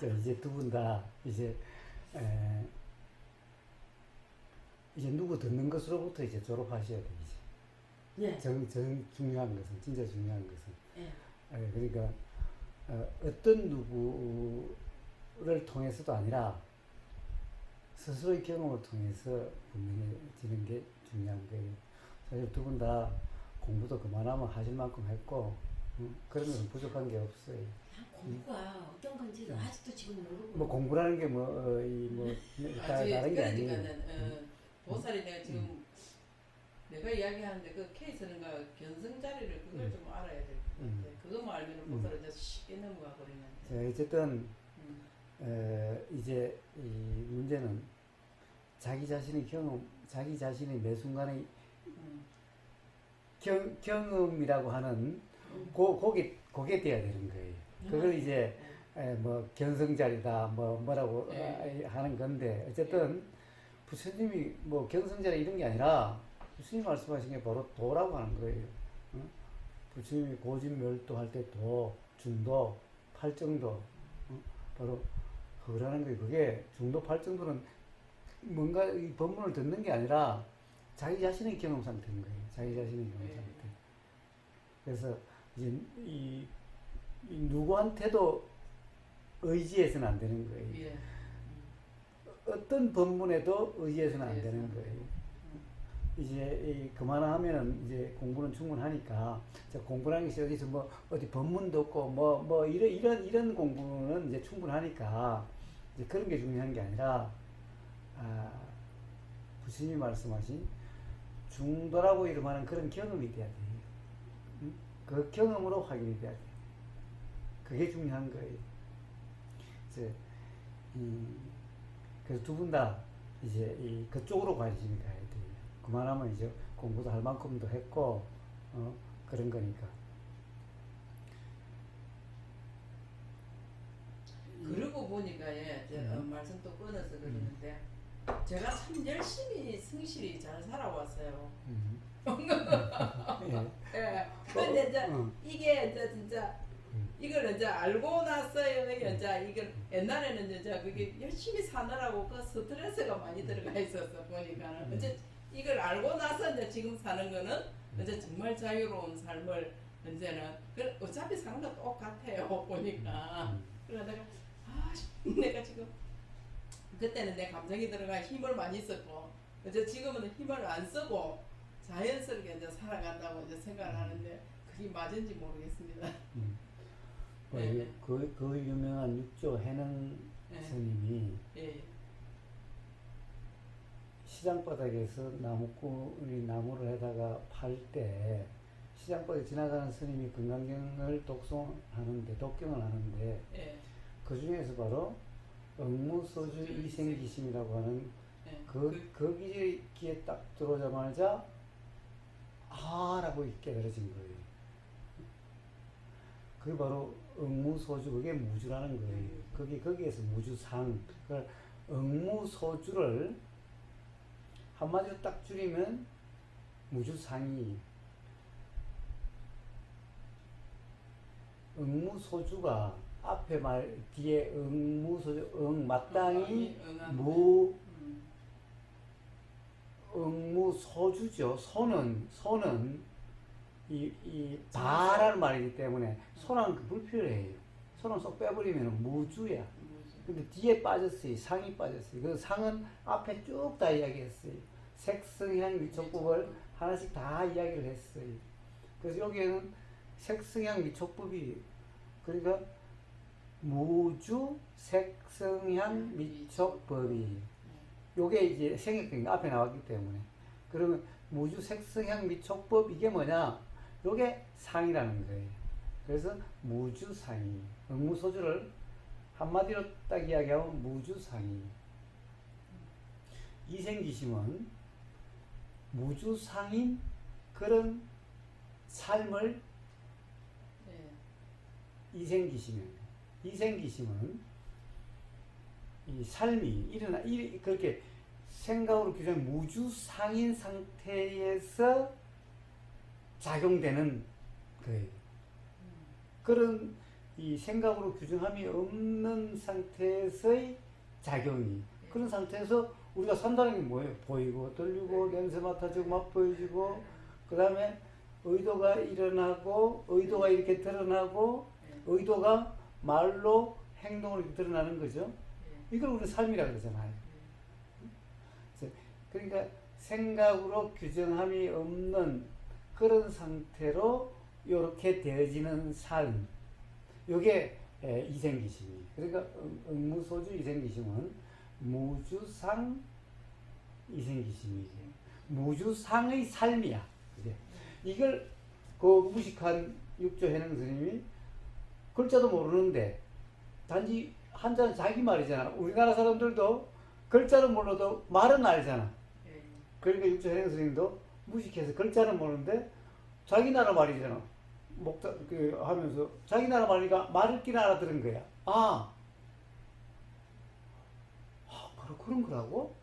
이제 두 분 다 에, 이제 누구 듣는 것으로부터 이제 졸업하셔야 돼 이제. 예. 중요한 것은 진짜 중요한 것은 예. 그러니까 어떤 누구를 통해서도 아니라 스스로의 경험을 통해서 분명해지는 게 중요한 거예요. 사실 두 분 다 공부도 그만하면 하실 만큼 했고 그런 건 부족한 게 없어요. 공부가 어떤 건지도 아직도 지금 모르고. 뭐 공부라는 게 다른 게 아니에요. 보살이 내가 지금 내가 이야기하는데 그 케이스는가 견성자리를 그걸 좀 알아야 될 것 같아. 그것만 알면 보살은 이제 쉽게 넘어가 버리는데. 어쨌든 이제 이 문제는 자기 자신의 경험, 자기 자신의 매 순간의 경험이라고 하는 그게 돼야 되는 거예요. 그걸 이제 뭐 견성자리다 뭐라고 하는 건데 어쨌든 부처님이 뭐 견성자리 이런 게 아니라 부처님 말씀하신 게 바로 도라고 하는 거예요. 부처님이 고진멸도 할 때 도, 중도, 팔정도 바로 그거라는 거예요. 그게 중도, 팔정도는 뭔가 이 법문을 듣는 게 아니라 자기 자신의 경험 상태인 거예요. 자기 자신의 경험 상태. 그래서 이제 이 누구한테도 의지해서는 안 되는 거예요. 예. 어떤 법문에도 의지해서는 안 되는 거예요. 이제 그만하면은 이제 공부는 충분하니까 공부라는 것이 어디서 뭐 어디 법문도 없고 뭐 이런 공부는 이제 충분하니까 이제 그런 게 중요한 게 아니라 부처님이 말씀하신 중도라고 이름하는 그런 경험이 돼야 돼요. 그 경험으로 확인이 돼야 돼요. 그게 중요한 거예요. 그래서 두 분 다 이제 그쪽으로 관심이 가야 돼요. 그만하면 이제 공부도 할 만큼도 했고 그런 거니까. 그러고 보니까 말씀 또 끊어서 그러는데 제가 참 열심히 성실히 잘 살아왔어요. 예. 근데 이제 이게 이제 진짜 이걸 이제 알고 났어요. 이제 이걸 옛날에는 이제 그게 열심히 사느라고 그 스트레스가 많이 들어가 있어서 보니까는 이제 이걸 알고 나서 이제 지금 사는 거는 이제 정말 자유로운 삶을 이제는 어차피 사는 거 똑같아요. 보니까 그래서 내가 지금 그때는 내 감정이 들어가 힘을 많이 썼고 이제 지금은 힘을 안 쓰고 자연스럽게 이제 살아간다고 이제 생각을 하는데 그게 맞은지 모르겠습니다. 그 유명한 육조 해능 스님이 시장 바닥에서 나무를 해다가 팔 때 시장 바닥에 지나가는 스님이 금강경을 독경을 하는데 그 중에서 바로 응무소주 이생기심이라고 하는 거기에 딱 들어오자마자 라고 깨달아진 거예요. 그게 바로 응무소주, 그게 무주라는 거예요. 거기에서 무주상, 그러니까 응무소주를 한마디로 딱 줄이면 무주상이 응무소주가 앞에 뒤에 응무소주, 마땅히 응무소주죠. 소는 바라는 말이기 때문에 소는 불필요해요. 소는 쏙 빼버리면 무주야. 근데 뒤에 빠졌어요. 상이 빠졌어요. 그 상은 앞에 쭉 다 이야기했어요. 색성향 미촉법을 하나씩 다 이야기를 했어요. 그래서 여기에는 색성향 미촉법이 그러니까 무주 색성향 미촉법이 요게 이제 생략된 앞에 나왔기 때문에 그러면 무주 색성향 미촉법 이게 뭐냐? 요게 상이라는 거예요. 그래서 무주상이 응무소주를 한마디로 딱 이야기하면 무주상이 이생기심은 무주상인 그런 삶을 이생기심은 이 삶이 그렇게 생각으로 규정한 무주상인 상태에서 작용되는 거예요. 그런 이 생각으로 규정함이 없는 상태에서의 작용이 그런 상태에서 우리가 산다는 게 뭐예요? 보이고 들리고 냄새 맡아지고 맛보여지고 그 다음에 의도가 일어나고 의도가 이렇게 드러나고 의도가 말로 행동으로 이렇게 드러나는 거죠. 이걸 우리 삶이라 그러잖아요. 그러니까 생각으로 규정함이 없는 그런 상태로 이렇게 되어지는 삶. 요게 이생기심이. 그러니까 응무소주 이생기심은 무주상 이생기심이지. 무주상의 삶이야. 그게. 이걸 그 무식한 육조해능 스님이 글자도 모르는데 단지 한자는 자기 말이잖아. 우리나라 사람들도 글자를 몰라도 말은 알잖아. 그러니까 육조해능 스님도 무식해서 글자는 모르는데 자기 나라 말이잖아. 목자 하면서 자기 나라 말이니까 말을 알아들은 거야. 바로 그런 거라고?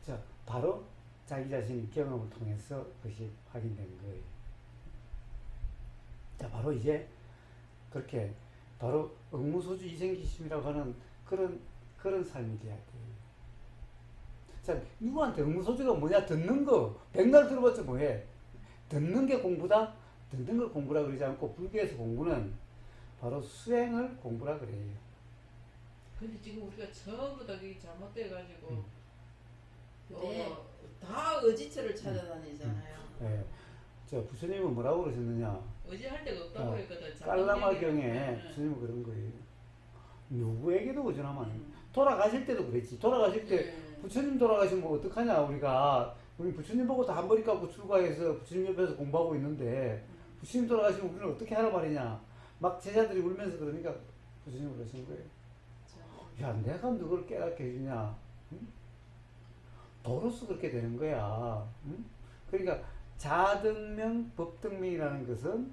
자, 바로 자기 자신의 경험을 통해서 그것이 확인된 거예요. 자, 바로 이제 그렇게 바로 응무소주 이생기심이라고 하는 그런 삶이 돼야 돼요. 자, 누구한테 응무소주가 뭐냐? 듣는 거. 백날 들어봤자 뭐해? 듣는 게 공부다? 듣는 걸 공부라 그러지 않고 불교에서 공부는 바로 수행을 공부라 그래요. 근데 지금 우리가 전부 다 그게 잘못돼가지고 네. 다 의지처를 찾아다니잖아요. 네. 저 부처님은 뭐라고 그러셨느냐? 의지할 데가 없다고 그랬거든. 깔라마경에 부처님은 그런 거예요. 누구에게도 의존하면 안 돼. 돌아가실 때도 그랬지. 돌아가실 때 부처님 돌아가시면 뭐 어떡하냐 우리 부처님 보고 다 한 머리 깎고 출가해서 부처님 옆에서 공부하고 있는데 부처님 돌아가시면 우리는 어떻게 하라 말이냐. 막 제자들이 울면서 그러니까 부처님 그러신 거예요. 야, 내가 누굴 깨닫게 해주냐. 응? 도로서 그렇게 되는 거야. 응? 그러니까 자등명, 법등명이라는 것은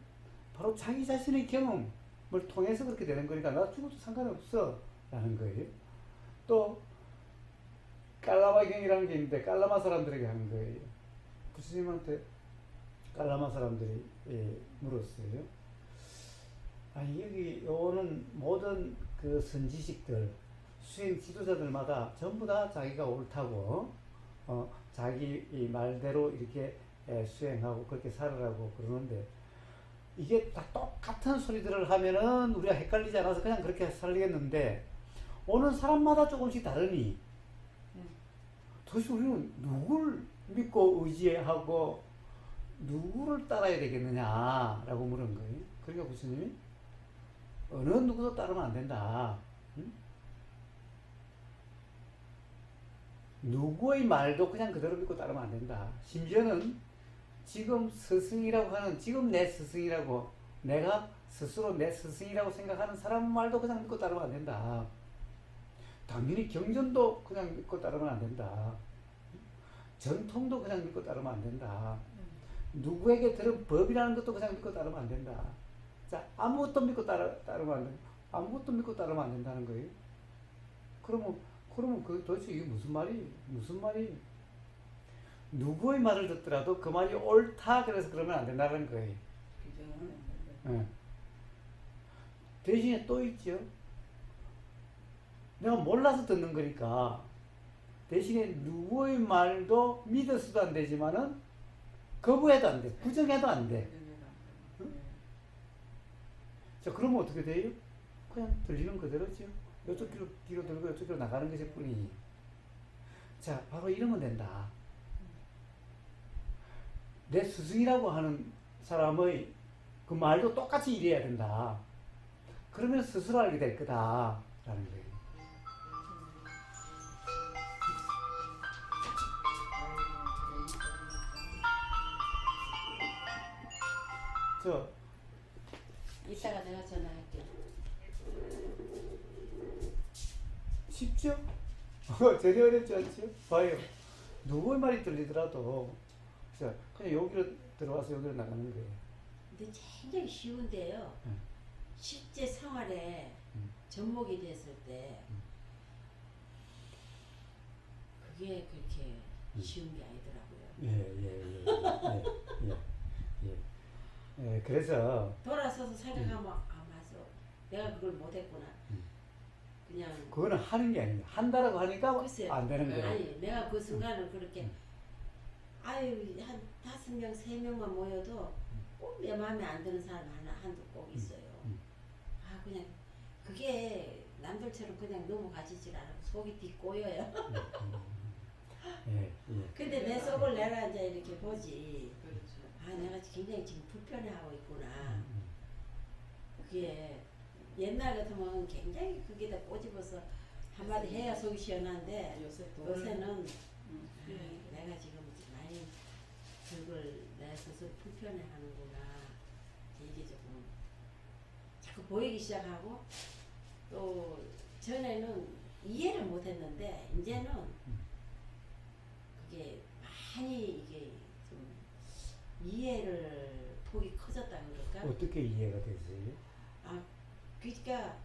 바로 자기 자신의 경험을 통해서 그렇게 되는 거니까 나 죽어도 상관없어 라는 거예요. 또 깔라마경이라는 게 있는데 깔라마 사람들에게 하는 거예요. 부처님한테 깔라마 사람들이 물었어요. 여기 오는 모든 그 선지식들 수행 지도자들마다 전부 다 자기가 옳다고 자기 이 말대로 이렇게 수행하고 그렇게 살으라고 그러는데 이게 다 똑같은 소리들을 하면은 우리가 헷갈리지 않아서 그냥 그렇게 살리겠는데 오는 사람마다 조금씩 다르니 도대체 우리는 누굴 믿고 의지하고 누구를 따라야 되겠느냐라고 물은 거예요. 그러니까 부처님이 어느 누구도 따르면 안 된다. 응? 누구의 말도 그냥 그대로 믿고 따르면 안 된다. 심지어는 지금 스승이라고 하는 지금 내 스승이라고 내가 스스로 내 스승이라고 생각하는 사람 말도 그냥 믿고 따르면 안 된다. 당연히 경전도 그냥 믿고 따르면 안 된다. 전통도 그냥 믿고 따르면 안 된다. 누구에게 들은 법이라는 것도 그냥 믿고 따르면 안 된다. 자, 아무것도 믿고 따르면 안 된다. 아무것도 믿고 따르면 안 된다는 거예요. 그러면 도대체 이게 무슨 말이? 누구의 말을 듣더라도 그 말이 옳다 그래서 그러면 안 된다는 거예요. 네. 대신에 또 있죠. 내가 몰라서 듣는 거니까 대신에 누구의 말도 믿어서도 안 되지만은 거부해도 안 돼. 부정해도 안 돼. 응? 자, 그러면 어떻게 돼요? 그냥 들리는 그대로죠. 이쪽 뒤로 들고 이쪽 뒤로 나가는 것일 뿐이니. 자, 바로 이러면 된다. 내 스승이라고 하는 사람의 그 말도 똑같이 이래야 된다. 그러면 스스로 알게 될 거다. 라는 거예요. 이따가 내가 전화할게. 쉽죠? 전혀 어렵지 않죠? 봐요. 누구의 말이 들리더라도 그냥 여기로 들어와서 여기로 나가는 거예요. 근데 굉장히 쉬운데요. 실제 생활에 접목이 됐을 때 그게 그렇게 쉬운 게 아니더라고요. 예. 예, 그래서 돌아서서 생각하면 아 맞아. 내가 그걸 못했구나. 그냥 그거는 하는 게 아니에요. 한다라고 하니까 글쎄요. 안 되는 거예요. 아니 내가 그 순간을 그렇게 아유 한 5명 3명만 모여도 꼭 내 마음에 안 드는 사람 한두 꼭 있어요. 아 그냥 그게 남들처럼 그냥 넘어가지질 않고 속이 뒤 꼬여요. 예, 예. 근데 내 속을 내가 이제 이렇게 보지. 그렇죠. 아 내가 굉장히 지금 불편해하고 있구나. 그게 옛날 같으면 굉장히 그게 다 꼬집어서 한마디 해야 속이 시원한데 요새는 내가 지금 많이 그걸 내 스스로 불편해하는구나. 이게 조금 자꾸 보이기 시작하고 또 전에는 이해를 못했는데 이제는 그게 많이 이게 좀 이해를 폭이 커졌다 그럴까? 어떻게 이해가 되지? 아 그러니까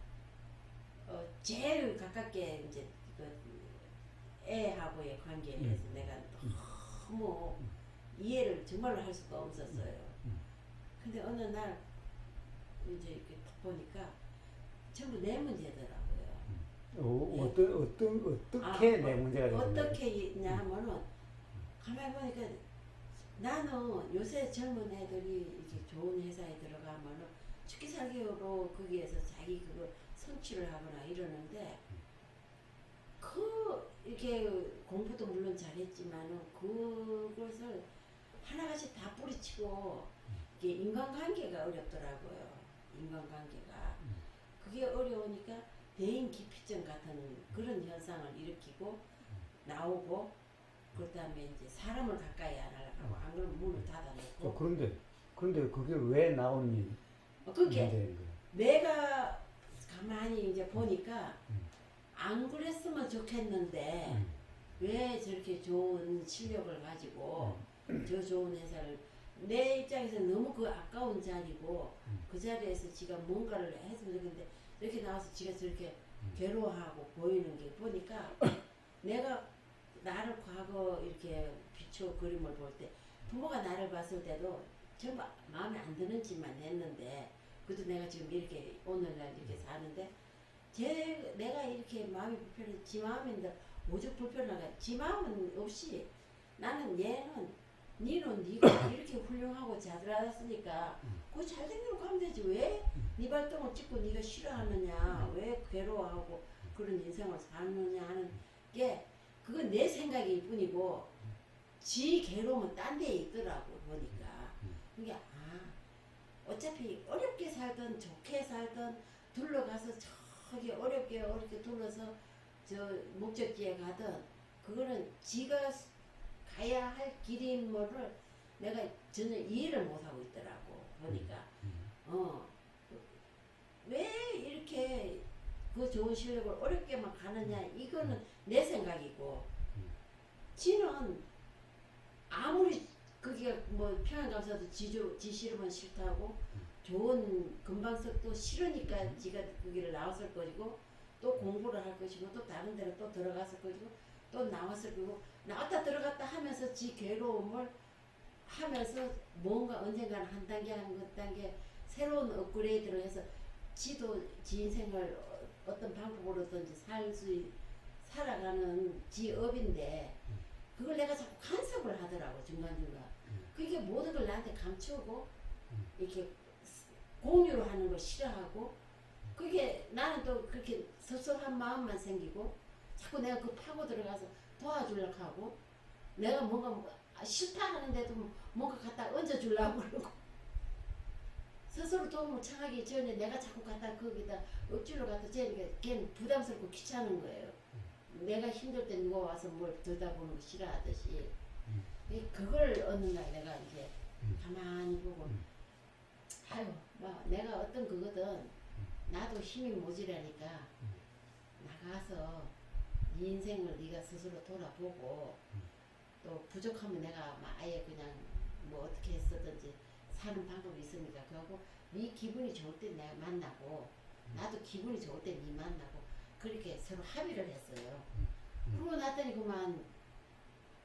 제일 가깝게 이제 그 애하고의 관계에 대해서 내가 너무 이해를 정말로 할 수가 없었어요. 근데 어느 날 이제 이렇게 딱 보니까 전부 내 문제더라고요. 어떻게 내 문제가 되는 거예요? 어떻게 있냐면은 가만히 보니까 나는 요새 젊은 애들이 이렇게 좋은 회사에 들어가면은 죽기 살기로 거기에서 자기 그거 성취를 하거나 이러는데 그 이렇게 공부도 물론 잘했지만은 그것을 하나같이 다 뿌리치고 이게 인간관계가 어렵더라고요. 인간관계가 그게 어려우니까 대인 기피증 같은 그런 현상을 일으키고 나오고 그다음에 이제 사람을 가까이 안 하려고 안 그러면 문을 닫아놓고 그런데 그게 왜 나온 그게 문제인 거예요? 내가 가만히 이제 보니까 안 그랬으면 좋겠는데 왜 저렇게 좋은 실력을 가지고 저 좋은 회사를 내 입장에서 너무 그 아까운 자리고 그 자리에서 지가 뭔가를 했으면 좋겠는데 이렇게 나와서 지가 저렇게 괴로워하고 보이는 게 보니까 내가 나를 과거 이렇게 비추어 그림을 볼 때 부모가 나를 봤을 때도 정말 마음에 안 드는 짓만 했는데 그래도 내가 지금 이렇게 오늘날 이렇게 사는데 내가 이렇게 마음이 불편해 지 마음인데 오죽 불편하가 지 마음은 없이 나는 얘는 니는 네가 이렇게 훌륭하고 잘알았으니까 그거 잘된 대로 가면 되지 왜 네 발등을 찍고 네가 싫어하느냐 왜 괴로워하고 그런 인생을 사느냐 하는 게 그건 내 생각일 뿐이고 지 괴로움은 딴 데에 있더라고 보니까 그게 어차피 어렵게 살든 좋게 살든 둘러가서 저기 어렵게 둘러서 저 목적지에 가든 그거는 지가 가야 할 길인 거를 내가 전혀 이해를 못하고 있더라고 보니까 왜 이렇게 그 좋은 실력을 어렵게만 가느냐 이거는 내 생각이고 지는 아무리 그게 뭐 평양감사도 지 싫으면 싫다고 좋은 금방석도 싫으니까 지가 거기를 나왔을 것이고 또 공부를 할 것이고 또 다른 데로 또 들어갔을 것이고 또 나왔을 거고 나왔다 들어갔다 하면서 지 괴로움을 하면서 뭔가 언젠가는 한 단계 한 단계 새로운 업그레이드를 해서 지도 지 인생을 어떤 방법으로든지 살아가는 지 업인데 그걸 내가 자꾸 간섭을 하더라고 중간중간 그게 모든 걸 나한테 감추고 이렇게 공유를 하는 걸 싫어하고 그게 나는 또 그렇게 섭섭한 마음만 생기고 자꾸 내가 그 파고 들어가서 도와주려고 하고 내가 뭔가 싫다 하는데도 뭔가 갖다 얹어주려고 그러고 스스로 도움을 청하기 전에 내가 자꾸 갖다 거기다 억지로 갖다 재니까 걔는 부담스럽고 귀찮은 거예요. 내가 힘들 때 누가 와서 뭘 들다 보는 거 싫어하듯이 그걸 어느 날 내가 이제 가만히 보고 아유 뭐 내가 어떤 그거든 나도 힘이 모자라니까 나가서 네 인생을 네가 스스로 돌아보고 또 부족하면 내가 아예 그냥 뭐 어떻게 했었든지 사는 방법이 있으니까 그하고 네 기분이 좋을 때 내가 만나고 나도 기분이 좋을 때 네 만나고 그렇게 서로 합의를 했어요. 그러고 났더니 그만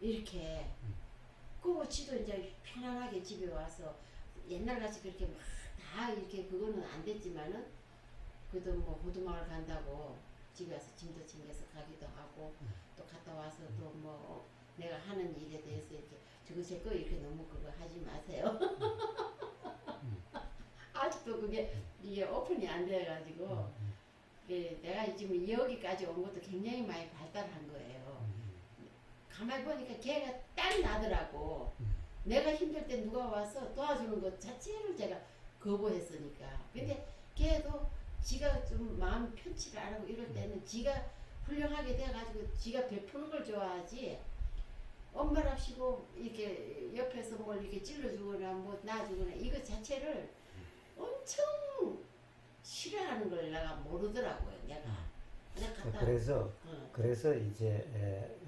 이렇게 그거 지도 이제 편안하게 집에 와서 옛날같이 그렇게 막 다 이렇게 그거는 안 됐지만은 그래도 뭐 호두마을 간다고 집에 와서 짐도 챙겨서 가기도 하고 또 갔다 와서 또 뭐 내가 하는 일에 대해서 이렇게 저거 제 거 이렇게 너무 그거 하지 마세요. 아직도 그게 이게 오픈이 안 돼가지고 내가 지금 여기까지 온 것도 굉장히 많이 발달한 거예요. 가만히 보니까 걔가 딱 나더라고. 내가 힘들 때 누가 와서 도와주는 것 자체를 제가 거부했으니까. 근데 걔도 지가 좀 마음 편치를 안 하고 이럴 때는 지가 훌륭하게 돼가지고 지가 베푸는 걸 좋아하지. 엄마랍시고 이렇게 옆에서 뭘 이렇게 찔러주거나 뭐 놔주거나 이거 자체를 엄청 싫어하는 걸 내가 모르더라고요. 내가 갔다 그래서 이제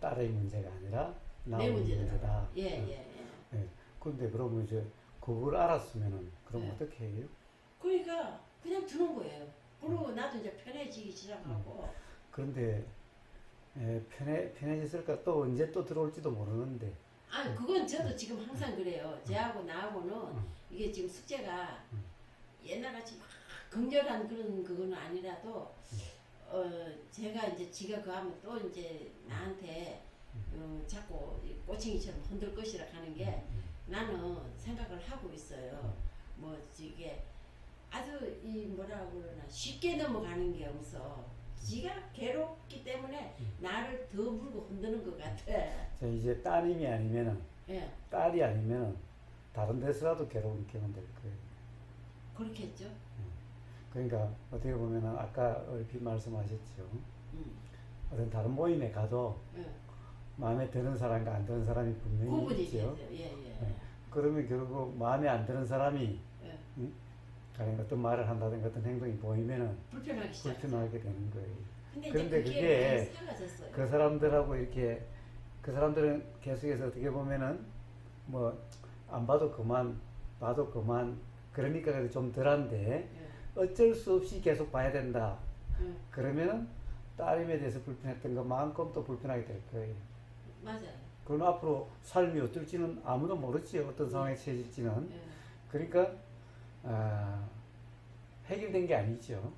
딸의 문제가 아니라 나의 문제다. 예. 근데 그러면 이제 그걸 알았으면은 그럼 어떻게 해요? 그러니까 그냥 두는 거예요. 그리고 나도 이제 편해지기 시작하고. 그런데 편해졌을까? 또 언제 또 들어올지도 모르는데. 아니 그건 저도 지금 항상 그래요. 쟤하고 나하고는 이게 지금 숙제가 옛날같이 막 극렬한 그런 그거는 아니라도 제가 이제 지가 그 하면 또 이제 나한테 자꾸 꼬챙이처럼 흔들 것이라 하는 게 나는 생각을 하고 있어요. 뭐 이게 아주 이 뭐라고 그러나 쉽게 넘어가는 게 없어. 지가 괴롭기 때문에 나를 더 물고 흔드는 것 같아. 자, 이제 따님이 아니면은 예. 딸이 아니면은 다른 데서라도 괴로운 경험될 거예요. 그렇겠죠. 그러니까 어떻게 보면은 아까 얼핏 말씀하셨죠. 어떤 다른 모임에 가도 예. 마음에 드는 사람과 안 드는 사람이 분명히 구분이 있죠. 되죠. 예. 그러면 결국 마음에 안 드는 사람이 예. 어떤 말을 한다든가 어떤 행동이 보이면은 불편하기 시작. 불편하게 되는 거예요. 근데 그게 많이 사라졌어요. 그 사람들하고 이렇게 그 사람들은 계속해서 어떻게 보면은 뭐 안 봐도 그만 봐도 그만 그러니까 좀 덜한데 예. 어쩔 수 없이 계속 봐야 된다. 예. 그러면은 따님에 대해서 불편했던 것만큼 또 불편하게 될 거예요. 맞아요. 그럼 앞으로 삶이 어떨지는 아무도 모르지. 어떤 상황에 처해질지는. 예. 그러니까 해결된 게 아니죠.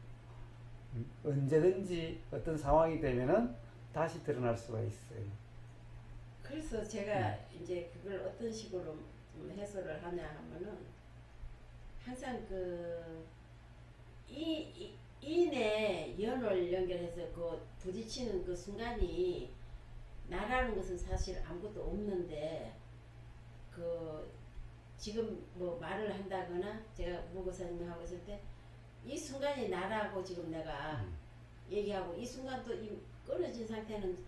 언제든지 어떤 상황이 되면은 다시 드러날 수가 있어요. 그래서 제가 이제 그걸 어떤 식으로 좀 해소를 하냐 하면은 항상 인의 연을 연결해서 그 부딪히는 그 순간이 나라는 것은 사실 아무것도 없는데 지금 뭐 말을 한다거나 제가 무고사님 하고 있을 때 이 순간이 나라고 지금 내가 얘기하고 이 순간 또 이 끊어진 상태는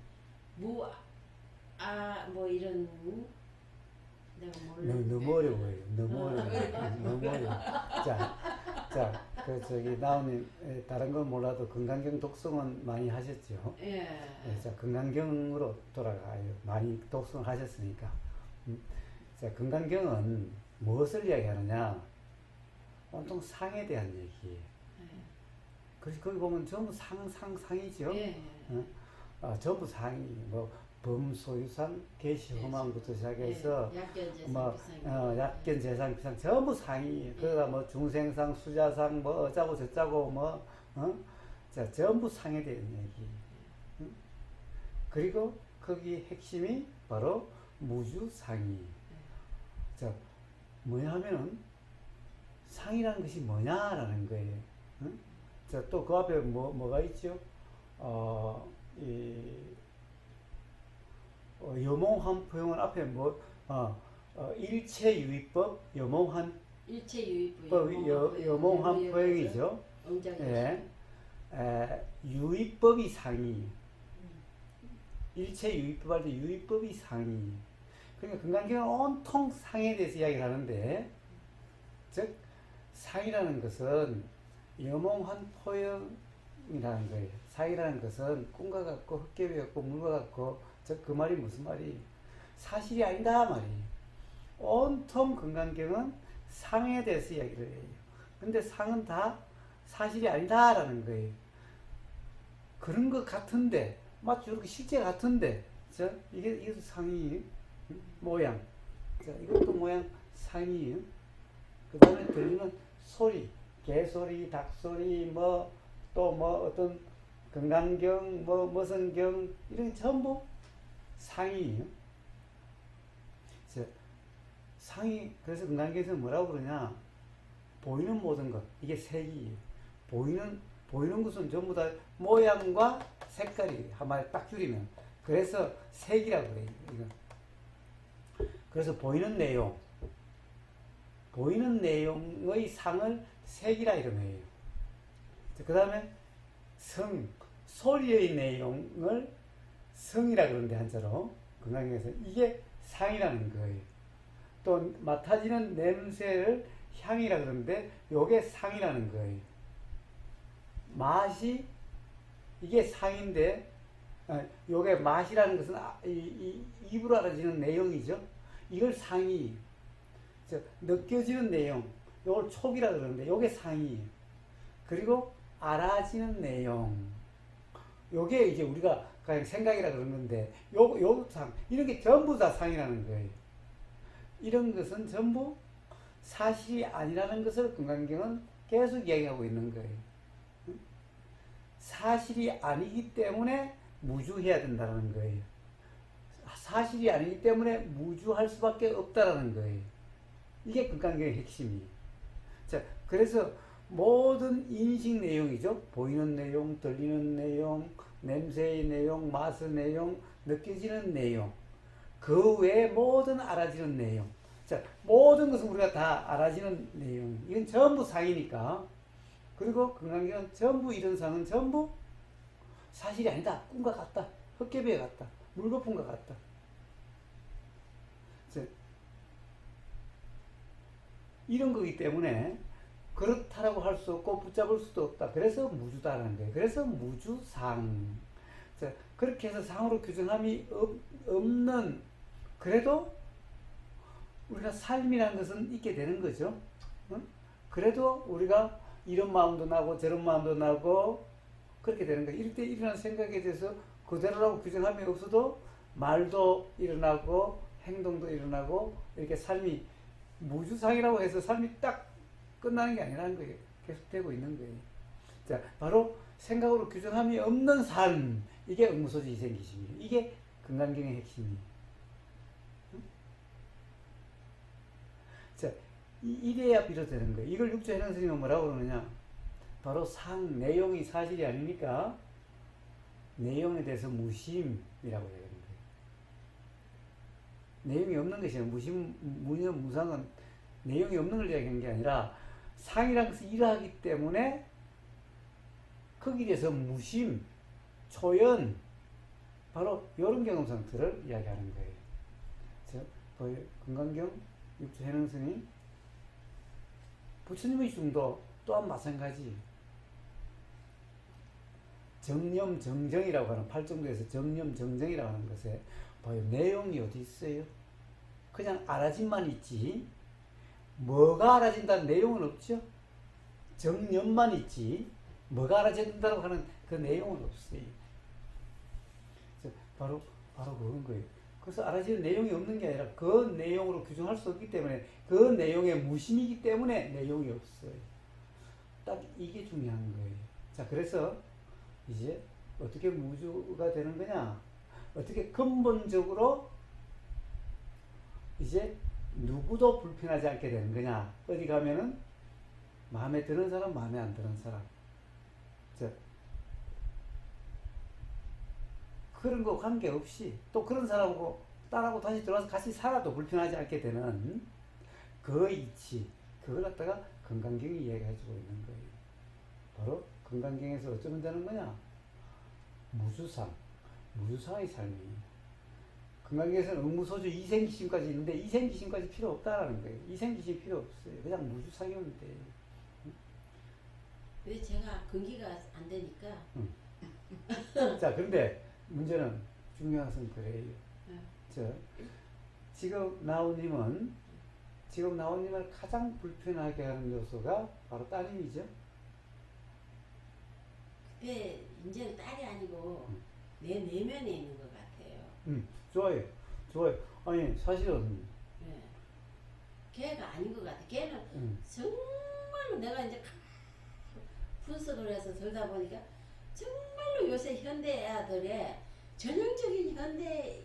뭐 이런 내가 너무 어려워요. 너무 어려워. 자, 나오님 다른 건 몰라도 건강경 독성은 많이 하셨죠? 예. 자, 건강경으로 돌아가요. 많이 독성을 하셨으니까. 자, 건강경은 무엇을 이야기하느냐? 온통 상에 대한 얘기예요. 그래서 거기 보면 전부 상이죠. 예. 전부 상이 뭐 범소유상, 계시허망부터 시작해서 약견, 재상, 비상 전부 상이. 그러다 뭐 중생상, 수자상, 뭐 어쩌고 저쩌고 자, 전부 상에 대한 얘기. 그리고 거기 핵심이 바로 무주상이. 자, 뭐냐 하면은 상이라는 것이 뭐냐라는 거예요. 자, 또 그 앞에 뭐가 있죠? 여몽한포용은 앞에 일체유의법, 일체유의법, 여몽한포용이죠. 예. 유의법이 상이. 일체유의법 할 때 유의법이 상이. 그러니까 건강경은 온통 상에 대해서 이야기를 하는데, 즉 상이라는 것은 여몽한포용이라는 거예요. 상이라는 것은 꿈과 같고 헛개비 같고 물과 같고 그 말이 무슨 말이 사실이 아니다 말이에요. 온통 건강경은 상에 대해서 이야기를 해요. 근데 상은 다 사실이 아니다라는 거예요. 그런 것 같은데 마치 이렇게 실제 같은데 이게 상이 모양 자, 이것도 모양 상이에요. 그 다음에 들리는 소리, 개소리, 닭소리, 뭐, 또 뭐 어떤 건강경, 뭐, 무슨경, 이런 게 전부 상이에요. 자, 상이, 그래서 건강경에서는 뭐라고 그러냐. 보이는 모든 것, 이게 색이에요. 보이는 것은 전부 다 모양과 색깔이 한마디 딱 줄이면. 그래서 색이라고 그래요. 이건. 그래서 보이는 내용의 상을 색이라 이름해요. 그 다음에 소리의 내용을 성이라 그러는데 한자로 건강경에서 이게 상이라는 거예요. 또 맡아지는 냄새를 향이라 그러는데 요게 상이라는 거예요. 맛이 이게 상인데 요게 맛이라는 것은 입으로 알아지는 내용이죠. 이걸 상이 느껴지는 내용 요걸 촉이라 그러는데 요게 상이 그리고 알아지는 내용 요게 이제 우리가 그냥 생각이라 그러는 건데 요 상 이런 게 전부 다 상이라는 거예요. 이런 것은 전부 사실이 아니라는 것을 건강경은 계속 이야기하고 있는 거예요. 사실이 아니기 때문에 무주해야 된다는 거예요. 사실이 아니기 때문에 무주할 수밖에 없다라는 거예요. 이게 건강경의 핵심이에요. 자, 그래서 모든 인식 내용이죠. 보이는 내용, 들리는 내용, 냄새의 내용, 맛의 내용, 느껴지는 내용. 그 외에 모든 알아지는 내용. 자, 모든 것은 우리가 다 알아지는 내용. 이건 전부 상이니까. 그리고 건강경은 전부 이런 상은 전부 사실이 아니다. 꿈과 같다. 헛개비에 같다. 물거품과 같다. 자, 이런 거기 때문에 그렇다라고 할 수 없고 붙잡을 수도 없다. 그래서 무주다라는 거예요. 그래서 무주상. 자, 그렇게 해서 상으로 규정함이 없는 그래도 우리가 삶이라는 것은 있게 되는 거죠. 응? 그래도 우리가 이런 마음도 나고 저런 마음도 나고 그렇게 되는 거예요. 이럴 때 일어나는 생각에 대해서 그대로라고 규정함이 없어도 말도 일어나고 행동도 일어나고 이렇게 삶이 무주상이라고 해서 삶이 딱 끝나는 게 아니라는 거예요. 계속되고 있는 거예요. 자, 바로 생각으로 규정함이 없는 삶. 이게 응무소지 이생기심이에요. 이게 건강경의 핵심이에요. 자, 이래야 비롯되는 거예요. 이걸 육조해능 스님은 뭐라고 그러느냐? 바로 상, 내용이 사실이 아니니까 내용에 대해서 무심이라고 얘기하는 거예요. 내용이 없는 것이에요. 무념, 무상은 내용이 없는 걸 이야기하는 게 아니라 상이라는 것이 이러하기 때문에 거기에 대해서 무심, 초연, 바로 이런 경험상들을 이야기하는 거예요. 자, 건강경 육조해능스님 부처님의 중도 또한 마찬가지 정념 정정이라고 하는 팔정도에서 정념 정정이라고 하는 것에 봐요. 내용이 어디 있어요? 그냥 알아짐만 있지 뭐가 알아진다는 내용은 없죠. 정념만 있지 뭐가 알아진다고 하는 그 내용은 없어요. 바로 그런 거예요. 그래서 알아지는 내용이 없는 게 아니라 그 내용으로 규정할 수 없기 때문에 그 내용에 무심이기 때문에 내용이 없어요. 딱 이게 중요한 거예요. 자, 그래서 이제 어떻게 무주가 되는 거냐? 어떻게 근본적으로 이제 누구도 불편하지 않게 되는 거냐? 어디 가면은 마음에 드는 사람, 마음에 안 드는 사람. 자, 그런 거 관계없이 또 그런 사람하고 딸하고 다시 들어와서 같이 살아도 불편하지 않게 되는 그 이치, 그걸 갖다가 건강경이 이야기해주고 있는 거예요. 바로 건강경에서 어쩌면 되는 거냐? 무주상의 삶이에요. 건강경에서는 응무소주 이생기심까지 있는데 이생기심까지 필요 없다라는 거예요. 이생기심 필요 없어요. 그냥 무주상이면 돼요. 왜 제가 근기가 안 되니까. 자, 그런데 문제는 중요한 것은 그래요. 지금 나오님을 가장 불편하게 하는 요소가 바로 따님이죠. 그때 이제는 딸이 아니고 내 내면에 있는 것 같아요. 좋아요. 아니 사실은 네. 걔가 아닌 것 같아. 걔는 응. 정말로 내가 이제 분석을 해서 들다 보니까 정말로 요새 현대 애들의 전형적인 현대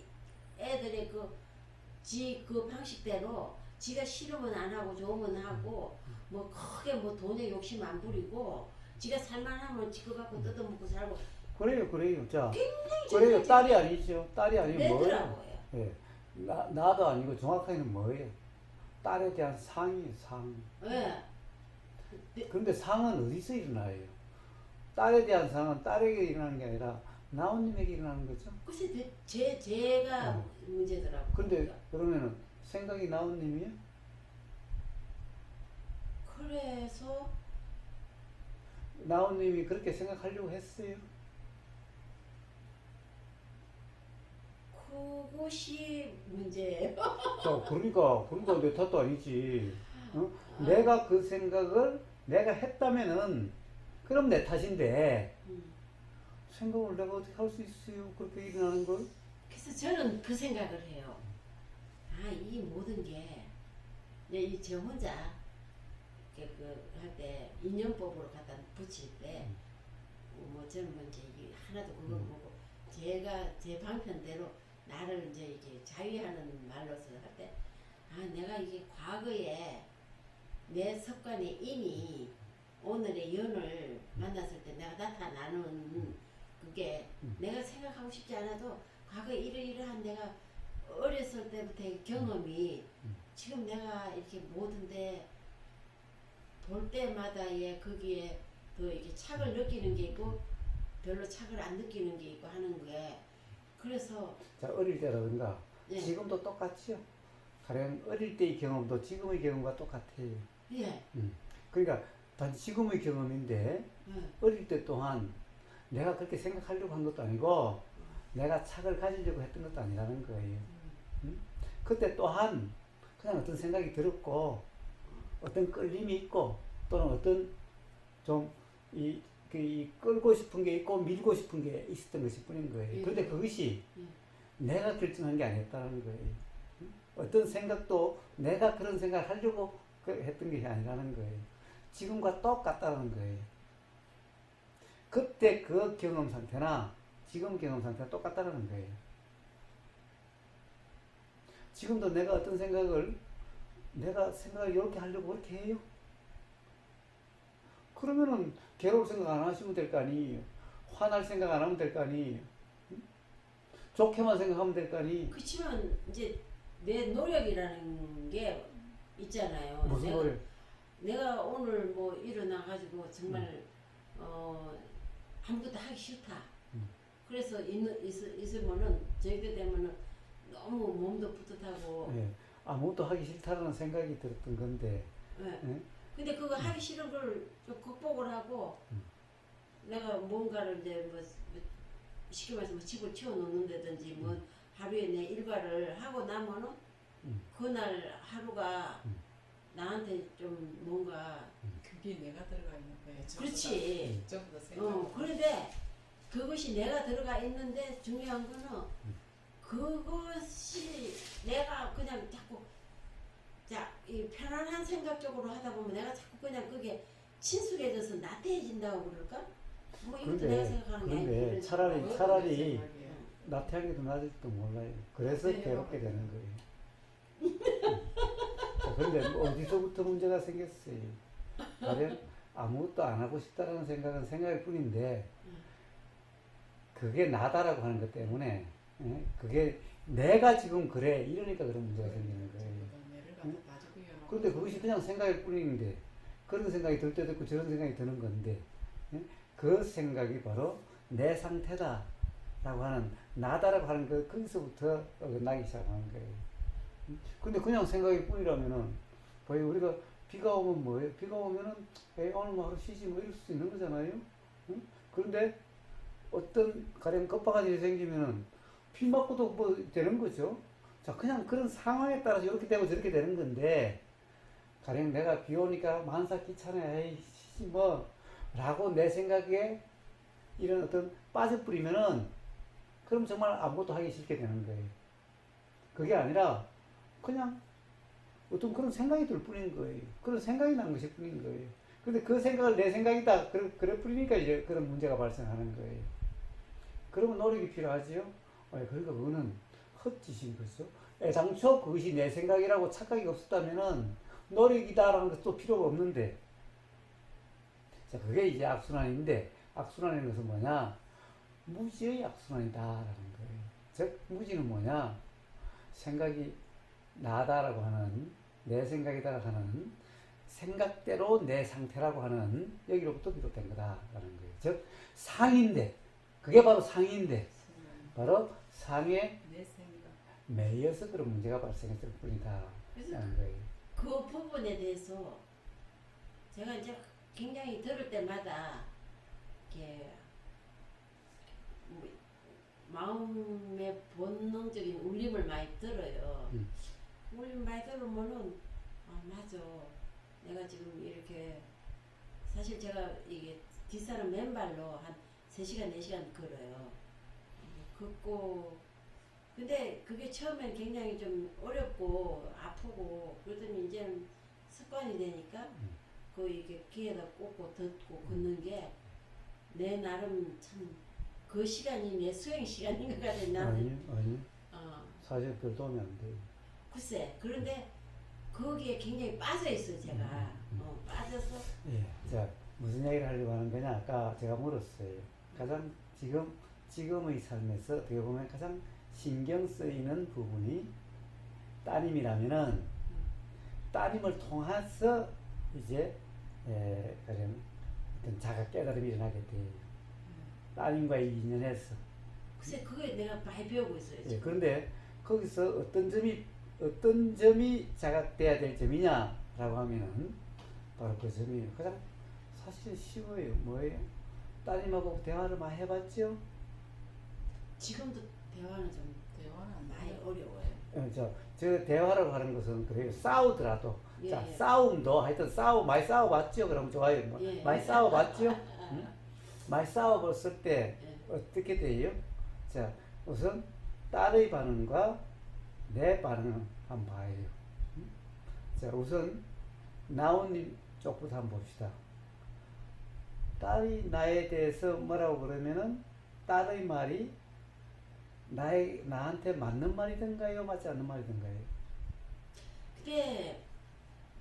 애들의 그 방식대로 지가 싫으면 안 하고 좋으면 하고 뭐 크게 뭐 돈에 욕심 안 부리고 지가 살만하면 지거 갖고 뜯어먹고 살고 그래요. 자, 굉장히 그래요. 전형적인 딸이 아니죠. 딸이 아니면 뭐예요? 내더라고요. 예. 나도 아니고 정확하게는 뭐예요? 딸에 대한 상이에요, 상. 예. 그런데 상은 어디서 일어나요? 딸에 대한 상은 딸에게 일어나는 게 아니라 나온님에게 일어나는 거죠. 글쎄 제가 문제더라고요. 근데 그러면은 생각이 나온님이요? 그래서 나온님이 그렇게 생각하려고 했어요? 그것이 문제예요. 자, 그러니까 내 탓도 아니지. 어? 내가 그 생각을 내가 했다면은 그럼 내 탓인데 생각을 내가 어떻게 할 수 있어요? 그렇게 일어나는 걸? 그래서 저는 그 생각을 해요. 아, 이 모든 게, 이 저 혼자, 할 때, 인연법으로 갖다 붙일 때, 뭐, 저는 뭐, 이제 하나도 그거 보고, 제가 제 방편대로 나를 이제 이게 자위하는 말로서 할 때, 아, 내가 이게 과거에 내 습관이 이미 오늘의 연을 만났을 때 내가 나타나는 그게 내가 생각하고 싶지 않아도 과거에 이러이러한 내가 어렸을 때부터의 경험이 지금 내가 이렇게 모든데 볼 때마다의 거기에 더 이렇게 착을 느끼는 게 있고 별로 착을 안 느끼는 게 있고 하는 거에 그래서 자, 어릴 때라든가 예. 지금도 똑같죠. 가령 어릴 때의 경험도 지금의 경험과 똑같아요. 예. 그러니까 단지 지금의 경험인데 예. 어릴 때 또한 내가 그렇게 생각하려고 한 것도 아니고 내가 착을 가지려고 했던 것도 아니라는 거예요. 그때 또한 그냥 어떤 생각이 들었고 어떤 끌림이 있고 또는 어떤 좀 이 끌고 싶은 게 있고 밀고 싶은 게 있었던 것일 뿐인 거예요. 그런데 그것이 내가 결정한 게 아니었다는 거예요. 어떤 생각도 내가 그런 생각을 하려고 했던 것이 아니라는 거예요. 지금과 똑같다는 거예요. 그때 그 경험 상태나 지금 경험 상태가 똑같다는 거예요. 지금도 내가 어떤 생각을 이렇게 하려고 그렇게 해요? 그러면은 괴로울 생각 안 하시면 될 거 아니에요. 화날 생각 안 하면 될 거 아니에요. 좋게만 생각하면 될 거 아니에요. 그렇지만 이제 내 노력이라는 게 있잖아요. 무슨 노력? 내가 오늘 뭐 일어나가지고 정말 아무것도 하기 싫다. 그래서 있으면은 저희들 되면은 너무 몸도 뿌듯하고. 네. 아무것도 하기 싫다는 생각이 들었던 건데. 네. 네? 근데 그거 하기 싫은 걸 좀 극복을 하고 내가 뭔가를 이제 뭐 쉽게 말해서 뭐 집을 치워놓는다든지 뭐 하루에 내 일과를 하고 나면은 그날 하루가 나한테 좀 뭔가 그게 내가 들어가 있는 거예요. 그렇지. 전부 다 생각. 그런데 그것이 내가 들어가 있는데 중요한 거는 그것이 내가 그냥 자꾸 이 편안한 생각적으로 하다 보면 내가 자꾸 그냥 그게 친숙해져서 나태해진다고 그럴까? 뭐 이것도 내가 생각하는 게 그런데 아니고 차라리 나태한 게 더 나을지도 몰라요. 그래서 괴롭게 되는 거예요. 그런데 어디서부터 문제가 생겼어요. 가령 아무것도 안 하고 싶다는 생각은 생각일 뿐인데 그게 나다라고 하는 것 때문에 그게 내가 지금 그래 이러니까 그런 문제가 생기는 거예요. 그런데 그것이 그냥 생각일 뿐인데 그런 생각이 들 때도 있고 저런 생각이 드는 건데 그 생각이 바로 내 상태다 라고 하는 나다라고 하는 거기서부터 나기 시작하는 거예요. 근데 그냥 생각일 뿐이라면은 우리가 비가 오면 뭐예요? 비가 오면은 오늘 뭐 하루 쉬지 뭐 이럴 수 있는 거잖아요. 그런데 어떤 가령 급박한 일이 생기면은 비 맞고도 뭐 되는 거죠. 자, 그냥 그런 상황에 따라서 이렇게 되고 저렇게 되는 건데 가령 내가 비 오니까 만사 귀찮아 에이씨 뭐 라고 내 생각에 이런 어떤 빠져버리면은 그럼 정말 아무것도 하기 싫게 되는 거예요. 그게 아니라 그냥 어떤 그런 생각이 들 뿐인 거예요. 그런 생각이 난 것일 뿐인 거예요. 근데 그 생각을 내 생각이다. 그래 뿌리니까 이제 그런 문제가 발생하는 거예요. 그러면 노력이 필요하지요? 그러니까 그거는 헛짓인 거죠. 애당초 그것이 내 생각이라고 착각이 없었다면은 노력이다라는 것도 필요가 없는데. 자, 그게 이제 악순환인데, 악순환인 것은 뭐냐? 무지의 악순환이다라는 거예요. 즉, 무지는 뭐냐? 생각이 나다라고 하는, 내 생각이다라고 하는, 생각대로 내 상태라고 하는 여기로부터 비롯된 거다라는 거예요. 즉, 상인데, 그게 바로 상인데, 바로 상에 내 생각. 매여서 그런 문제가 발생했을 뿐이다라는 그래서 거예요. 그 부분에 대해서 제가 이제 굉장히 들을 때마다 이렇게 뭐 마음의 본능적인 울림을 많이 들어요. 울림 많이 들으면은 맞아. 내가 지금 이렇게 사실 제가 이게 뒷사람 맨발로 한 3시간 4시간 걸어요. 걷고 근데 그게 처음엔 굉장히 좀 어렵고 아프고 그러더니 이제는 습관이 되니까 그 이게 귀에다 꽂고 듣고 걷는 게 내 나름 참 그 시간이 내 수행 시간인 것 같아 나는. 아니. 사실 별 도움이 안 돼요. 글쎄 그런데 거기에 굉장히 빠져 있어 제가. 빠져서. 예. 자, 무슨 얘기를 하려고 하는 거냐? 아까 제가 물었어요. 가장 지금의 삶에서 어떻게 보면 가장 신경 쓰이는 부분이 따님이라면은 따님을 통해서 이제 그런 어떤 자각 깨달음이 일어나게 돼요. 따님과의 인연에서. 글쎄 그게 내가 많이 배우고 있어요. 예, 그런데 거기서 어떤 점이 자각돼야 될 점이냐라고 하면은 바로 그 점이 가장 사실 쉬워요. 뭐예요? 따님하고 대화를 많이 해봤죠? 지금도 대화는 좀 대화는 안 많이 돼요. 어려워요. 저 대화라고 하는 것은 그래요. 싸우더라도. 예, 자, 예. 싸움도 하여튼 많이 싸워봤죠? 그럼 좋아요. 뭐, 예. 많이 싸워봤죠? 응? 많이 싸워봤을 때 예. 어떻게 돼요? 자, 우선 딸의 반응과 내 반응을 한번 봐요. 응? 자, 우선 나온님 쪽부터 한번 봅시다. 딸이 나에 대해서 뭐라고 그러면은 딸의 말이 나한테 맞는 말이든가요? 맞지 않는 말이든가요? 근데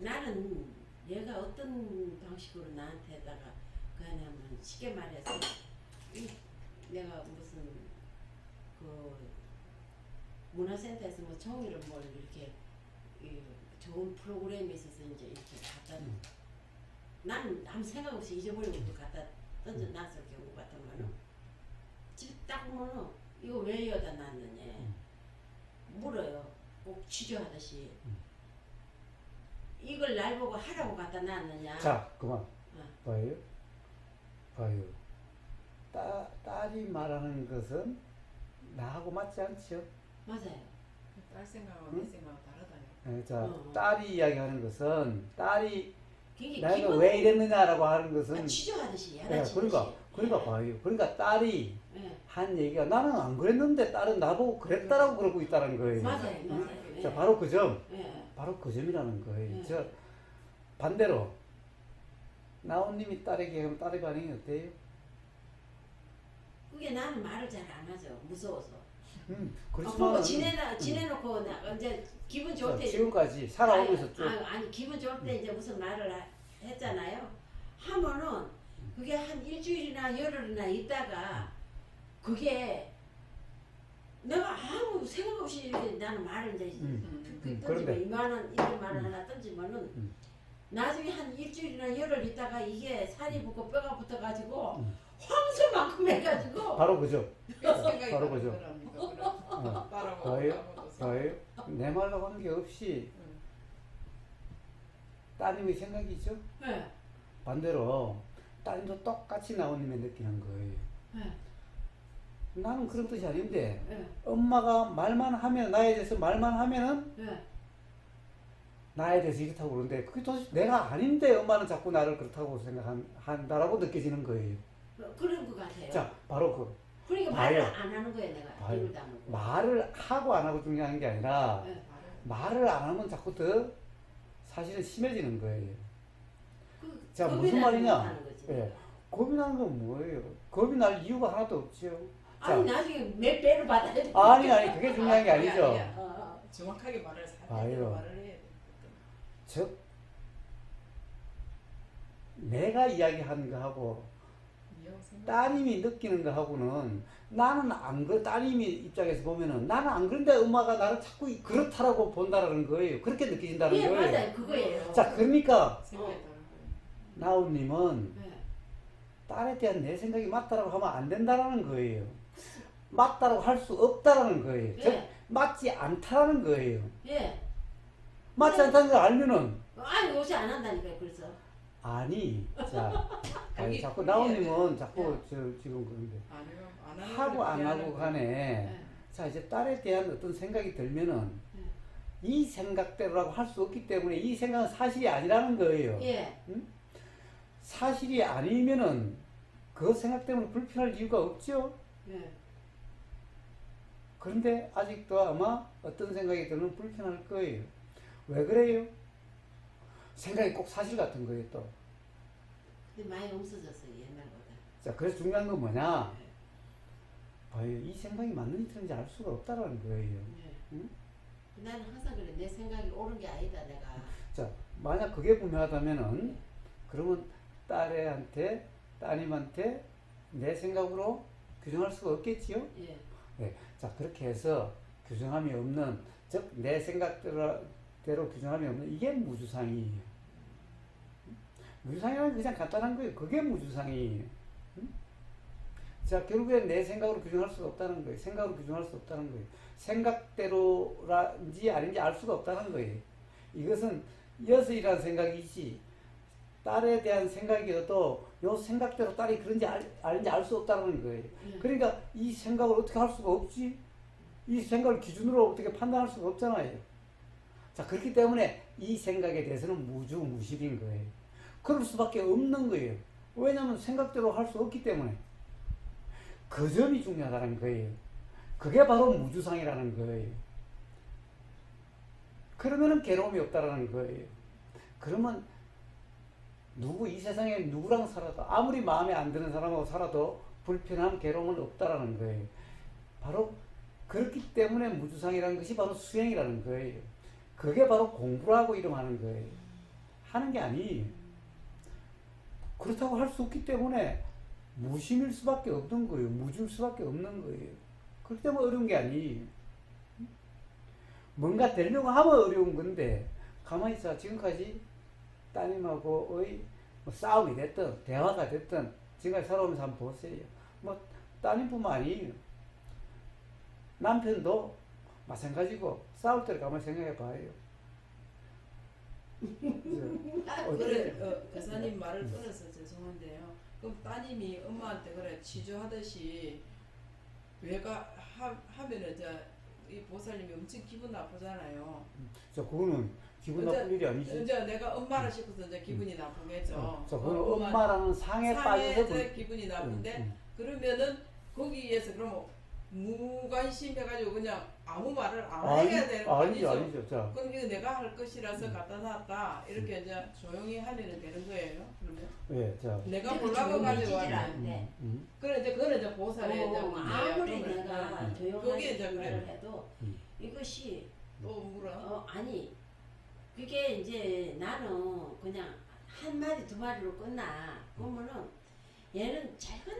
나는 얘가 어떤 방식으로 나한테다가 그냐면 쉽게 말해서 내가 무슨 그 문화센터에서 뭐 종이를 뭘 이렇게 좋은 프로그램이 있어서 이제 이렇게 갖다 나는 아무 생각 없이 잊어버리고 또 갖다 던져놨을 경우 같으면은 집에 딱 보면은 이거 왜 여기다 놨느냐 물어요. 꼭 취조하듯이 이걸 날 보고 하라고 갖다 놨느냐. 자, 그만. 봐요. 딸이 말하는 것은 나하고 맞지 않죠? 맞아요. 딸 생각하고 내 생각하고 다르다요. 예, 자, 어. 딸이 이야기하는 것은 딸이 굉장히 내가 왜 이랬느냐라고 하는 것은 취조하듯이 예, 하나씩. 그러니까 봐요. 그러니까 딸이 예. 한 얘기가 나는 안 그랬는데 딸은 나보고 그랬다라고 그러고 있다는 거예요. 맞아요. 예. 자, 바로 그 점. 예. 바로 그 점이라는 거예요. 예. 저 반대로 나온님이 딸에게 하면 딸의 반응이 어때요? 그게 나는 말을 잘 안 하죠. 무서워서. 그렇지만 그거 지내놓고 나 이제 기분 좋을 때 지금까지 살아오고 있었죠. 아니 기분 좋을 때 이제 무슨 말을 했잖아요. 하면은 그게 한 일주일이나 열흘이나 있다가 그게 내가 아무 생각 없이 이렇게 나는 말을 이제 던지면 그런데. 이만한 이런 말을 하나 던지면은 나중에 한 일주일이나 열흘 있다가 이게 살이 붙고 뼈가 붙어가지고 황소만큼 해가지고 바로 그죠. 생각이 바로 그죠. 딸하고 봐요. 아무도 봐요. 내 말과 관계없이 따님의 생각이죠. 네. 반대로 따님도 똑같이 나온님의 느끼는 거예요. 네. 나는 그런 뜻이 아닌데 네. 엄마가 말만 하면 나에 대해서 말만 하면은 네. 나에 대해서 이렇다고 그러는데 그게 도대체 내가 아닌데 엄마는 자꾸 나를 그렇다고 생각한다라고 느껴지는 거예요. 그런 것 같아요. 자, 바로 그 그러니까 봐요. 말을 안 하는 거예요, 내가. 봐요. 입을 다물고. 말을 하고 안 하고 중요한 게 아니라 네. 말을 안 하면 자꾸 더 사실은 심해지는 거예요. 그 자, 겁이 무슨 나서 말이냐? 못하는 거지. 예. 겁이 나는 건 뭐예요? 겁이 날 이유가 하나도 없지요. 자, 아니 나중에 몇 배를 받아야 돼. 아니 그게 중요한 게 아니죠. 정확하게 말을 사실대로 아니요. 말을 해야 돼. 즉 내가 이야기하는 거하고 따님이 느끼는 거하고는 나는 안 그래. 따님이 입장에서 보면은 나는 안 그런데 엄마가 나를 자꾸 그렇다라고 본다라는 거예요. 그렇게 느껴진다는 예, 거예요. 맞아요. 그거예요. 자, 그러니까 생각이 다른 거예요. 나우님은 네. 딸에 대한 내 생각이 맞다라고 하면 안 된다라는 거예요. 맞다라고 할 수 없다라는 거예요. 즉 예. 맞지 않다라는 거예요. 예. 맞지 않다는 걸 알면은 아니 요새 안 한다니까요. 그래서. 아니, 자, 아니, 여기 자꾸 분리해야 나오님은 돼. 자꾸 저 지금 그런데 아니면 안 하는 하고 안 거를 하고 피하는 간에 예. 자 이제 딸에 대한 어떤 생각이 들면은 이 생각대로라고 할 수 없기 때문에 이 생각은 사실이 아니라는 거예요. 예. 사실이 아니면은 그 생각 때문에 불편할 이유가 없죠. 예. 그런데 아직도 아마 어떤 생각이 들면 불편할 거예요. 왜 그래요? 생각이 꼭 사실 같은 거예요 또. 근데 많이 없어졌어요 옛날보다. 자, 그래서 중요한 건 뭐냐? 봐요. 이 생각이 맞는지 틀린지 알 수가 없다라는 거예요. 예. 응? 나는 항상 그래. 내 생각이 옳은 게 아니다 내가. 자, 만약 그게 분명하다면은 그러면 딸애한테, 따님한테 내 생각으로 규정할 수가 없겠지요? 예. 네. 자, 그렇게 해서 규정함이 없는, 즉, 내 생각대로 규정함이 없는, 이게 무주상이에요. 무주상이라는 게 그냥 간단한 거예요. 그게 무주상이에요. 응? 자, 결국엔 내 생각으로 규정할 수가 없다는 거예요. 생각으로 규정할 수 없다는 거예요. 생각대로인지 아닌지 알 수가 없다는 거예요. 이것은 여섯이라는 생각이지, 딸에 대한 생각이어도 요 생각대로 딸이 그런지 아닌지 알 수 없다는 거예요. 그러니까 이 생각을 어떻게 할 수가 없지? 이 생각을 기준으로 어떻게 판단할 수가 없잖아요. 자, 그렇기 때문에 이 생각에 대해서는 무주무실인 거예요. 그럴 수밖에 없는 거예요. 왜냐하면 생각대로 할 수 없기 때문에. 그 점이 중요하다는 거예요. 그게 바로 무주상이라는 거예요. 그러면은 괴로움이 없다라는 거예요. 그러면 누구 이 세상에 누구랑 살아도 아무리 마음에 안 드는 사람하고 살아도 불편함, 괴로움은 없다라는 거예요. 바로 그렇기 때문에 무주상이라는 것이 바로 수행이라는 거예요. 그게 바로 공부라고 이름하는 거예요. 하는 게 아니에요. 그렇다고 할 수 없기 때문에 무심일 수밖에 없는 거예요. 무줄 수밖에 없는 거예요. 그렇기 때문에 어려운 게 아니에요. 뭔가 되려고 하면 어려운 건데 가만히 있어. 지금까지 따님하고의 뭐 싸움이 됐든 대화가 됐든 지금까지 살아오면서 한번 보세요. 뭐 따님뿐만 아니에요. 남편도 마찬가지고 싸울 때를 가만히 생각해 봐요. 그래, 여사님 말을 끊어서 죄송한데요. 그럼 따님이 엄마한테 그래 치주하듯이 하면은 이 보살님이 엄청 기분 나쁘잖아요. 자, 그거는 기분 나쁜 일이 아니지. 이제 내가 엄마라 싶어서 이제 기분이 나쁘겠죠. 자, 그건 엄마라는 상에 빠져서 기분이 나쁜데 그러면은 거기에서 그러면 무관심해가지고 그냥 아무 말을 안 해야 되는 거 아니죠? 아니죠. 자, 그럼 이거 내가 할 것이라서 갖다 놨다 이렇게 이제 조용히 하면 되는 거예요. 그러면 예, 자, 내가 보려고 가져왔네. 않는데. 그래 이제 그거는 이제 보살의 이제 문제예요. 아무리 그러면 내가 그게 조용하게 이제 그래. 말을 해도 이것이 또 물어. 아니 그게 이제 나는 그냥 한 마디 두 마디로 끝나. 보면은 얘는 잘근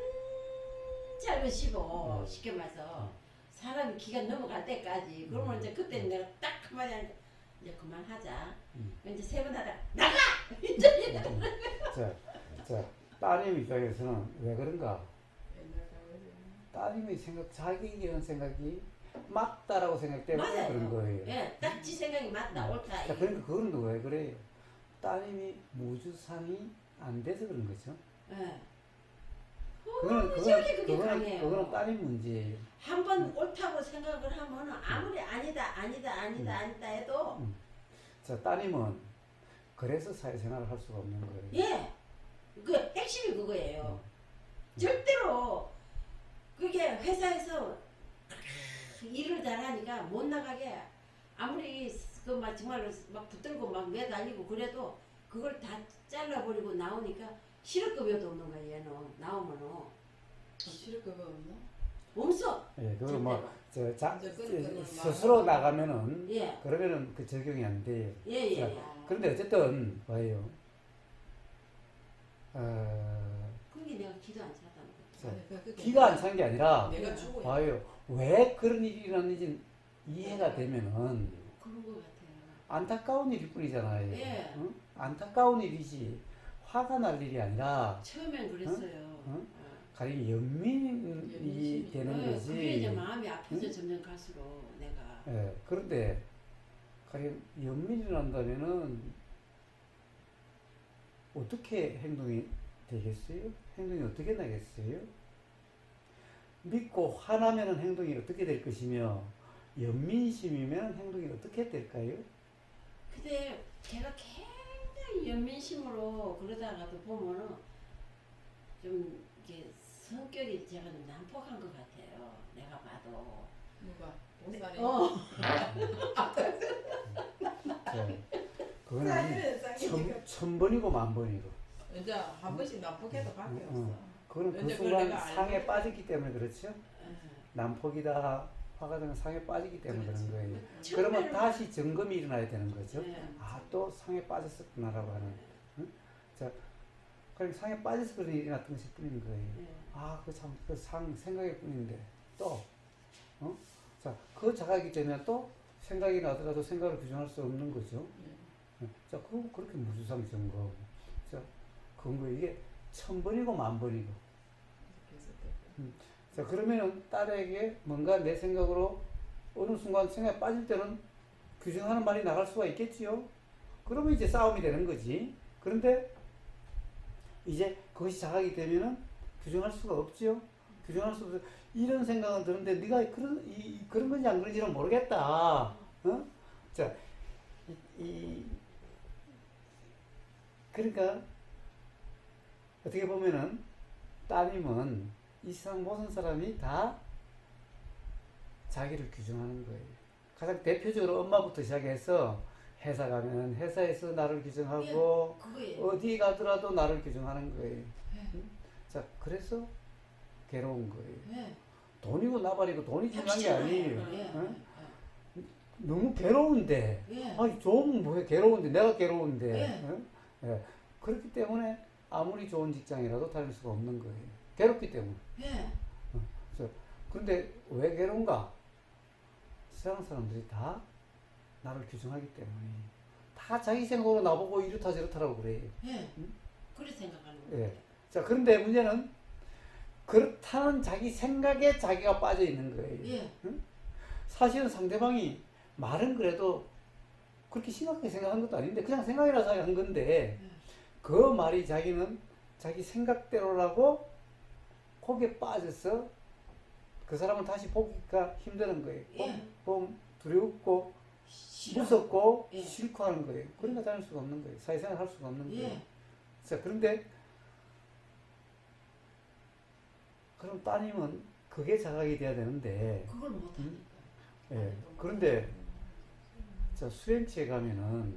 씹어 쉽게 말해서 사람이 기가 넘어갈 때까지. 그러면 이제 그때 내가 딱 한마디 하니까 이제 그만하자. 이제 세 번 하다가 나가! 자, 따님 입장에서는 왜 그런가? 옛날 가면서. 따님의 자기에 대한 생각이 맞다라고 생각 때문에 맞아요. 그런 거예요. 예, 딱 지 생각이 맞다 옳다. 자, 그러니까 그거는 왜 그래요? 따님이 무주상이 안 돼서 그런 거죠. 예. 그게 강해요. 그거는 따님 문제예요. 한번 옳다고 생각을 하면 아무리 아니다 해도 자, 따님은 그래서 사회생활을 할 수가 없는 거예요. 예, 그 핵심이 그거예요. 절대로 그게 회사에서 일을 잘하니까 못 나가게 아무리 그막 정말로 막 붙들고 막 매달리고 그래도 그걸 다 잘라버리고 나오니까 실업급여도 없는 거야 얘는 나오면은 실업급여 없나? 없어. 예, 그걸 뭐 이제 스스로 나가면은 예. 그러면은 그 적용이 안 돼요. 예, 자, 예, 예. 그런데 어쨌든 봐요. 그게 내가 기도 안 차다는 거지. 기가 안 찬 게 아니라 내가 죽어야 봐요. 왜 그런 일이 일어났는지 이해가 되면은 그런 거 같아요. 안타까운 일일 뿐이잖아요. 예. 응? 안타까운 일이지 화가 날 일이 아니라 처음엔 그랬어요. 응? 가령 연민이 연민심이. 되는 거지. 그게 이제 마음이 아파서 점점 갈수록 내가 예, 그런데 가령 연민이 난다면은 어떻게 행동이 되겠어요? 행동이 어떻게 나겠어요? 믿고 화나면은 행동이 어떻게 될 것이며 연민심이면 행동이 어떻게 될까요? 근데 걔가 굉장히 연민심으로 그러다가도 보면은 좀 이게 성격이 제가 좀 난폭한 것 같아요. 내가 봐도. 누가 보살이 어. 그거는 천 번이고 만 번이고. 이제 한 번씩 난폭해도 밖에 없어. 그거는 그 이제 그걸 순간 내가 상에 알고 빠졌기 때문에 그렇죠? 어. 난폭이다 화가 나면 상에 빠지기 때문에 그렇지. 그런 거예요. 처음에는- 그러면 다시 점검이 일어나야 되는 거죠. 네. 아, 또 상에 빠졌었구나라고 하는. 응? 자, 그럼 상에 빠져서 그런 일이 났던 것일 뿐인 거예요. 네. 아, 그 참, 그 상 생각일 뿐인데 또, 어? 자, 그 자각이 되면 또 생각이 나더라도 생각을 규정할 수 없는 거죠. 자, 그거 그렇게 무주상 점검. 자, 그건 거 이게 천 번이고 만 번이고. 자, 그러면은 딸에게 뭔가 내 생각으로 어느 순간 생각에 빠질 때는 규정하는 말이 나갈 수가 있겠지요. 그러면 이제 싸움이 되는 거지. 그런데 이제 그것이 자각이 되면은 규정할 수가 없지요. 규정할 수 없어. 이런 생각은 드는데 네가 그런 건지 안 그런지는 모르겠다. 어? 자, 그러니까 어떻게 보면은 따님은 이 세상 모든 사람이 다 자기를 규정하는 거예요. 가장 대표적으로 엄마부터 시작해서 회사 가면 회사에서 나를 규정하고 그거예요. 어디 가더라도 나를 규정하는 거예요. 응? 자, 그래서 괴로운 거예요. 네. 돈이고 나발이고 돈이 중요한 게 아니에요. 예. 응? 너무 괴로운데, 예. 아니 좋으면 뭐해, 괴로운데 내가 괴로운데. 예. 응? 예. 그렇기 때문에 아무리 좋은 직장이라도 다닐 수가 없는 거예요. 괴롭기 때문에. 예. 그런데 왜 괴로운가? 세상 사람들이 다 나를 규정하기 때문에 다 자기 생각으로 나보고 이렇다 저렇다라고 그래요. 예. 응? 그렇게 생각하는 예. 거예요. 자, 그런데 문제는 그렇다는 자기 생각에 자기가 빠져 있는 거예요. 예. 사실은 상대방이 말은 그래도 그렇게 심각하게 생각한 것도 아닌데 그냥 생각이라서 한 건데 그 말이 자기는 자기 생각대로라고 거기에 빠져서 그 사람을 다시 보기가 힘드는 거예요. 예. 보면 두렵고 싫어. 무섭고 예. 싫고 하는 거예요. 그러니까 다닐 수가 없는 거예요. 사회생활 할 수가 없는 거예요. 예. 자, 그런데 그럼 따님은 그게 자각이 돼야 되는데 그걸 못 하니까. 예. 그런데 자, 수행치에 가면은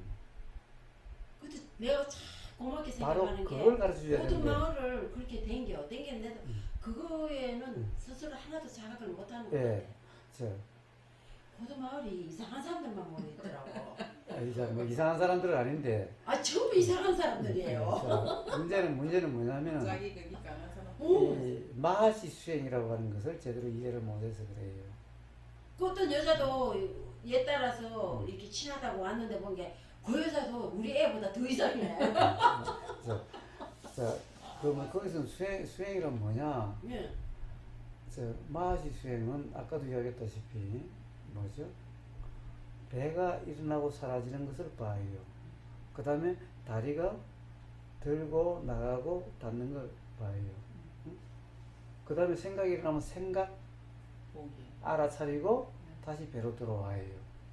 근데 내가 참 고맙게 바로 생각하는 게 그걸 가르쳐 줘야 모든 되는데 마을을 그렇게 댕겼는데도 그거에는 스스로 하나도 자각을 못 하는 예. 거예요. 자, 모든 마을이 이상한 사람들만 모여있더라고. 이제 뭐 이상한 사람들은 아닌데 아 전부 이상한 사람들이에요. 자, 문제는 뭐냐면은 자기 거기 가는 사람. 이 마하시 수행이라고 하는 것을 제대로 이해를 못해서 그래요. 그 어떤 여자도 얘 따라서 이렇게 친하다고 왔는데 본 게 그 여자도 우리 애보다 더 이상해. 자, 그러면 거기서 수행이란 뭐냐? 예. 저 마하시 수행은 아까도 이야기했다시피 뭐죠? 배가 일어나고 사라지는 것을 봐요. 그 다음에 다리가 들고 나가고 닿는 걸 봐요. 그 다음에 생각이 일어나면 생각 보기. 알아차리고 다시 배로 들어와요.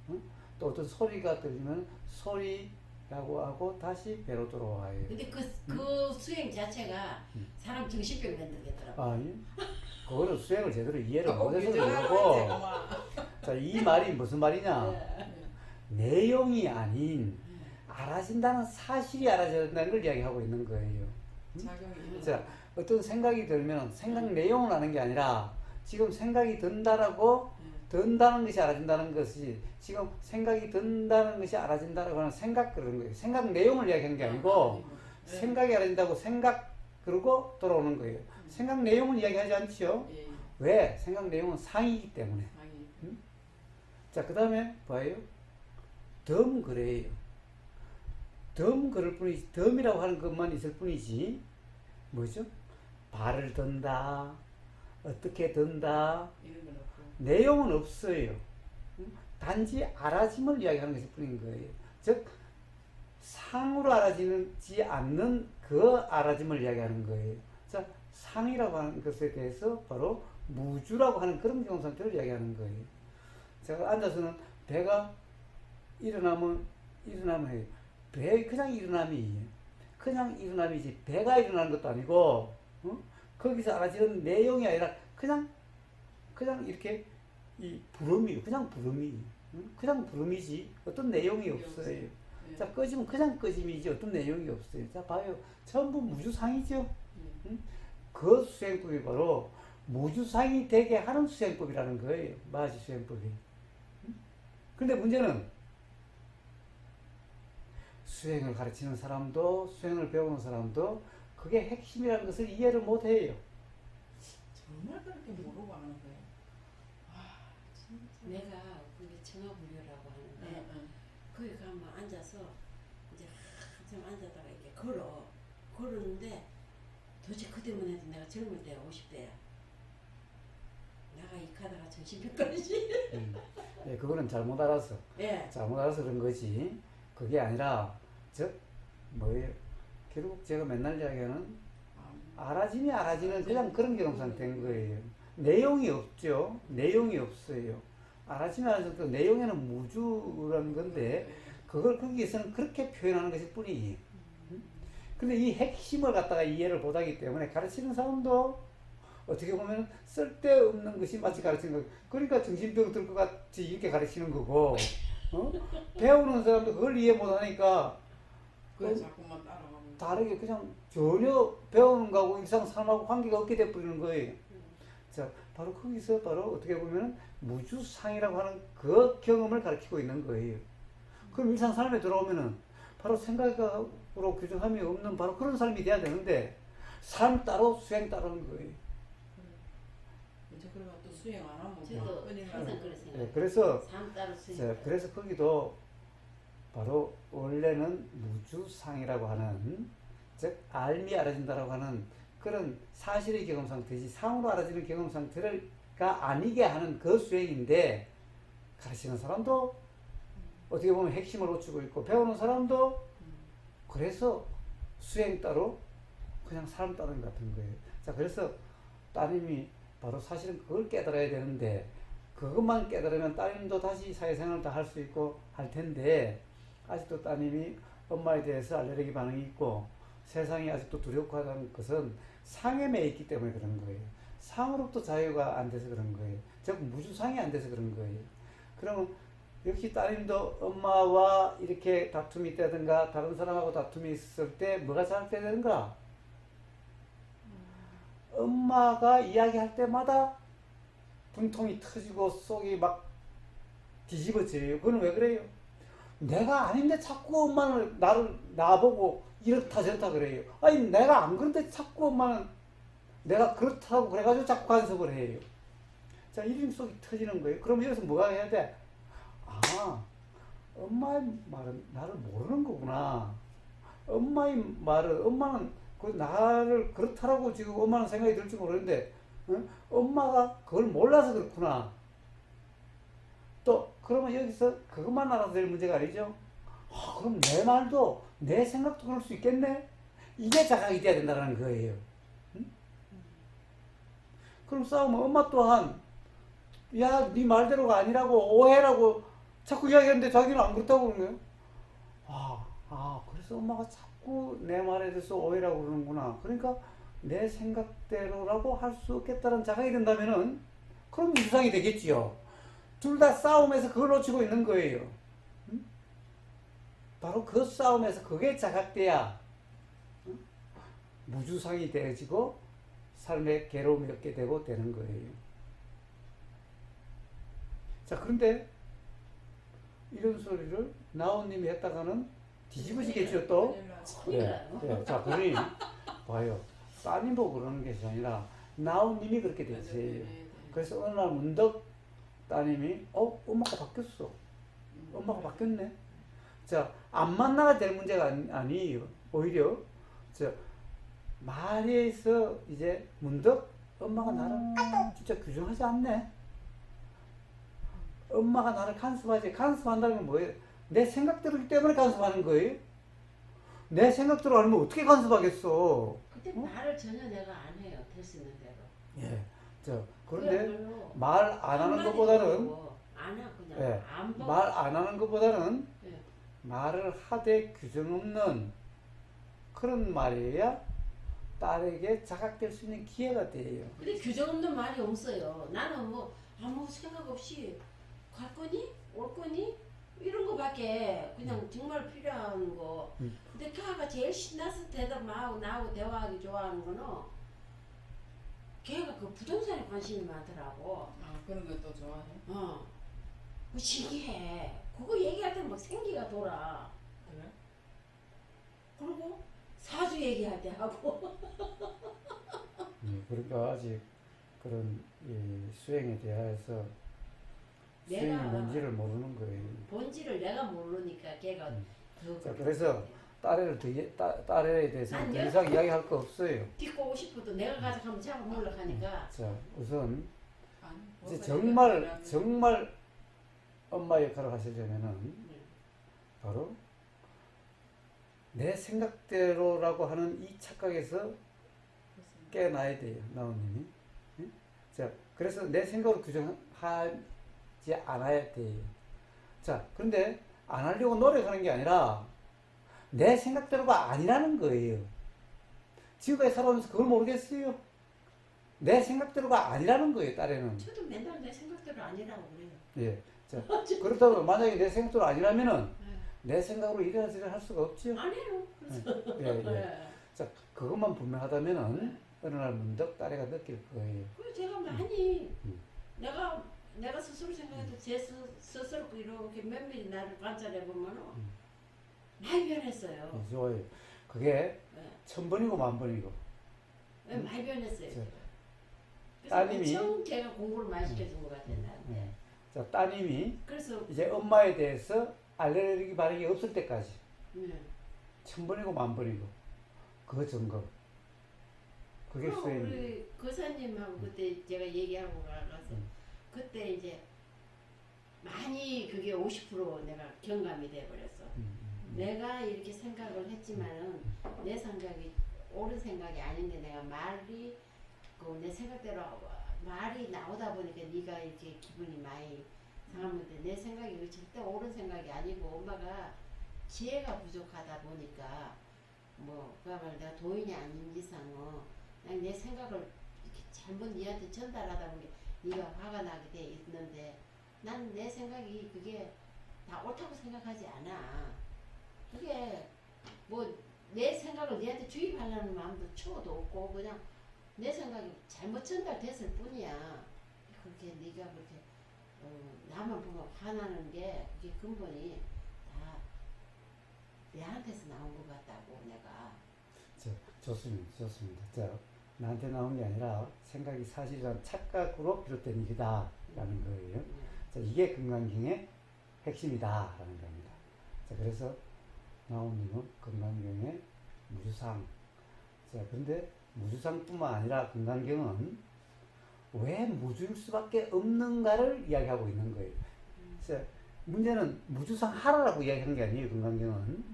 응? 또 어떤 소리가 들리면 소리라고 하고 다시 배로 들어와요. 근데 그 수행 자체가 사람 정신병 만들겠더라고. 아니, 그거는 수행을 제대로 이해를 아, 못해서 규정하는 그런 거고. 거지, 자, 이 말이 무슨 말이냐? 예. 내용이 아닌 알아진다는 사실이 알아진다는 걸 이야기하고 있는 거예요. 작용이 자, 어떤 생각이 들면 생각 내용을 아는 게 아니라 지금 생각이 든다는 것이 알아진다는 것이 지금 생각이 든다는 것이 알아진다라고 하는 생각 그런 거예요. 생각 내용을 이야기하는 게 아니고 생각이 알아진다고 생각 그러고 돌아오는 거예요. 생각 내용은 이야기하지 않죠. 예, 예. 왜? 생각 내용은 상이기 때문에. 아니, 자, 그 다음에 봐요. 덤 그래요. 덤 그럴 뿐이지, 덤이라고 하는 것만 있을 뿐이지, 뭐죠? 발을 든다, 어떻게 든다, 이런 건 없고. 내용은 없어요. 단지 알아짐을 이야기하는 것일 뿐인 거예요. 즉, 상으로 알아지지 않는 그 알아짐을 이야기하는 거예요. 자, 상이라고 하는 것에 대해서 바로 무주라고 하는 그런 경험 상태를 이야기하는 거예요. 제가 앉아서는 배가 일어나면 해요. 배 그냥 일어남이지 배가 일어나는 것도 아니고 거기서 알아지는 내용이 아니라 그냥 이렇게 이 부름이에요. 그냥 부름이지 어떤 내용이 없어요. 예. 자, 꺼지면 그냥 꺼짐이지 어떤 내용이 없어요. 자, 봐요. 전부 무주상이죠. 그 수행법이 바로 무주상이 되게 하는 수행법이라는 거예요. 마지 수행법이. 근데 문제는 수행을 가르치는 사람도 수행을 배우는 사람도 그게 핵심이라는 것을 이해를 못해요. 정말 그렇게 모르고 하는 거예요. 아, 진짜. 내가 그게 청아불교라고 하는데 거기 가면 앉아서 이제 한참 앉아다가 이렇게 걸었는데 도대체 그때만 해도 내가 젊을 때가 50대야. 내가 이 카드가 정신병까지. 예, 그거는 잘못 알아서 예. 그런 거지. 그게 아니라 즉 뭐예요? 결국 제가 맨날 이야기하는 알아지는 그냥 그런 경험 상태인 거예요. 내용이 없죠. 내용이 없어요. 알아지면 그 내용에는 무주라는 건데 그걸 거기에서는 그렇게 표현하는 것일 뿐이에요. 근데 이 핵심을 갖다가 이해를 못하기 때문에 가르치는 사람도 어떻게 보면 쓸데없는 것이 마치 가르치는 거. 그러니까 정신병 들 것 같이 이렇게 가르치는 거고, 배우는 사람도 그걸 이해 못하니까 그걸 자꾸만 따라가고. 다르게 그냥 전혀 배우는 거하고 일상 삶하고 관계가 없게 돼버리는 거예요. 자, 바로 거기서 바로 어떻게 보면 무주상이라고 하는 그 경험을 가르치고 있는 거예요. 그럼 일상 삶에 들어오면은 바로 생각으로 규정함이 없는 바로 그런 삶이 돼야 되는데 삶 따로 수행 따로는 거예요. 이제 그러면 또 수행 안 하면 저도 끊임 항상 나고. 그렇게 생각해요. 네, 그래서 삶 따로 수행 자, 따로. 그래서 거기도 바로 원래는 무주상이라고 하는 즉 알미 알아진다라고 하는 그런 사실의 경험 상태지 상으로 알아지는 경험 상태가 아니게 하는 그 수행인데 가르치는 사람도 어떻게 보면 핵심을 놓치고 있고 배우는 사람도 그래서 수행 따로 그냥 삶 따른 것 같은 거예요. 자, 그래서 따님이 바로 사실은 그걸 깨달아야 되는데 그것만 깨달으면 따님도 다시 사회생활을 다 할 수 있고 할 텐데 아직도 따님이 엄마에 대해서 알레르기 반응이 있고 세상이 아직도 두렵고하다는 것은 상에 매 있기 때문에 그런 거예요. 상으로부터 자유가 안 돼서 그런 거예요. 즉 무주상이 안 돼서 그런 거예요. 그러면 역시 따님도 엄마와 이렇게 다툼이 있다든가 다른 사람하고 다툼이 있을 때 뭐가 잘못돼야 되는가? 엄마가 이야기할 때마다 분통이 터지고 속이 막 뒤집어져요. 그건 왜 그래요? 내가 아닌데 자꾸 엄마는 나보고 이렇다 저렇다 그래요. 아니 내가 안 그런데 자꾸 엄마는 내가 그렇다고 그래가지고 자꾸 간섭을 해요. 자, 이런 속이 터지는 거예요. 그럼 여기서 뭐가 해야 돼? 아, 엄마의 말은 나를 모르는 거구나. 엄마의 말은 엄마는 나를 그렇다라고 지금 엄마는 생각이 들지 모르는데 엄마가 그걸 몰라서 그렇구나. 또 그러면 여기서 그것만 알아서 될 문제가 아니죠. 그럼 내 말도 내 생각도 그럴 수 있겠네. 이게 자각이 돼야 된다는 거예요. 그럼 싸우면 엄마 또한 야, 네 말대로가 아니라고 오해라고 자꾸 이야기하는데 자기는 안 그렇다고 그러는 거예요. 그래서 엄마가 자꾸 내 말에 대해서 오해라고 그러는구나. 그러니까 내 생각대로라고 할 수 없겠다는 자각이 된다면은 그럼 유상이 되겠지요. 둘 다 싸움에서 그걸 놓치고 있는 거예요. 바로 그 싸움에서 그게 자각돼야 무주상이 되어지고 삶의 괴로움이 없게 되고 되는 거예요. 자, 그런데 이런 소리를 나온님이 했다가는 뒤집어지겠죠, 또? 큰일 예, 나요. 예. 자, 그러니 봐요. 따님 보고 그러는 것이 아니라 나온님이 그렇게 되세요. 그래서 어느 날 문득 따님이 엄마가 바뀌었어. 엄마가 바뀌었네. 자, 안 만나가 될 문제가 아니에요. 오히려 말에서 이제 문득 엄마가 나를 진짜 규정하지 않네. 엄마가 나를 간섭하지. 간섭한다는 건 뭐예요? 내 생각대로 때문에 간섭하는 거예요. 내 생각대로 아니면 어떻게 간섭하겠어? 그때 말을 전혀 내가 안 해요. 될 수 있는 대로. 예. 그런데 그야말로 말 안 하는 한마디도 것보다는 모르고 안 하, 그냥 예, 안 보고. 말 안 하는 것보다는 예. 말을 하되 규정 없는 그런 말이야 딸에게 자각될 수 있는 기회가 돼요. 근데 규정 없는 말이 없어요. 나는 뭐 아무 생각 없이 갈 거니? 올 거니? 이런 거밖에 그냥 정말 필요한 거. 근데 걔가 제일 신나서 대답하고 나하고 대화하기 좋아하는 거는 걔가 그 부동산에 관심이 많더라고. 아, 그런 것도 좋아해. 그 신기해. 그거 얘기할 때 막 생기가 돌아. 그래? 그리고 사주 얘기할 때 하고. 그러니까 아직 그런 이 수행에 대해서 수행이 내가 뭔지를 모르는 거예요. 본질을 내가 모르니까 걔가 더 자, 그렇게 그래서 딸에 대해서는 더 이상 이야기할 거 없어요. 딛고 오고 싶어도 내가 가져가면 자꾸 몰락하니까. 자, 우선 아니, 이제 뭐가 정말 엄마 역할을 하시려면은 바로 내 생각대로라고 하는 이 착각에서 깨어나야 돼요, 나오님이. 응? 자, 그래서 내 생각으로 규정하지 않아야 돼요. 자, 그런데 안 하려고 노력하는 게 아니라 내 생각대로가 아니라는 거예요. 지금까지 살아오면서 그걸 모르겠어요. 내 생각대로가 아니라는 거예요, 딸에는. 저도 맨날 내 생각대로 아니라고 그래요. 예. 자, 그렇다고 만약에 내 생각대로 아니라면은 네. 내 생각으로 이래저래 할 수가 없지요. 안 해요. 그래서 예, 예. 네. 자, 그것만 분명하다면은 어느 날 문득 딸애가 느낄 거예요. 그리고 제가 많이 음. 내가 스스로 생각해도 제 스스로 이렇게 면밀히 나를 관찰해 보면은 많이 변했어요. 예, 좋아요. 그게 네. 1000번이고 10,000번이고. 네, 많이 변했어요. 자, 제가. 그래서 따님이- 엄청 제가 공부를 많이 시켜준 것 같아요. 나한테. 예. 자, 따님이 그래서 이제 엄마에 대해서 알레르기 반응이 없을 때까지 네. 1000번이고 10,000번이고 그 점검. 그게 그럼 수행이에요. 우리 거사님하고 그때 제가 얘기하고 가서 그때 이제 많이 그게 50% 내가 경감이 돼버렸어. 내가 이렇게 생각을 했지만은 내 생각이 옳은 생각이 아닌데 내가 말이 내 생각대로 말이 나오다 보니까 네가 이렇게 기분이 많이 상하는데 내 생각이 절대 옳은 생각이 아니고 엄마가 지혜가 부족하다 보니까 그야말로 내가 도인이 아닌 이상은 그냥 내 생각을 이렇게 잘못 니한테 전달하다 보니 네가 화가 나게 돼 있는데 난 내 생각이 그게 다 옳다고 생각하지 않아. 그게 내 생각을 니한테 주입하려는 마음도 초도 없고 그냥 내 생각이 잘못 전달됐을 뿐이야. 그렇게 네가 그렇게 나만 보면 화나는 게 그게 근본이 다 내한테서 나온 것 같다고 내가. 자, 좋습니다. 좋습니다. 자, 나한테 나온 게 아니라 생각이 사실상 착각으로 비롯된 일이다라는 거예요. 자, 이게 건강경의 핵심이다라는 겁니다. 자, 그래서 나온님은 건강경의 무주상. 자, 그런데 무주상뿐만 아니라 건강경은 왜 무주일 수밖에 없는가를 이야기하고 있는 거예요. 자, 문제는 무주상 하라라고 이야기한 게 아니에요. 건강경은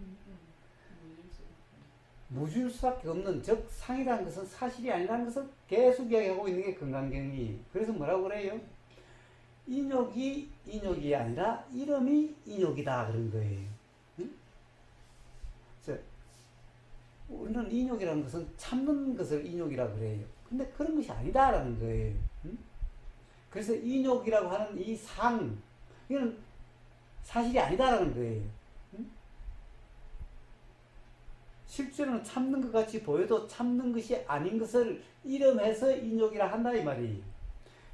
무주일 수밖에 없는 즉 상이라는 것은 사실이 아니라는 것을 계속 이야기하고 있는 게 건강경이. 그래서 뭐라고 그래요? 인욕이 인욕이 아니라 이름이 인욕이다 그런 거예요. 응? 자, 우리는 인욕이라는 것은 참는 것을 인욕이라 그래요. 근데 그런 것이 아니다라는 거예요. 응? 그래서 인욕이라고 하는 이 상, 이건 사실이 아니다라는 거예요. 응? 실제로는 참는 것 같이 보여도 참는 것이 아닌 것을 이름해서 인욕이라 한다 이 말이.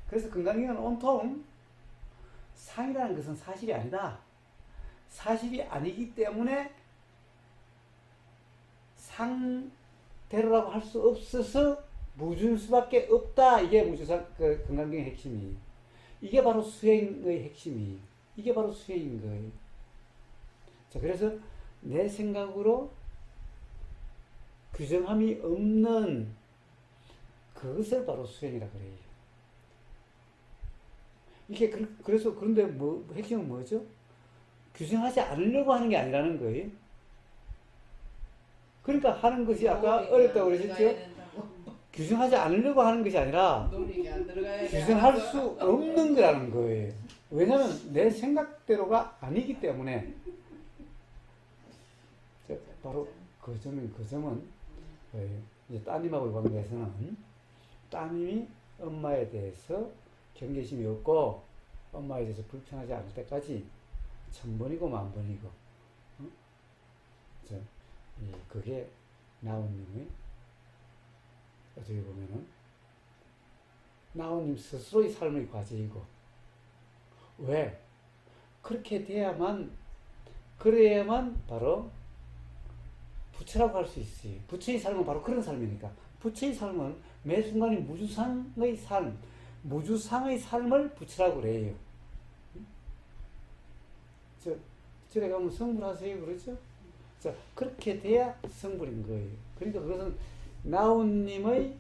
그래서 금강경은 온통 상이라는 것은 사실이 아니다. 사실이 아니기 때문에 상대로라고 할 수 없어서 무주일 수밖에 없다. 이게 무주상 그 금강경의 핵심이. 이게 바로 수행의 핵심이. 이게 바로 수행인 거예요. 자, 그래서 내 생각으로 규정함이 없는 그것을 바로 수행이라 그래요. 이게 그래서 그런데 뭐 핵심은 뭐죠? 규정하지 않으려고 하는 게 아니라는 거예요. 그러니까 하는 것이 아까 어렵다고 그러셨죠? 규정하지 않으려고 하는 것이 아니라 규정할 수 없는 거라는 거예요. 왜냐하면 내 생각대로가 아니기 때문에. 바로 그 점은 이제 따님하고의 관계에서는 따님이 엄마에 대해서 경계심이 없고 엄마에 대해서 불편하지 않을 때까지 1000번이고 10,000번이고 그게 나온님의 어떻게 보면은 나온님 스스로의 삶의 과제이고 왜? 그래야만 바로 부처라고 할 수 있어요. 부처의 삶은 바로 그런 삶이니까. 부처의 삶은 매 순간이 무주상의 삶을 부처라고 그래요. 절에 가면 성불하세요 그러죠? 자, 그렇게 돼야 성불인 거예요. 그러니까 그것은 나온님의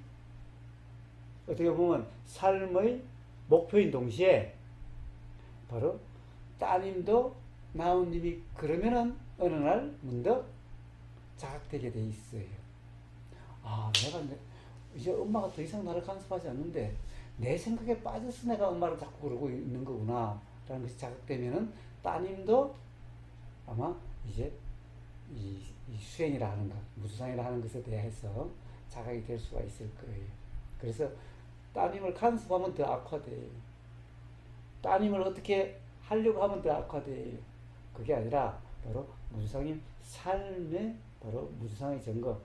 어떻게 보면 삶의 목표인 동시에 바로 따님도 나온님이 그러면은 어느 날 문득 자각되게 돼 있어요. 아, 내가 이제 엄마가 더 이상 나를 간섭하지 않는데 내 생각에 빠져서 내가 엄마를 자꾸 그러고 있는 거구나 라는 것이 자각되면은 따님도 아마 이제 이 수행이라 하는 것, 무주상이라 하는 것에 대해서 자각이 될 수가 있을 거예요. 그래서 따님을 간섭하면 더 악화돼요. 따님을 어떻게 하려고 하면 더 악화돼요. 그게 아니라 바로 무주상인 삶의 바로 무주상의 점검.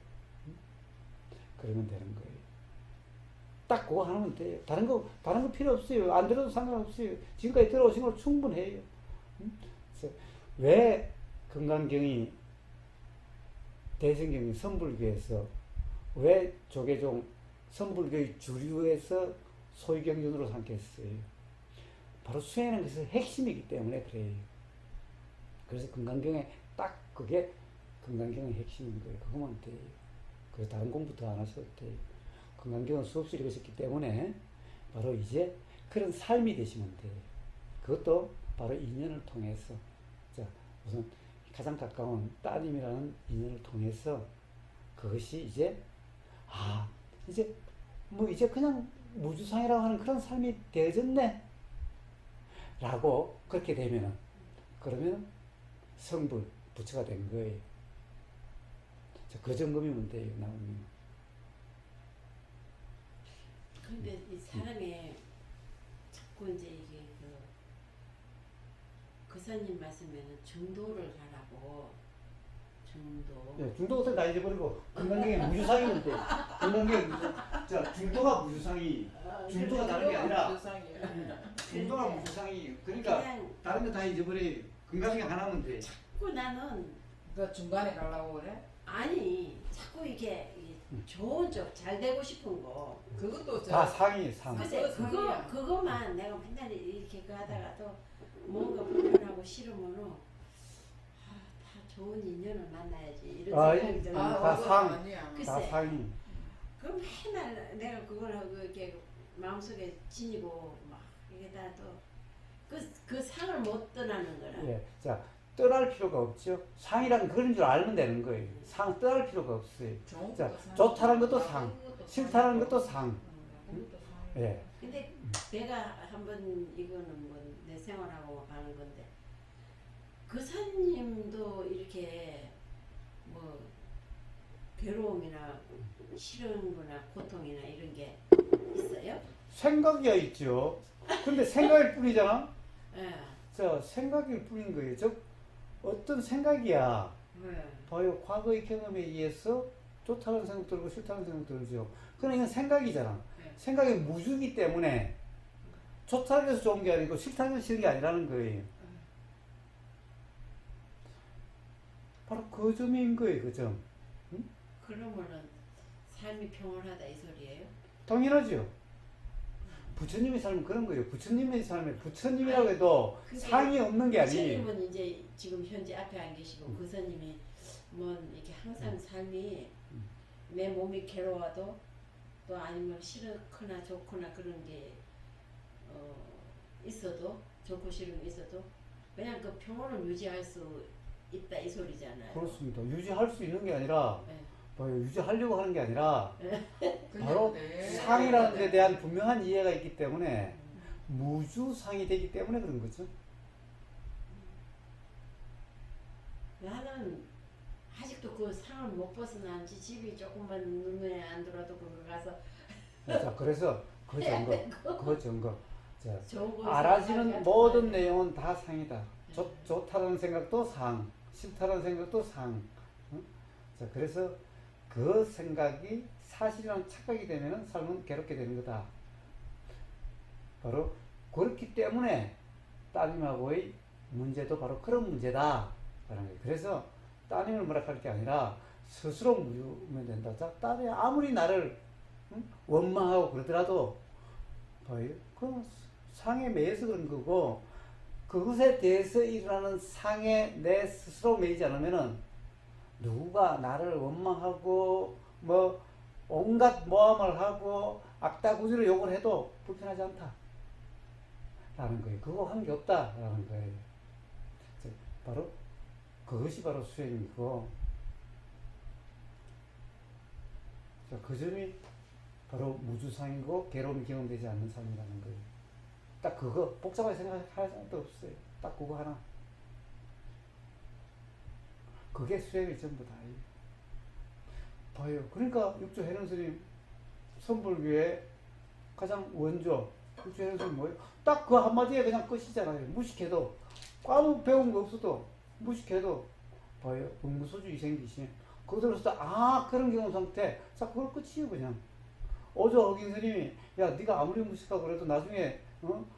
그러면 되는 거예요. 딱 그거 하면 돼요. 다른 거 필요 없어요. 안 들어도 상관없어요. 지금까지 들어오신 걸 충분해요. 그래서 왜 금강경이 대승경이 선불교에서 왜 조계종 선불교의 주류에서 소위경전으로 삼겠어요? 바로 수행하는 것은 핵심이기 때문에 그래요. 그래서 금강경에 딱 그게 금강경의 핵심인 거예요. 그거만 돼요. 그래서 다른 공부도 안 하셔도 돼요. 금강경은 수없이 읽으셨기 때문에 바로 이제 그런 삶이 되시면 돼요. 그것도 바로 인연을 통해서. 자, 우선 가장 가까운 따님이라는 인연을 통해서 그것이 이제 이제 그냥 무주상이라고 하는 그런 삶이 되어졌네 라고 그렇게 되면은 그러면 성불 부처가 된 거예요. 자, 그 점검이면 돼요. 나오면. 근데 이 사람이 자꾸 이제 이게 그 선님 말씀에는 중도를 가라고. 중도. 네, 중도가 다 잊어버리고 금강경에 무주상이면 돼. 금강경에 자, 중도가 무주상이. 중도가 다른 게 아니라 중도가 무주상이. 그러니까 다른 거 다 잊어버려. 금강경 하나면 돼. 자꾸 나는 그 중간에 가려고 그래? 아니 자꾸 이게 좋은 쪽 잘 되고 싶은 거. 그것도 다 상이에요, 상. 글쎄 그거만 내가 맨날 이렇게 하다가도 뭔가 불편하고 싫으면은 다 좋은 인연을 만나야지 이런 생각이 들어요. 다 상. 아니야. 글쎄. 다 상이. 그럼 맨날 내가 그걸 하고 이렇게 마음속에 지니고 막 이게 다또 그 상을 못 떠나는 거라. 예. 자, 떠날 필요가 없죠. 상이란 그런 줄 알면 되는 거예요. 상 떠날 필요가 없어요. 자, 좋다는 것도 상, 싫다는 것도 상. 예. 근데 내가 한번 이거는 뭐 내 생활하고 가는 건데 그 사님도 이렇게 뭐 괴로움이나 싫은 거나 고통이나 이런 게 있어요? 생각이야 있죠. 근데 생각일 뿐이잖아. 예. 자, 생각일 뿐인 거예요. 즉 어떤 생각이야. 네. 봐요. 과거의 경험에 의해서 좋다는 생각 들고 싫다는 생각 들죠. 그러나 이건 생각이잖아. 네. 생각이 무주기 때문에 좋다고 해서 좋은 게 아니고 싫다고 해서 싫은 게 아니라는 거예요. 바로 그 점인 거예요, 그 점. 그러면은 삶이 평온하다 이 소리예요? 당연하죠. 부처님의 삶은 그런 거예요. 부처님의 삶에 부처님이라고 아니, 해도 그게 상이 없는 게 아니에요. 부처님은 이제 지금 현재 앞에 안 계시고 그 스님이 뭐 이렇게 항상 삶이 내 몸이 괴로워도 또 아니면 싫거나 좋거나 그런 게 있어도 좋고 싫은 게 있어도 그냥 그 평온을 유지할 수 있다 이 소리잖아요. 그렇습니다. 유지할 수 있는 게 아니라 네. 뭐예요? 유지하려고 하는 게 아니라 그냥 바로 네. 상이라는 데 대한 분명한 이해가 있기 때문에 무주상이 되기 때문에 그런 거죠. 나는 아직도 그 상을 못 벗어나는지 집이 조금만 눈에 안 들어도 그거 가서 자, 그래서 그 점거, 그 점거. 자, 좋은 곳에 알아지는 살아가지고 모든 내용은 다 상이다. 좋다는 생각도 상, 싫다는 생각도 상. 응? 자, 그래서 그 생각이 사실이라는 착각이 되면 삶은 괴롭게 되는 거다. 바로 그렇기 때문에 따님하고의 문제도 바로 그런 문제다. 라는 거예요. 그래서 따님을 뭐라 할 게 아니라 스스로 무주면 된다. 자, 딸이 아무리 나를 원망하고 그러더라도 봐요. 그 상에 매여서 그런 거고 그것에 대해서 일어나는 상에 내 스스로 매이지 않으면은 누가 나를 원망하고 뭐 온갖 모함을 하고 악다구지로 욕을 해도 불편하지 않다 라는 거예요. 그거 한 게 없다 라는 거예요. 바로 그것이 바로 수행이고 그 점이 바로 무주상이고 괴로움이 경험되지 않는 삶이라는 거예요. 딱 그거 복잡하게 생각할 사람도 없어요. 딱 그거 하나. 그게 수행의 전부 다예요. 봐요. 그러니까 육조 해능 스님 선불교의 가장 원조 육조 해능 스님 뭐예요? 딱 그 한마디에 그냥 끝이잖아요. 무식해도 아무 배운 거 없어도 무식해도 봐요. 응무소주 이생기심 그들로서 그런 경험 상태 자 그걸 끝이에요. 그냥 오조 어긴 스님이 야 네가 아무리 무식하고 그래도 나중에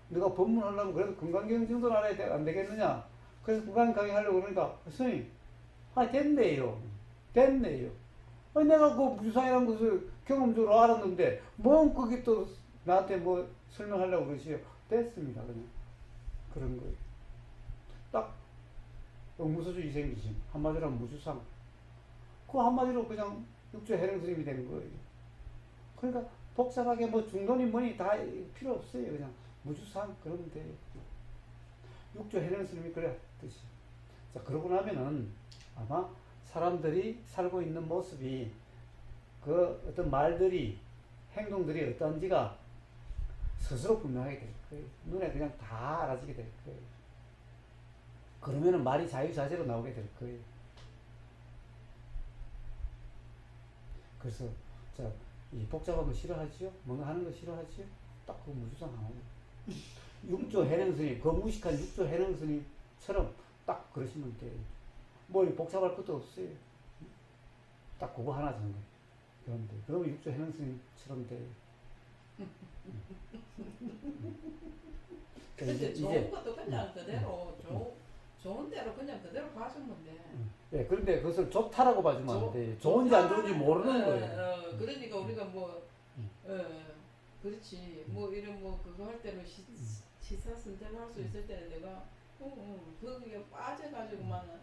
네가 법문하려면 그래도 건강경 정도는 알아야 안 되겠느냐. 그래서 건강 강의하려고 그러니까 스님 됐네요. 내가 그 무상이라는 것을 경험적으로 알았는데 뭔 그게 또 나한테 뭐 설명하려고 그러시요. 됐습니다. 그냥 그런 거예요. 딱 무소주 이생기심 한마디로 하면 무주상 그 한마디로 그냥 육조 해령 스님이 된 거예요. 그러니까 복잡하게 뭐 중론이 뭐니 다 필요 없어요. 그냥 무주상 그러면 돼요. 육조 해령 스님이 그래 뜻이. 자 그러고 나면은 아마 사람들이 살고 있는 모습이 그 어떤 말들이 행동들이 어떤지가 스스로 분명하게 될 거예요. 눈에 그냥 다 알아지게 될 거예요. 그러면은 말이 자유자재로 나오게 될 거예요. 그래서 자, 이 복잡한 거 싫어하지요? 뭔가 하는 거 싫어하지요? 딱 그거 무주상 하나요. 육조 해능 스님, 그 무식한 육조 해능 스님처럼 딱 그러시면 돼요. 뭐 복잡할 것도 없어요. 딱 그거 하나 정도. 그러면 육조 해능 스님처럼 돼요. 근데 좋은 것도 그냥 그대로 좋은 대로 그냥 그대로 봐주면 돼. 예, 그런데 그것을 좋다라고 봐주면 안 돼. 좋은지 안 좋은지 모르는 거예요. 그러니까 우리가 뭐 그렇지 뭐 이런 뭐 그거 할 때는 시사선택 할 수 있을 때는 내가 거기에 빠져가지고만은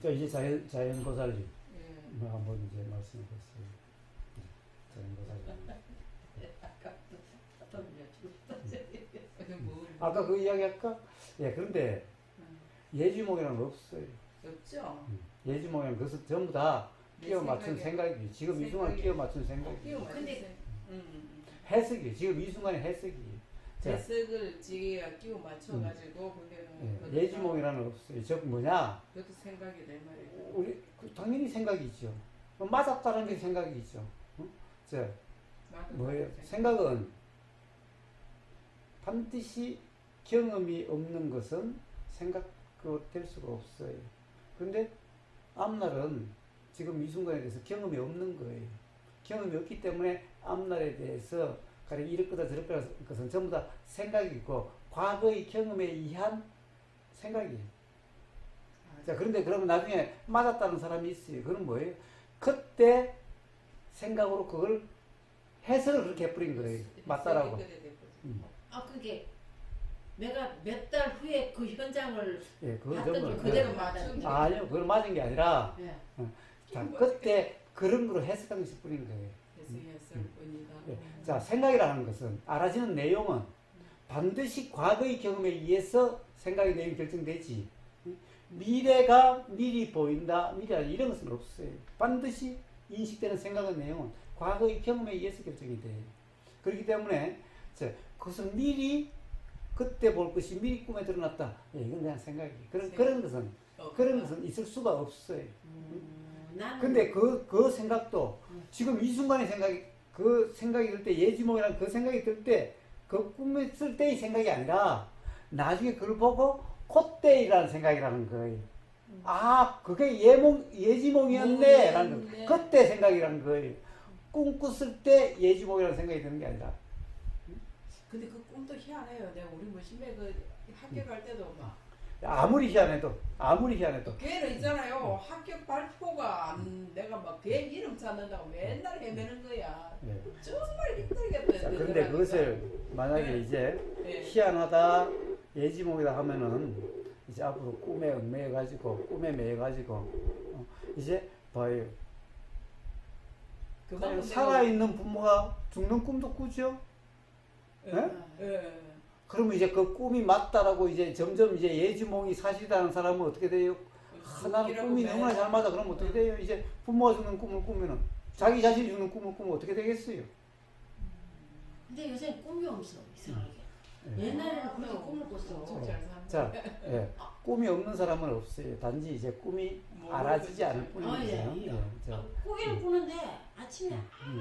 자 이제 자연 보살님 예. 뭐 한번 이제 말씀해 보세요. 자연 보살님. 아까 그 이야기 할까? 예, 그런데 예지몽이라는 거 없어요. 없죠. 예지몽이라는 것은 전부 다 끼워 맞춘 생각이 지금 이 순간 끼워 맞춘 생각이 끼워 맞춘 근데 해석이 지금 이 순간의 해석이 해석을 지가 끼워 맞춰가지고 그게는 예지몽이라는 거 없어요. 저 뭐냐? 그것도 생각이 내 말이에요. 우리 당연히 생각이죠. 맞았다는 게 생각이죠. 자 뭐예요? 생각은 반드시 경험이 없는 것은 생각으로 될 수가 없어요. 그런데 앞날은 지금 이 순간에 대해서 경험이 없는 거예요. 경험이 없기 때문에 앞날에 대해서 가령 이럴 거다 저럴 거다 것은 전부 다 생각이고 과거의 경험에 의한 생각이에요. 자, 그런데 그러면 나중에 맞았다는 사람이 있어요. 그건 뭐예요? 그때 생각으로 그걸 해석을 그렇게 해버린 거예요. 맞다라고. 그게 내가 몇 달 후에 그 현장을 예, 그건 봤더니 전부 그대로 맞았는데. 아니요, 그걸 맞은 게 아니라 예. 자, 그때 그런 거로 해석한 것일 뿐인 거예요. 해석했을 뿐이다. 예. 자, 생각이라는 것은 알아지는 내용은 반드시 과거의 경험에 의해서 생각의 내용이 결정되지. 미래가 미리 보인다, 미래가 이런 것은 없어요. 반드시 인식되는 생각의 내용은 과거의 경험에 의해서 결정이 돼요. 그렇기 때문에 그것은 미리 그때 볼 것이 미리 꿈에 드러났다. 예, 이건 그냥 생각이. 그런 것은 있을 수가 없어요. 근데 그 생각도 지금 이 순간의 그 생각이 들 때 예지몽이라는 그 생각이 들 때 그 꿈에 쓸 때의 생각이 아니라 나중에 그걸 보고 그때이라는 생각이라는 거예요. 아, 그게 예지몽이었네 라는 거. 그때 생각이라는 거예요. 꿈 꿨을 때 예지몽이라는 생각이 드는 게 아니라. 근데 그 꿈도 희한해요. 내가 우리 뭐심에 그 학교 갈 때도 막 아무리 희한해도 걔는 있잖아요. 합격 발표가 내가 막 걔 이름 찾는다고 맨날 헤매는 거야. 예. 정말 힘들겠다. 자, 근데 그것을 만약에 이제 희한하다, 예지몽이다 하면은 이제 앞으로 꿈에 매여가지고 이제 봐요. 살아있는 부모가 죽는 꿈도 꾸죠? 그러면 이제 그 꿈이 맞다라고 이제 점점 이제 예지몽이 사실이라는 사람은 어떻게 돼요? 나는 꿈이 너무나 잘 맞아. 그러면 어떻게 돼요? 이제 부모가 죽는 꿈을 꾸면은 자기 자신이 죽는 꿈을 꾸면 어떻게 되겠어요? 근데 요새 꿈이 없어, 이상하게. 옛날에는 그렇게 꿈을 꿨어. 자, 예. 꿈이 없는 사람은 없어요. 단지 이제 꿈이 알아지지 않을 뿐이에요. 꾸기는 꾸는데 아침에 아무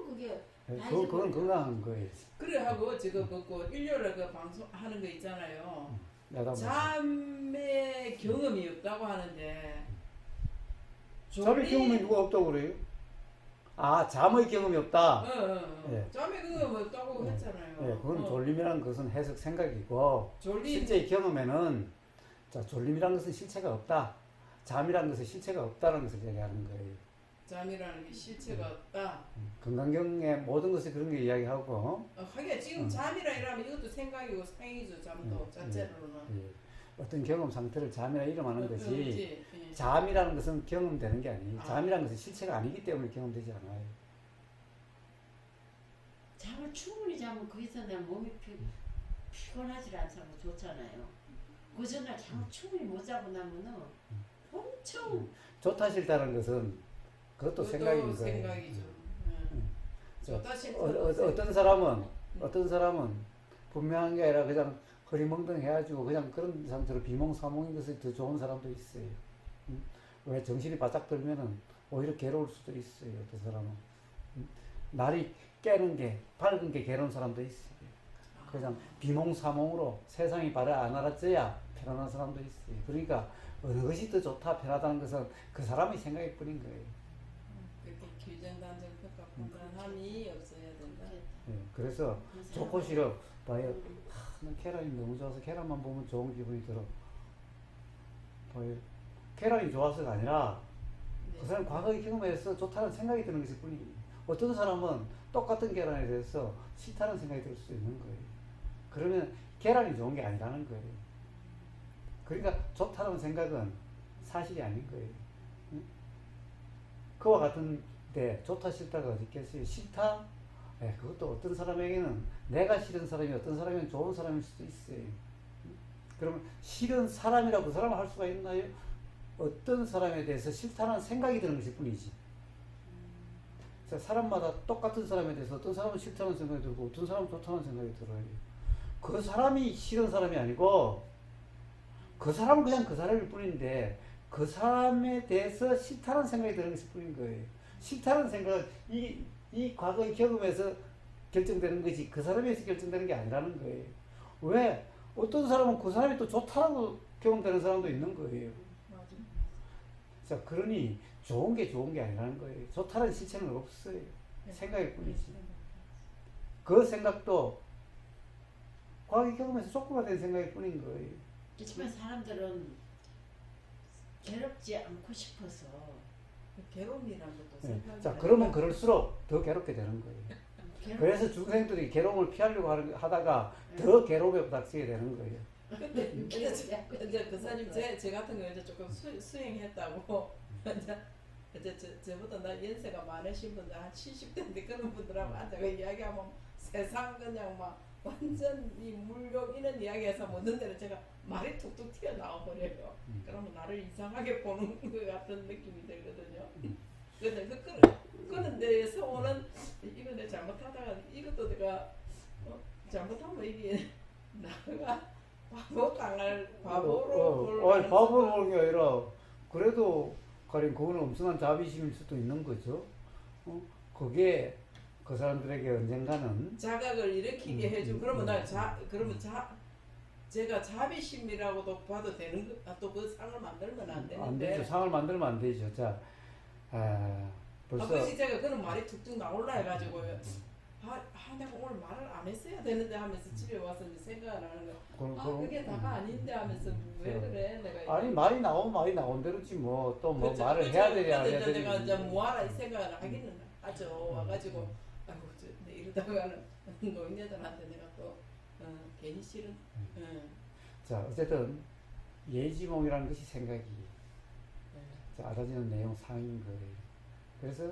그게 그건 건강한 거예요. 그래 하고 지금 그 일요일에 그 방송하는 거 있잖아요. 잠의 경험이 없다고 하는데 잠의 경험이 누가 없다고 그래요? 아, 잠의 경험이 없다. 예. 잠의 경험이 없다고 했잖아요. 예, 그건 졸림이라는 것은 해석 생각이고 실제의 경험에는 졸림이라는 것은 실체가 없다. 잠이라는 것은 실체가 없다는 것을 얘기하는 거예요. 잠이라는 게 실체가 없다. 건강경의 모든 것을 그런 게 이야기하고. 하긴 지금 잠이라 이러면 이것도 생각이고 생이죠. 잠도 자체로는. 어떤 경험 상태를 잠이라 이름하는 것이 예. 잠이라는 것은 경험되는 게 아니에요. 잠이라는 것은 실체가 아니기 때문에 경험되지 않아요. 잠을 충분히 자면 거기서 내 몸이 피곤하지 않잖아. 좋잖아요. 그 전날 잠을 충분히 못 자고 나면은 엄청 좋다 싫다는 것은 그것도 생각인 거예요. 생각이죠. 좋다 싫다. 어떤 사람은 분명한 게 아니라 그냥 허리멍덩 해가지고 그냥 그런 상태로 비몽사몽인 것이 더 좋은 사람도 있어요. 왜 정신이 바짝 들면은 오히려 괴로울 수도 있어요. 어떤 사람은 날이 깨는 게 밝은 게 괴로운 사람도 있어요. 그냥 비몽사몽으로 세상이 발을 안 알아져야 편안한 사람도 있어요. 그러니까 어느 것이 더 좋다 편하다는 것은 그 사람의 생각일 뿐인 거예요. 그렇게 규정단정 평가 판단함이 없어야 된다. 그래서 좋고 싫어 봐요. 난 계란이 너무 좋아서 계란만 보면 좋은 기분이 들어. 봐요. 계란이 좋아서가 아니라 그 사람 과거의 경험에서 좋다는 생각이 드는 것일 뿐이에요. 어떤 사람은 똑같은 계란에 대해서 싫다는 생각이 들 수 있는 거예요. 그러면 계란이 좋은 게 아니라는 거예요. 그러니까 좋다는 생각은 사실이 아닌 거예요. 그와 같은데 좋다 싫다가 어디 있겠어요? 싫다? 네, 그것도 어떤 사람에게는 내가 싫은 사람이 어떤 사람에게는 좋은 사람일 수도 있어요. 그러면 싫은 사람이라고 그 사람을 할 수가 있나요? 어떤 사람에 대해서 싫다는 생각이 드는 것일 뿐이지. 사람마다 똑같은 사람에 대해서 어떤 사람은 싫다는 생각이 들고 어떤 사람은 좋다는 생각이 들어요. 그 사람이 싫은 사람이 아니고 그 사람은 그냥 그 사람일 뿐인데 그 사람에 대해서 싫다는 생각이 드는 것일 뿐인 거예요. 싫다는 생각은 이 과거의 경험에서 결정되는 것이 그 사람에서 결정되는 게 아니라는 거예요. 왜? 어떤 사람은 그 사람이 또 좋다라고 경험되는 사람도 있는 거예요. 자, 그러니 좋은 게 아니라는 거예요. 좋다는 실체는 없어요. 생각일 뿐이지. 그 생각도 과학의 경험에서 촉구가 생각일 뿐인 거예요. 그렇지만 사람들은 괴롭지 않고 싶어서 괴로움이라는 것도 네. 생각이 자, 나니까. 그러면 그럴수록 더 괴롭게 되는 거예요. 괴롭. 그래서 중생들이 괴로움을 피하려고 하다가 더 괴로움에 부닥치게 되는 거예요. 근데 이제 그 사님 제 같은 경우에 이제 조금 수행했다고 이제 저보다 나 연세가 많으신 분들 한 70대인데 그런 분들하고 앉아가 이야기하면 세상 그냥 막 완전 이 물욕 이런 이야기해서 묻는 데는 제가 말이 툭툭 튀어나와 버려요. 그러면 나를 이상하게 보는 것 같은 느낌이 들거든요. 근데 그런 데에서 오는 이거 내가 잘못하다가 이것도 내가 잘못하면 이게 나가 바보 당할 바보로 볼 바보로 보는 게 아니라 그래도 가령 그거는 엄청난 자비심일 수도 있는 거죠. 그게 그 사람들에게 언젠가는 자각을 일으키게 해주. 그러면 그러면 제가 자비심이라고도 봐도 되는 거. 또 그 상을 만들면 안 되죠. 되는데. 상을 만들면 안 되죠. 자, 벌써 아버지 제가 그런 말이 툭툭 나올라 해가지고요. 내가 오늘 말을 안 했어야 되는데 하면서 집에 와서 이제 생각을 하는 거. 그게 다가 아닌데 하면서 왜 그래 내가. 아니 말이 나오면 말이 나온 대로지 뭐 또 뭐 그렇죠. 말을 해야 되냐 근데 해야 되지. 내가 이제 뭐하라 이 생각을 하기는 하죠. 와가지고 아이고 이러다가는 노인네들한테 내가 또 괜히 싫은. 자, 어쨌든 예지몽이라는 것이 생각이 자, 알아지는 내용 상인 거예요. 그래서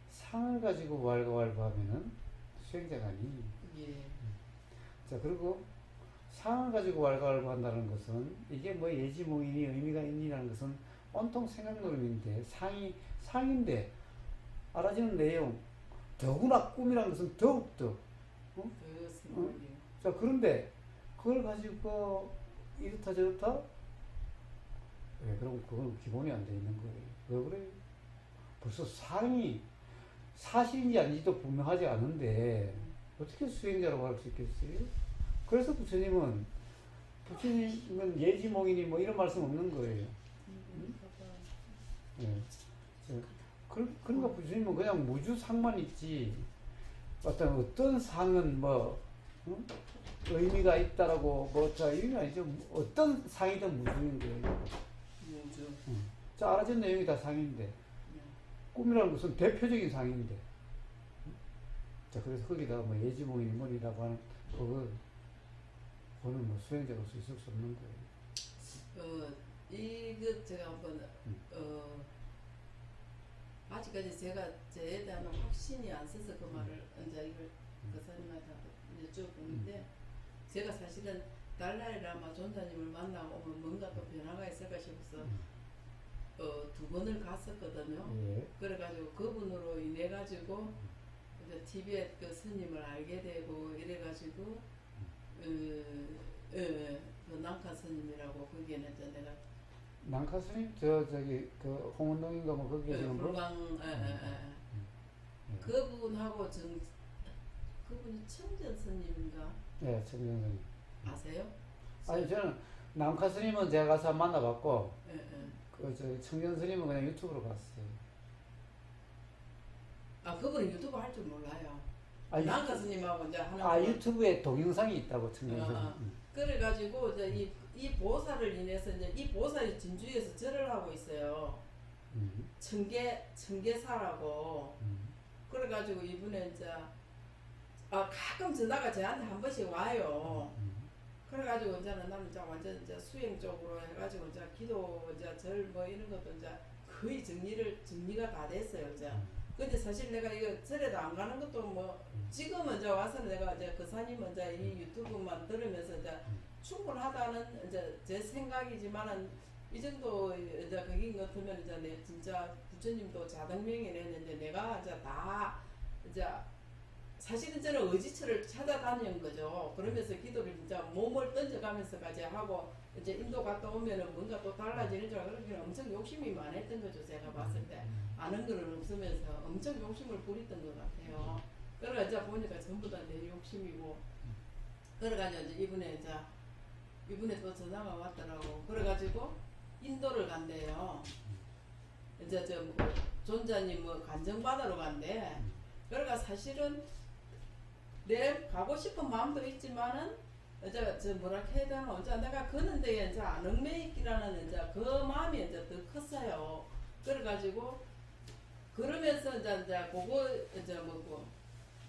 상을 가지고 왈가왈부하면은 수행자가 아니. 예. 자, 그리고 상을 가지고 왈가왈부한다는 것은 이게 뭐 예지몽이니 의미가 있니라는 것은 온통 생각 노름인데 상인데 알아지는 내용 더구나 꿈이라는 것은 더욱더 자, 그런데 그걸 가지고 이렇다 저렇다 그럼 그건 기본이 안 돼 있는 거예요. 왜 그래요? 벌써 상이 사실인지 아닌지도 분명하지 않은데 어떻게 수행자라고 할 수 있겠어요? 그래서 부처님은 예지몽이니 뭐 이런 말씀 없는 거예요. 네. 그러니까 부처님은 그냥 무주상만 있지 어떤 상은 뭐 의미가 있다라고 자 이런 게 아니죠. 어떤 상이든 무주인 거예요. 무주. 자, 알아진 내용이 다 상인데 꿈이라는 것은 대표적인 상인데 자, 그래서 거기다가 뭐 예지몽이 뭐이라고 하는 그거는 뭐 수행자로서 있을 수 없는 거예요. 이거 제가 한번 아직까지 제가 제에 대한 확신이 안 서서 그 말을 이제 이걸 교사님한테 여쭤보는데 제가 사실은 달라이라마 존자님을 만나고 오면 뭔가 또 변화가 있을까 싶어서 두 번을 갔었거든요. 예. 그래가지고 그분으로 인해 가지고 이제 티베트 그 스님을 알게 되고 이래가지고 그 난카 스님이라고 거기에는 이제 내가 난카 스님 저기 그 홍은동인가 뭐 거기 계시는 분? 불광 그분하고 그분이 청전 스님인가 네, 청정 스님. 아세요? 아니 저는 난카 스님은 제가 가서 만나봤고 예. 저 청정 스님은 그냥 유튜브로 봤어요. 그분은 유튜브 할 줄 몰라요. 아니, 난카 스님하고 이제 하는 유튜브에 동영상이 있다고 청정 스님. 그래가지고 이제 이 보살을 인해서 이제 이 보살이 진주에서 절을 하고 있어요. 청계사라고. 그래가지고 이분에 이제 가끔 전화가 저한테 한 번씩 와요. 그래가지고 이제는 나는 이제 완전 이제 수행 쪽으로 해가지고 이제 기도 이제 절 뭐 이런 것도 이제 거의 정리가 다 됐어요. 이제. 근데 사실 내가 이거 절에도 안 가는 것도 뭐 지금은 이제 와서 내가 이제 교사님 이제 이 유튜브만 들으면서 이제 충분하다는 이제 제 생각이지만은 이 정도 이제 거긴 같으면 이제 내 진짜 부처님도 자등명이랬는데 내가 이제 다 이제 사실은 저는 의지처를 찾아다니는 거죠. 그러면서 기도를 진짜 몸을 던져가면서까지 하고 이제 인도 갔다 오면은 뭔가 또 달라지는 줄 알고 엄청 욕심이 많았던 거죠. 제가 봤을 때 아는 거는 없으면서 엄청 욕심을 부렸던 것 같아요. 그러가 이제 보니까 전부 다 내 욕심이고 그래가지고 이제 이번에 또 전화가 왔더라고. 그래가지고 인도를 간대요. 이제 저 존자님 뭐 간정받으러 간대. 그러니까 사실은 내 가고 싶은 마음도 있지만은 이제 저 뭐라 해야 되나 이제 내가 그는 데에 이제 안 얽매이기라는 이제 그 마음이 이제 더 컸어요. 그래가지고 그러면서 이제 그거 이제 뭐고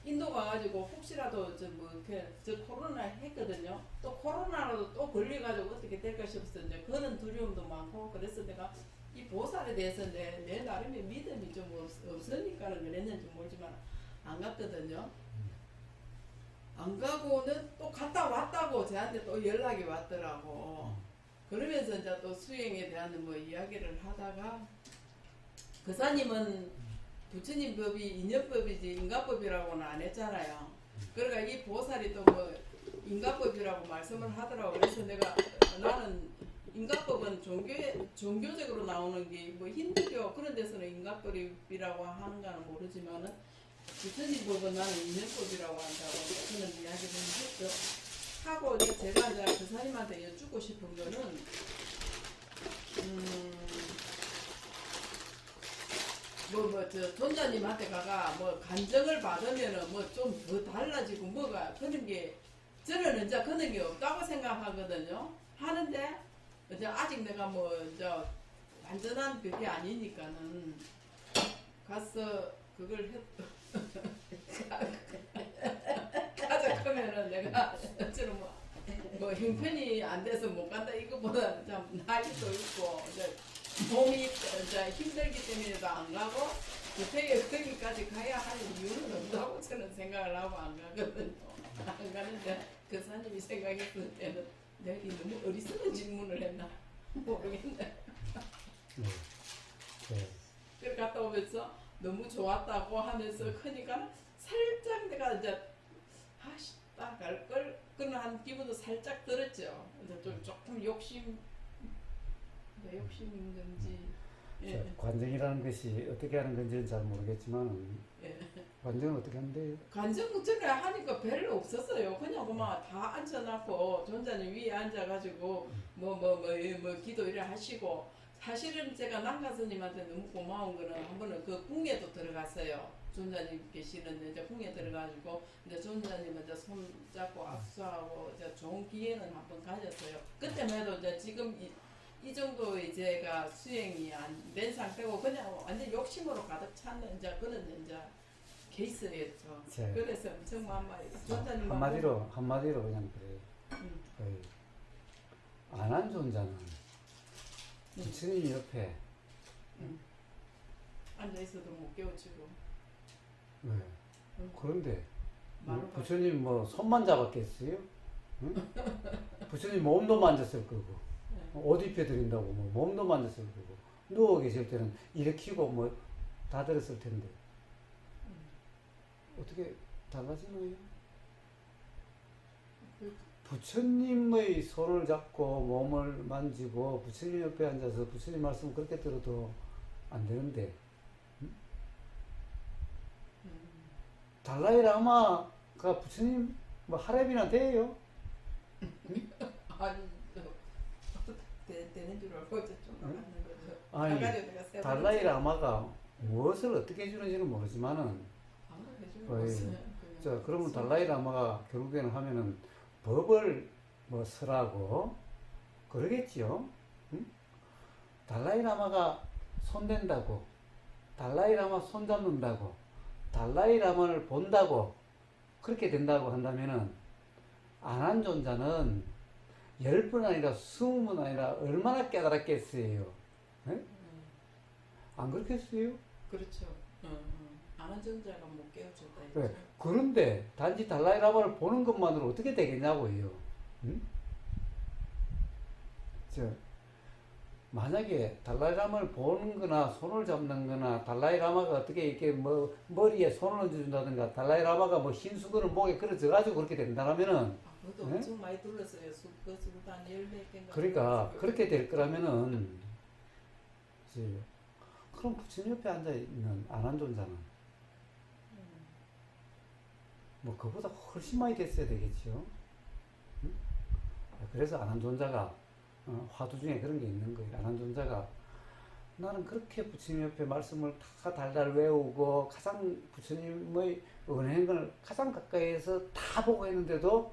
인도 가가지고 혹시라도 저뭐 이렇게 저 코로나 했거든요. 또 코로나로 또 걸려가지고 어떻게 될까 싶어서 이제 그런 두려움도 많고 그래서 내가 이 보살에 대해서 내 나름의 믿음이 좀 없으니까는 그랬는지 모르지만 안 갔거든요. 안 가고는 또 갔다 왔다고 저한테 또 연락이 왔더라고. 그러면서 이제 또 수행에 대한 뭐 이야기를 하다가 그사님은 부처님 법이 인연법이지 인가법이라고는 안 했잖아요. 그러니까 이 보살이 또 뭐 인가법이라고 말씀을 하더라고. 그래서 내가 나는 인가법은 종교적으로 나오는 게 뭐 힌두교 그런 데서는 인가법이라고 하는 거는 모르지만은 부처님 법은 나는 인연법이라고 한다고 그런 이야기를 했죠. 하고 이제 제가 이제 그 사람한테 여쭙고 싶은 거는 저 존자님한테 가가 뭐 간정을 받으면은 뭐 좀 더 달라지고 뭐가 그런 게 저는 이제 그런 게 없다고 생각하거든요. 하는데 이제 아직 내가 뭐 저 완전한 그게 아니니까는 가서 그걸 가자 하면은 내가 저는 뭐 형편이 안 돼서 못 간다 이거보다 좀 나이도 있고 이제 몸이 이제 힘들기 때문에도 안 가고 그때 거기까지 가야 할 이유는 없다고 저는 생각을 하고 안 가거든요. 안 가는데 그 사람이 생각했을 때는 내가 너무 어리석은 질문을 했나 모르겠네. 그래 갔다 오면서 너무 좋았다고 하면서 크니까 살짝 내가 이제 아씨 딱 갈 걸 그런 한 기분도 살짝 들었죠. 이제 좀 조금 욕심인 건지. 예. 관정이라는 것이 어떻게 하는 건지는 잘 모르겠지만 예. 관정은 어떻게 하는데요? 간정 전에 하니까 별로 없었어요. 그냥 그만 다 앉혀놨고 존자님 위에 앉아가지고 뭐 기도 이래 하시고 사실은 제가 남가스님한테 너무 고마운 거는 한 번은 그 궁에도 들어갔어요. 존자님 계시는 이제 궁에 들어가지고 이제 존자님 이제 손 잡고 악수하고 이제 좋은 기회는 한 번 가졌어요. 그때만 해도 이제 지금 이 정도 이제가 수행이 안 된 상태고 그냥 완전 욕심으로 가득 찬 이제 그런 이제 케이스였죠. 그래서 엄청 만만히 존자님 한마디로 그냥 그래요. 안한 존자는 부처님 옆에 앉아 있어도 못 깨우치고. 네. 그런데 말로 부처님 뭐 손만 잡았겠어요? 응? 부처님 몸도 만졌을 거고 옷 입혀드린다고 뭐 몸도 만졌을 거고 누워 계실 때는 일으키고 뭐 다 들었을 텐데 어떻게 달라지나요? 부처님의 손을 잡고 몸을 만지고 부처님 옆에 앉아서 부처님 말씀 그렇게 들어도 안 되는데 달라이 라마가 부처님 뭐 하랩이나 돼요? 아니 되는 줄 알고 이제 좀 나가는 거죠. 아니 달라이 라마가 무엇을 어떻게 해주는지는 모르지만은 자 그러면 달라이 라마가 결국에는 하면은 법을 뭐 쓰라고 그러겠지요. 응? 달라이 라마가 손댄다고 달라이 라마 손 잡는다고 달라이 라마를 본다고 그렇게 된다고 한다면은 안한 존자는 10번 아니라 20번 아니라 얼마나 깨달았겠어요. 안 그렇겠어요? 그렇죠. 안한 존자가 못 깨우쳤다. 네. 그런데 단지 달라이 라마를 보는 것만으로 어떻게 되겠냐고요. 응? 만약에 달라이 라마를 보는 거나 손을 잡는 거나 달라이 라마가 어떻게 이렇게 뭐 머리에 손을 얹어준다든가 달라이 라마가 뭐 흰 수건을 목에 걸어져가지고 그렇게 된다면은 그것도 네? 엄청 많이 둘렀어요. 그 수단 10몇 개인가. 그러니까 그렇게 될 거라면은 그럼 부처님 옆에 앉아 있는 안한 존자는 뭐 그보다 훨씬 많이 됐어야 되겠죠. 응? 그래서 안한 존자가 화두 중에 그런 게 있는 거예요. 안한 존자가 나는 그렇게 부처님 옆에 말씀을 다 달달 외우고 가장 부처님의 은행을 가장 가까이에서 다 보고 있는데도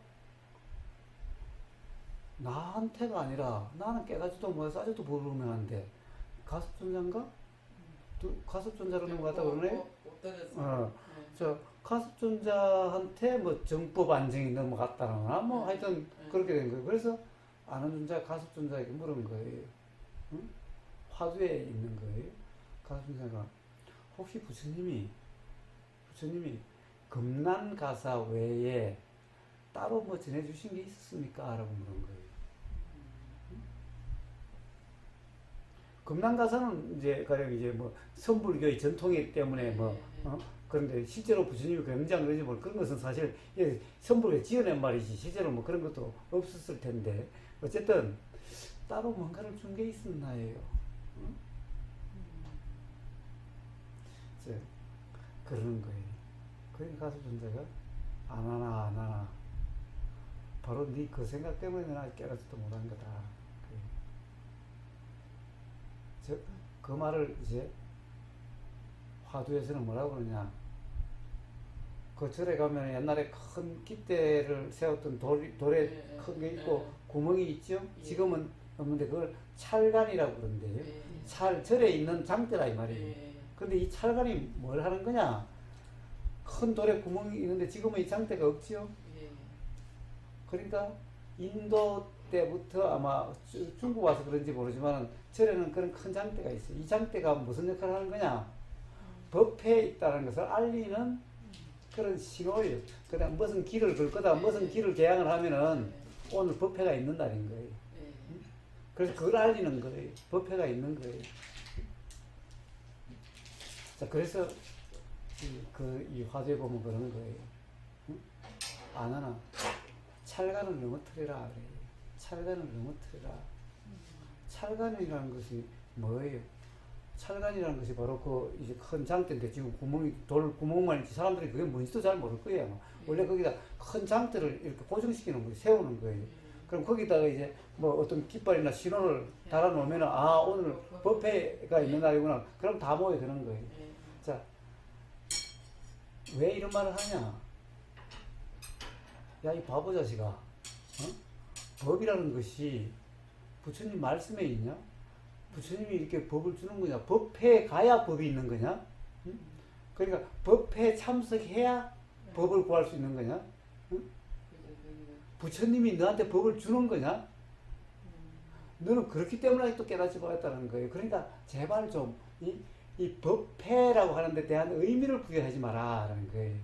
나한테가 아니라 나는 깨닫지도 못해서 아직도 모르는데 가섭존자인가? 가섭존자라는 것 같다 그러네? 못 들었어. 저 가섭존자한테 뭐 정법 안정이 넘어갔다나 뭐 하여튼 그렇게 된 거예요. 그래서 아는 존자 가섭존자에게 물은 거예요. 응? 화두에 있는 거예요. 가섭존자가 혹시 부처님이 금난가사 외에 따로 뭐 전해주신 게 있었습니까? 라고 물은 거예요. 금난가사는 이제 가령 이제 뭐 선불교의 전통이기 때문에 뭐 그런데 실제로 부처님이 굉장히 그러지 뭐 그런 것은 사실 선불교에 지어낸 말이지 실제로 뭐 그런 것도 없었을 텐데 어쨌든 따로 뭔가를 준 게 있었나요? 응? 그러는 거예요. 그러니까 가섭존자가 안 하나 바로 네 그 생각 때문에 나 깨닫지도 못한 거다. 그 말을 이제 화두에서는 뭐라고 그러냐. 그 절에 가면 옛날에 큰 깃대를 세웠던 돌에 큰 게 있고 구멍이 있죠. 지금은 없는데 그걸 찰간이라고 그러는데요. 절에 있는 장대라 이 말이에요. 근데 이 찰간이 뭘 하는 거냐. 큰 돌에 구멍이 있는데 지금은 이 장대가 없죠. 그러니까 인도 때부터 아마 중국 와서 그런지 모르지만 절에는 그런 큰 장대가 있어요. 이 장대가 무슨 역할을 하는 거냐? 법회에 있다는 것을 알리는 그런 신호예요. 그냥 무슨 길을 걸 거다, 무슨 길을 개항을 하면은 오늘 법회가 있는 날인 거예요. 그래서 그걸 알리는 거예요. 법회가 있는 거예요. 자, 그래서 이 화두에 보면 그런 거예요. 안 하나? 찰간을 넘어뜨리라 그래요. 찰간을 넘어뜨리라. 찰간이라는 것이 뭐예요? 찰간이라는 것이 바로 그 이제 큰 장대인데 지금 돌 구멍만 있지 사람들이 그게 뭔지도 잘 모를 거예요. 원래 거기다 큰 장대를 이렇게 고정시키는 거예요. 세우는 거예요. 그럼 거기다가 이제 뭐 어떤 깃발이나 신호를 달아놓으면 아 오늘 법회가 있는 날이구나. 그럼 다 모여드는 거예요. 자, 왜 이런 말을 하냐? 야, 이 바보 자식아. 어? 법이라는 것이 부처님 말씀에 있냐? 부처님이 이렇게 법을 주는 거냐? 법회에 가야 법이 있는 거냐? 응? 그러니까 법회에 참석해야 법을 구할 수 있는 거냐? 응? 부처님이 너한테 법을 주는 거냐? 너는 그렇기 때문에 또 깨닫지 못했다는 거예요. 그러니까 제발 좀 이 법회라고 하는 데 대한 의미를 부여하지 마라라는 거예요.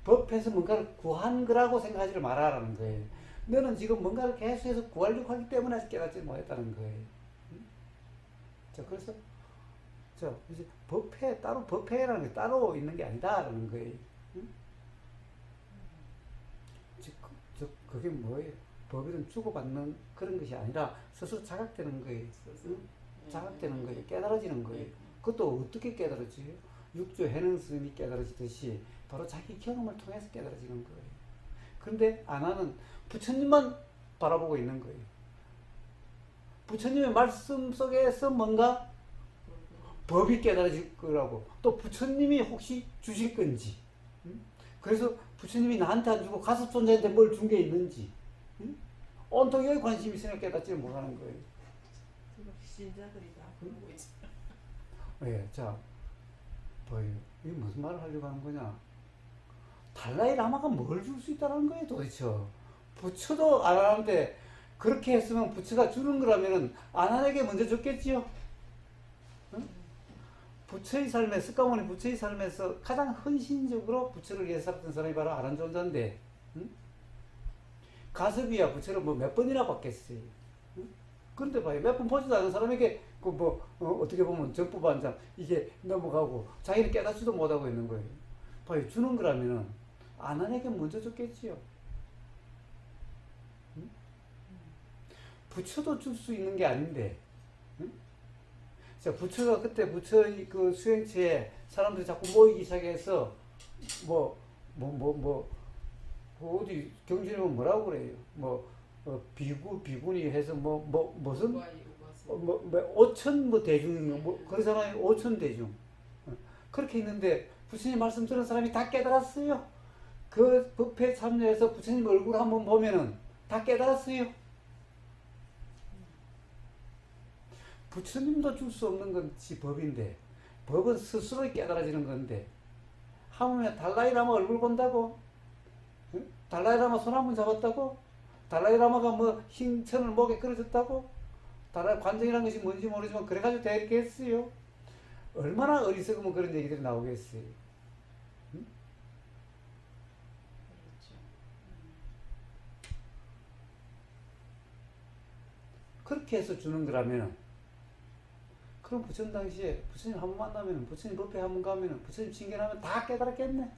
법에서 뭔가를 구한 거라고 생각하지 마라라는 거예요. 너는 지금 뭔가를 계속해서 구하려고 하기 때문에 아직 깨닫지 못했다는 거예요. 자, 그래서 이제 법회라는 게 따로 있는 게 아니다라는 거예요. 그게 뭐예요? 법이든 주고받는 그런 것이 아니라 스스로 자각되는 거예요. 자각되는 거예요. 깨달아지는 거예요. 그것도 어떻게 깨달아지요? 육조 해능 스님이 깨달아지듯이 바로 자기 경험을 통해서 깨달아지는 거예요. 그런데 아나는 부처님만 바라보고 있는 거예요. 부처님의 말씀 속에서 뭔가 법이 깨달아질 거라고 또 부처님이 혹시 주실 건지 그래서 부처님이 나한테 안 주고 가섭존자한테 뭘 준 게 있는지 온통 여기 관심이 있으니까 깨닫지를 못하는 거예요. 신자들이 다 그러고 있어. 예, 자, 뭐예요? 이게 무슨 말을 하려고 하는 거냐? 달라이 라마가 뭘 줄 수 있다는 거예요, 도대체. 부처도 아나한테 그렇게 했으면 부처가 주는 거라면은 아나에게 먼저 줬겠지요? 응? 부처의 삶에, 석가모니 부처의 삶에서 가장 헌신적으로 부처를 위해서 살았던 사람이 바로 아난존자인데, 응? 가섭이야 부처를 뭐 몇 번이나 받겠어요. 응? 그런데 봐요. 몇 번 보지도 않은 사람에게 어떻게 보면 정법 한 장 이게 넘어가고 자기는 깨닫지도 못하고 있는 거예요. 봐요. 주는 거라면은 아난에게 먼저 줬겠지요. 응? 부처도 줄 수 있는 게 아닌데. 응? 자, 부처가 그때 부처의 그 수행체에 사람들이 자꾸 모이기 시작해서 어디 경전에 보면 뭐라고 그래요? 비군이 해서 무슨 뭐 5천 뭐 대중 뭐 그러잖아요. 5천 대중. 그렇게 있는데 부처님 말씀 들은 사람이 다 깨달았어요. 그 법회에 참여해서 부처님 얼굴 한번 보면은 다 깨달았어요. 부처님도 줄 수 없는 것이 법인데 법은 스스로 깨달아지는 건데 하물며 달라이라마 얼굴 본다고? 응? 달라이라마 손 한 번 잡았다고? 달라이라마가 뭐 흰천을 목에 끌어줬다고? 달라이 관정이라는 것이 뭔지 모르지만 그래가지고 다 이렇게 했어요. 얼마나 어리석으면 그런 얘기들이 나오겠어요. 응? 그렇죠. 그렇게 해서 주는 거라면 그럼 부처님 당시에 부처님 한 번 만나면 부처님 법회 한 번 가면 부처님 징계하면 다 깨달았겠네.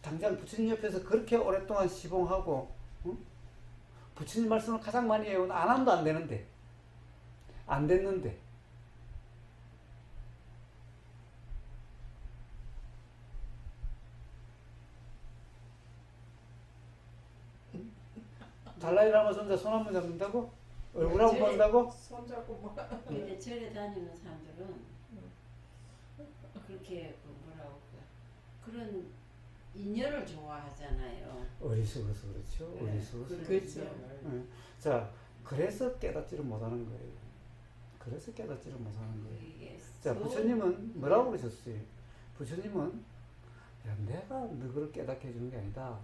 당장 부처님 옆에서 그렇게 오랫동안 시봉하고 응? 부처님 말씀을 가장 많이 해온 안 함도 안 되는데 안 됐는데 달라이라마 손자 손 한 번 잡는다고? 얼굴 한 번 본다고? 손잡고 뭐. 근데 절에 다니는 사람들은 그렇게 뭐라고 그런 인연을 좋아하잖아요. 어리석어서 그렇죠. 네, 어리석어서. 그렇죠. 네. 자, 그래서 깨닫지를 못하는 거예요. 그래서 깨닫지를 못하는 거예요. 이게 자, 부처님은 뭐라고 그러셨어요? 부처님은 야, 내가 너를 깨닫게 해주는 게 아니다.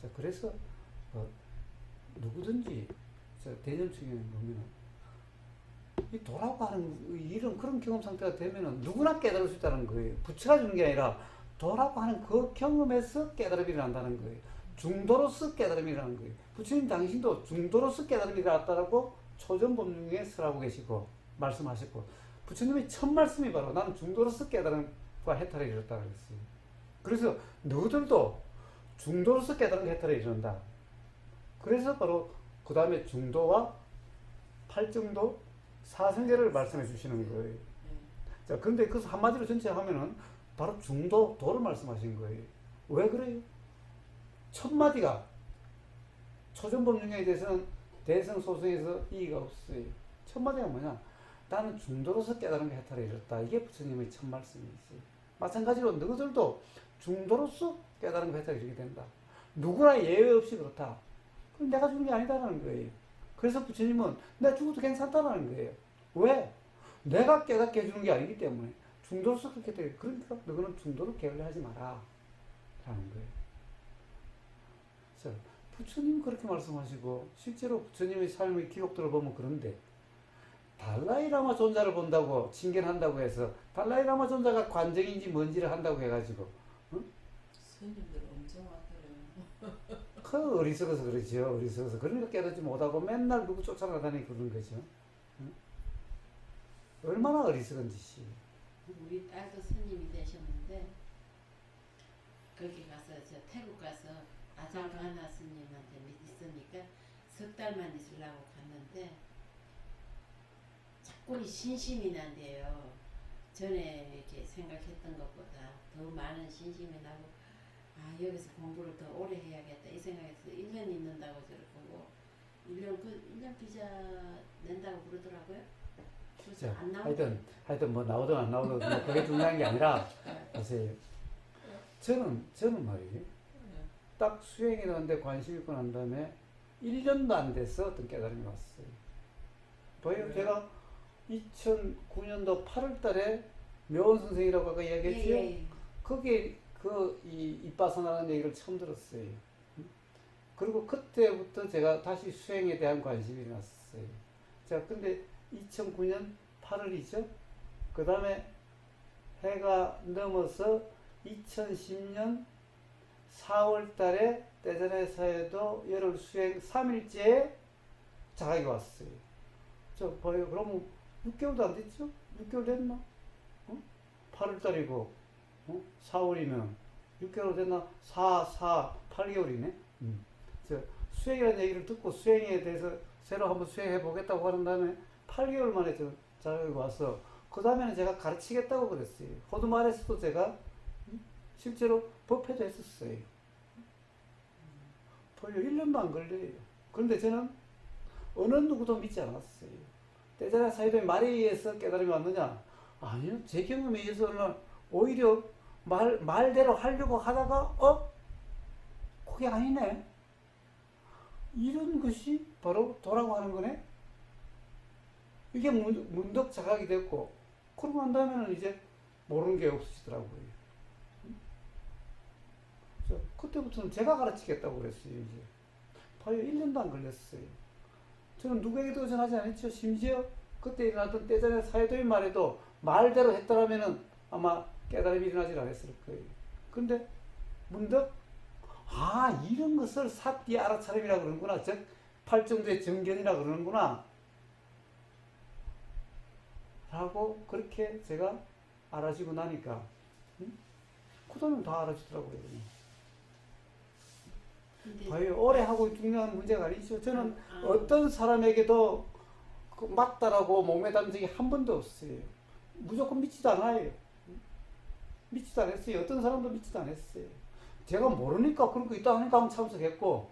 자, 그래서 누구든지 대전충에 보면은 이 도라고 하는 이런 그런 경험 상태가 되면은 누구나 깨달을 수 있다는 거예요. 부처가 주는 게 아니라 도라고 하는 그 경험에서 깨달음이 일어난다는 거예요. 중도로서 깨달음이 일어나는 거예요. 부처님 당신도 중도로서 깨달음이 일어났다라고 초전법중에 설하고 계시고 말씀하셨고 부처님의 첫 말씀이 바로 나는 중도로서 깨달음과 해탈에 이르렀다 그랬어요. 그래서 너희들도 중도로서 깨달음 해탈에 이른다. 그래서 바로 그 다음에 중도와 팔정도 사성제를 말씀해 주시는 거예요. 자, 근데 그 한마디로 전체 하면은 바로 중도, 도를 말씀하신 거예요. 왜 그래요? 첫 마디가 초전법륜에 대해서는 대성소승에서 이의가 없어요. 첫 마디가 뭐냐? 나는 중도로서 깨달은 게 해탈에 이르렀다. 이게 부처님의 첫 말씀이었어요. 마찬가지로 너희들도 중도로서 깨달은 게 해탈에 이르게 된다. 누구나 예외 없이 그렇다. 그럼 내가 주는 게 아니다라는 거예요. 그래서 부처님은 내가 죽어도 괜찮다라는 거예요. 왜? 내가 깨닫게 해주는 게 아니기 때문에 중도로서 그렇게 돼. 그러니까 너는 중도로 게을러하지 마라 라는 거예요. 그래서 부처님 그렇게 말씀하시고 실제로 부처님의 삶의 기록들을 보면 그런데 달라이라마 존자를 본다고 징계한다고 해서 달라이라마 존자가 관정인지 뭔지를 한다고 해가지고 응? 스님들 엄청 하더래요. 그 어리석어서 그러죠. 어리석어서 그러니까 깨닫지 못하고 맨날 누구 쫓아나다니 그러는 거죠. 응? 얼마나 어리석은 짓이. 우리 딸도 스님이 되셨는데 거기 가서 저 태국 가서 아장가나 스님한테 있으니까 석 달만 있으려고 갔는데 자꾸 신심이 난대요. 전에 이렇게 생각했던 것보다 더 많은 신심이 나고 아 여기서 공부를 더 오래 해야겠다 이 생각에서 1년 있는다고 저러고 1년 비자 낸다고 그러더라고요. 그래서 자, 안 나오고 하여튼 뭐 나오든 안 나오든 뭐 그게 중요한 게 아니라 보세요. 저는 말이에요. 딱 수행이라는 데 관심 있고 난 다음에 1년도 안 돼서 어떤 깨달음이 왔어요. 봐요. 제가 2009년도 8월 달에 묘원 선생이라고 아까 이야기했죠? 예. 거기에 이 이빠서나라는 얘기를 처음 들었어요. 그리고 그때부터 제가 다시 수행에 대한 관심이 났어요. 자, 근데 2009년 8월이죠? 그 다음에 해가 넘어서 2010년 4월 달에 떼자네사에도 열흘 수행 3일째에 자각이 왔어요. 저 봐요. 그러면 6개월도 안 됐죠? 6개월 됐나? 8월 달이고 4월이면 6개월 됐나? 8개월이네? 저 수행이라는 얘기를 듣고 수행에 대해서 새로 한번 수행해 보겠다고 하는 다음에 8개월 만에 저 자각이 와서 그 다음에는 제가 가르치겠다고 그랬어요. 호두마을에서도 제가 실제로 법회도 했었어요. 벌써 1년도 안 걸려요. 그런데 저는 어느 누구도 믿지 않았어요. 때자나 사이도의 말에 의해서 깨달음이 왔느냐? 아니요. 제 경험에 의해서는 오히려 말대로 하려고 하다가 그게 아니네. 이런 것이 바로 도라고 하는 거네. 이게 문득 자각이 됐고 그러고 난 다음에는 이제 모르는 게 없으시더라고요. 그때부터는 제가 가르치겠다고 그랬어요. 이제 봐요. 1년도 안 걸렸어요. 저는 누구에게도 의존하지 않았죠. 심지어 그때 일어났던 때전에 사회도의 말에도 말대로 했더라면은 아마 깨달음이 일어나지 않았을 거예요. 근데 문득 이런 것을 사띠 알아차림이라 그러는구나. 즉 팔정도의 정견이라 그러는구나 라고 그렇게 제가 알아지고 나니까 그 다음에 다 알아지더라고요. 봐요. 오래 하고 중요한 문제가 아니죠. 저는 어떤 사람에게도 맞다라고 목매단 적이 한 번도 없어요. 무조건 믿지도 않아요. 믿지도 않았어요. 어떤 사람도 믿지도 않았어요. 제가 모르니까 그런 거 있다 하니까 한번 참석했고,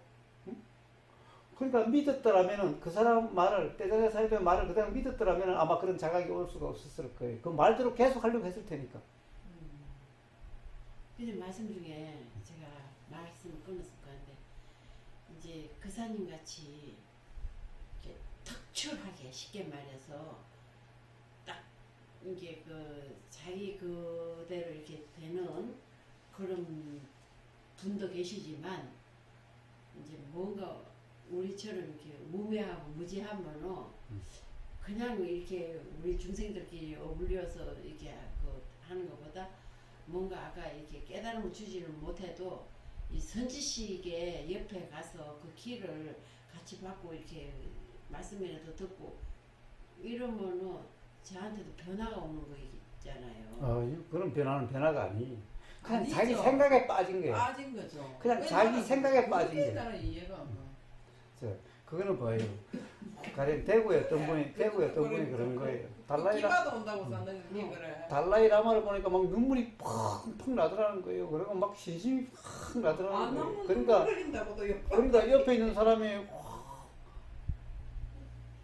그러니까 믿었더라면은 그 사람 말을, 때전에 사회도의 말을 그대로 믿었더라면은 아마 그런 자각이 올 수가 없었을 거예요. 그 말대로 계속 하려고 했을 테니까. 근데 말씀 중에 제가 말씀을 끊었을 건데, 이제 그사님 같이 이렇게 특출하게 쉽게 말해서 딱 이게 그 자기 그대로 이렇게 되는 그런 분도 계시지만, 이제 뭔가 우리처럼 이렇게 무매하고 무지하면은 그냥 이렇게 우리 중생들끼리 어울려서 이렇게 하는 것보다 뭔가 아까 이렇게 깨달음을 주지를 못해도 이 선지식의 옆에 가서 그 길을 같이 받고 이렇게 말씀이라도 듣고 이러면은 저한테도 변화가 오는 거 있잖아요. 그런 변화는 변화가 아니. 그냥 아니죠. 자기 생각에 빠진 거예요. 빠진 거죠. 그냥 자기 생각에 빠진 그게 거예요. 나는 이해가 안 가. 그거는 봐요. 가령 대구에 어떤 분이 그런 거예요. 기마도 온다고 썼는데 그게 그래. 달라이 라마를 보니까 막 눈물이 팍팍 나더라는 거예요. 그리고 막 신심이 팍 나더라는 거예요. 그러니까 옆에 있는 사람이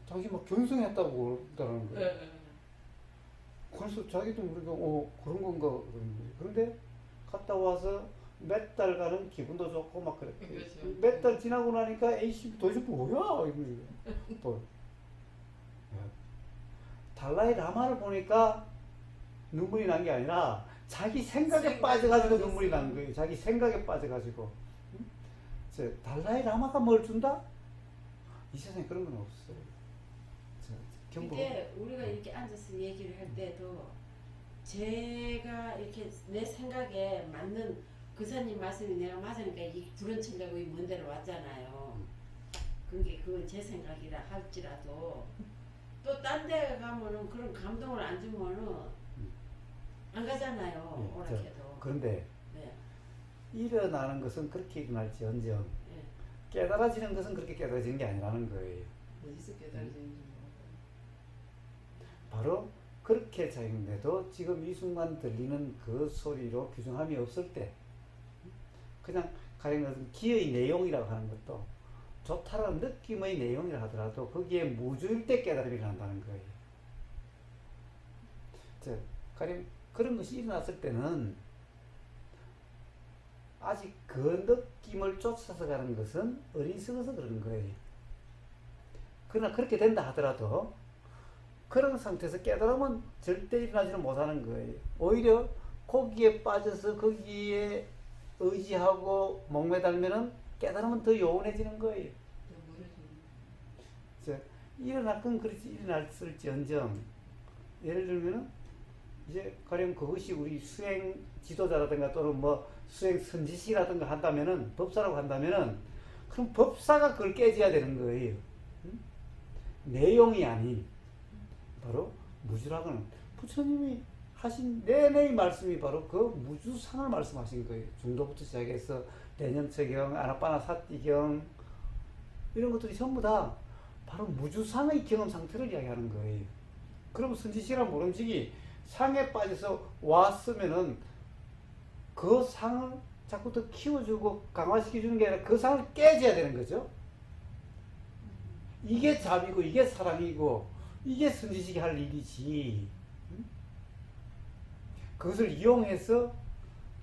자기 막 견성했다고 그러더라는 거예요. 네. 그래서 자기도 모르게 그런 건가 그런 거예요. 그런데 갔다 와서 몇 달간은 기분도 좋고 막 그랬대요. 그렇죠. 몇 달 지나고 나니까 에이씨 도대체 뭐야 이러는 거예요. 또 달라이 라마를 보니까 눈물이 난 게 아니라 자기 생각에 빠져가지고 눈물이 난 거예요. 자기 생각에 빠져가지고. 달라이 라마가 뭘 준다? 이 세상에 그런 건 없어요. 근데 우리가 이렇게 앉아서 얘기를 할 때도 제가 이렇게 내 생각에 맞는 그사님 말씀이 내가 맞으니까 이 불원천대고 이 먼 데로 왔잖아요. 그건 제 생각이라 할지라도 또 딴 데 가면은 그런 감동을 안 주면은 안 가잖아요. 오락해도. 그런데 네. 일어나는 것은 그렇게 일어날지언정 네. 깨달아지는 것은 그렇게 깨달아지는 게 아니라는 거예요. 어디서 깨달아지는지 바로 그렇게 자기인데도 지금 이 순간 들리는 그 소리로 규정함이 없을 때 그냥 가령 기의 내용이라고 하는 것도 좋다라는 느낌의 내용이라 하더라도 거기에 무주일 때 깨달음이 일어난다는 거예요. 가령 그런 것이 일어났을 때는 아직 그 느낌을 쫓아서 가는 것은 어리석어서 그러는 거예요. 그러나 그렇게 된다 하더라도 그런 상태에서 깨달음은 절대 일어나지는 못하는 거예요. 오히려 거기에 빠져서 거기에 의지하고 목매달면은 깨달음은 더 요원해지는 거예요. 일어날 건 그렇지 일어났을지언정 예를 들면은 이제 가령 그것이 우리 수행 지도자라든가 또는 뭐 수행 선지시라든가 한다면은 법사라고 한다면은 그럼 법사가 그걸 깨져야 되는 거예요. 내용이 아닌 바로 무주라고는 부처님이 하신 내내의 말씀이 바로 그 무주상을 말씀하신 거예요. 중도부터 시작해서 내념처경, 아나빠나 사띠경 이런 것들이 전부 다 바로 무주상의 경험 상태를 이야기하는 거예요. 그럼 선지시란 모름지기 상에 빠져서 왔으면은 그 상을 자꾸 더 키워주고 강화시켜주는 게 아니라 그 상을 깨져야 되는 거죠. 이게 자비고 이게 사랑이고 이게 선지식이 할 일이지. 응? 그것을 이용해서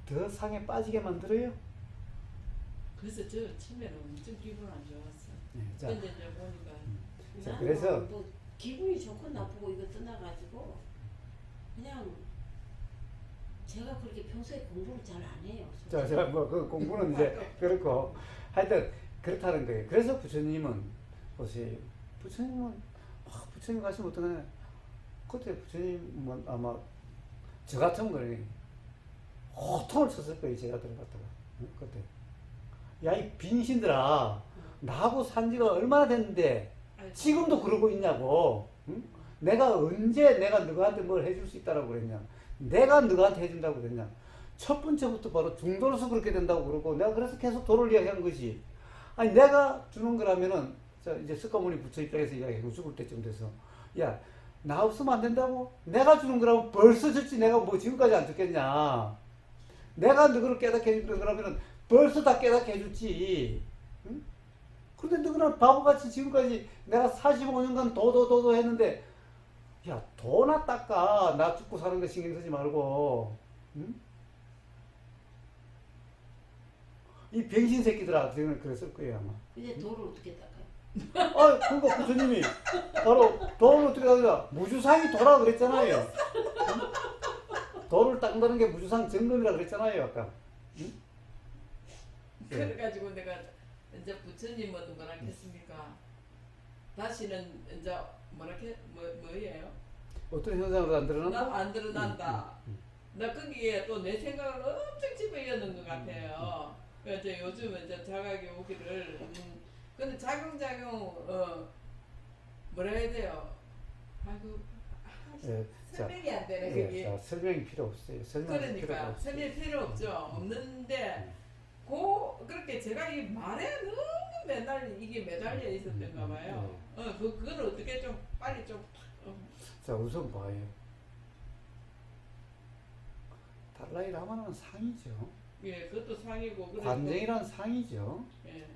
더 상에 빠지게 만들어요. 그래서 저 처음에는 엄청 기분 안 좋았어. 네, 자, 근데 이제 보니까 자, 나는 그래서 뭐 기분이 좋고 나쁘고 이거 떠나가지고 그냥 제가 그렇게 평소에 공부를 잘 안 해요. 자, 뭐 그 공부는 이제 그렇고 하여튼 그렇다는 거예요. 그래서 부처님은 보세요. 부처님 가시면 어떡하냐? 그때 부처님은 아마 저 같은 거는 호통을 쳤을 거예요. 제가 들어갔다가 그때 야 이 빙신들아 나하고 산 지가 얼마나 됐는데 지금도 그러고 있냐고. 응? 내가 언제 내가 너한테 뭘 해줄 수 있다라고 그랬냐? 내가 너한테 해준다고 그랬냐? 첫 번째부터 바로 중도로서 그렇게 된다고 그러고 내가 그래서 계속 도를 이야기한 거지. 아니 내가 주는 거라면은 자 이제 석가모니 부처 입장에서 이야기하고 죽을 때쯤 돼서 야 나 없으면 안 된다고? 내가 주는 거라면 벌써 줬지. 내가 뭐 지금까지 안 줬겠냐? 내가 너를 깨닫게 해준다 그러면은 벌써 다 깨닫게 해줬지. 응? 그런데 너는 바보같이 지금까지 내가 45년간 도도 했는데 야 도나 닦아. 나 죽고 사는 거 신경 쓰지 말고. 응? 이 병신 새끼들아 저는 그랬을 거예요 아마. 근데 돌을 어떻게 닦아요? 아 그거 부처님이 바로 도를 어떻게 하냐 무주상이 도라 그랬잖아요. 응? 도를 닦는다는 게 무주상 점검이라 그랬잖아요 아까. 응? 그래가지고 내가 이제 부처님은 뭐라 했습니까? 다시는 이제 뭐예요? 어떤 현상으로 안 드러난다? 나 안 드러난다. 나 거기에 또 내 생각을 엄청 집어넣는 것 같아요. 그래서 요즘 이제 자각이 오기를 근데 작용 뭐라 해야 돼요? 아이고 예, 설명이 안 되네 예, 그게. 자, 설명이 필요 없어요. 설명이 필요가 그러니까 없어요. 설명 필요 없죠. 없는데 그렇게 제가 이 말에 너무 맨날 이게 매달려 있었던가 봐요. 그걸 어떻게 좀 빨리 좀 자 우선 봐요. 달라이 라마는 상이죠. 예, 그것도 상이고 그래도 관정이란 상이죠. 예,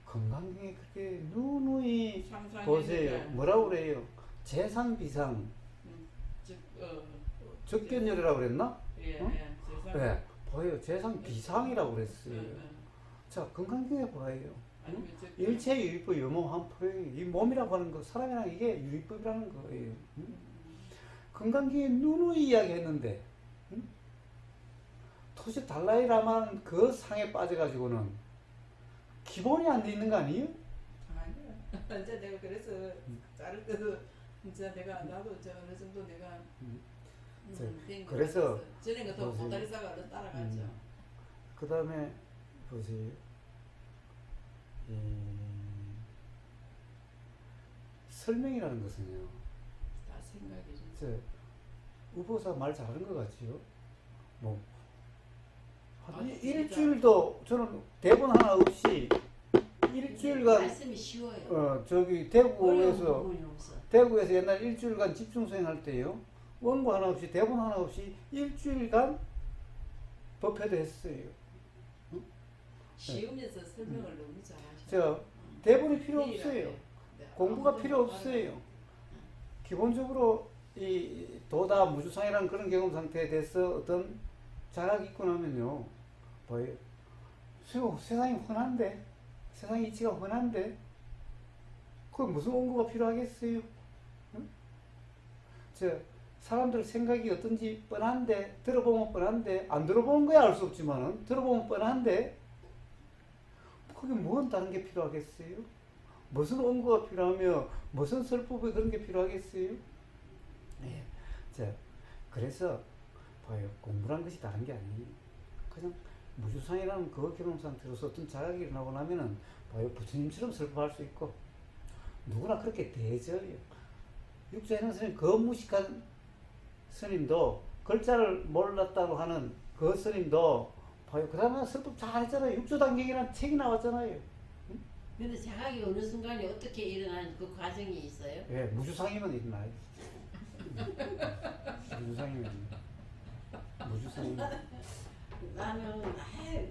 건강에 그렇게 누누이 상상이 보세요. 뭐라고 그래요? 재상 비상 즉, 적견열이라고 그랬나? 예, 어? 예, 세상. 네, 봐요. 재상 비상이라고 그랬어요. 자 건강경에 봐요. 아니면 일체 유의법 요몽한포이 이 몸이라고 하는 거 사람이랑 이게 유의법이라는 거예요. 응? 건강경에 누누이 이야기했는데 응? 도대체 달라이라만 그 상에 빠져가지고는 기본이 안 돼 있는 거 아니에요? 아니야. 이제 내가 그래서 자를 때도 진짜 내가 나도 이제 어느 정도 내가 그래서 전에 더 보세요. 보다리사가 따라갔죠. 그 다음에 보세요. 설명이라는 것은요. 다 생각이 좀. 저 우보사 말 잘하는 것 같지요. 뭐 한 아, 진짜. 일주일도 저는 대본 하나 없이 일주일간 말씀이 쉬워요. 저기 어려운 대구에서 부분이 없어. 대구에서 옛날 일주일간 집중 수행할 때요. 원고 하나 없이 대본 하나 없이 일주일간 법회도 했어요. 쉬우면서 설명을 너무 잘하셔. 저 대본이 필요 없어요. 공부가 필요 없어요. 기본적으로 이 도다 무주상이라는 그런 경험 상태에 대해서 어떤 자각이 있고 나면요. 뭐예요? 세상이 훤한데 세상의 이치가 훤한데 그 무슨 원고가 필요하겠어요? 응? 저 사람들 생각이 어떤지 뻔한데 들어보면 뻔한데 안 들어보는 거야 알 수 없지만은 들어보면 뻔한데 그게 뭔 다른 게 필요하겠어요? 무슨 원고가 필요하며 무슨 설법에 그런 게 필요하겠어요? 네. 자, 그래서 봐요. 공부란 것이 다른 게 아니에요. 그냥 무주상이라는 그 경험 상태로서 어떤 자각이 일어나고 나면은 봐요. 부처님처럼 설법할 수 있고 누구나 그렇게 대져요. 육자에는 스님 그 무식한 스님도 글자를 몰랐다고 하는 그 스님도 봐요. 그 다음에 설법 잘 했잖아요. 육조단경이라는 책이 나왔잖아요. 근데 자각이 어느 순간에 어떻게 일어나는 그 과정이 있어요? 예, 무주상이면 일어나요. 무주상이면. 무주상이면. 나는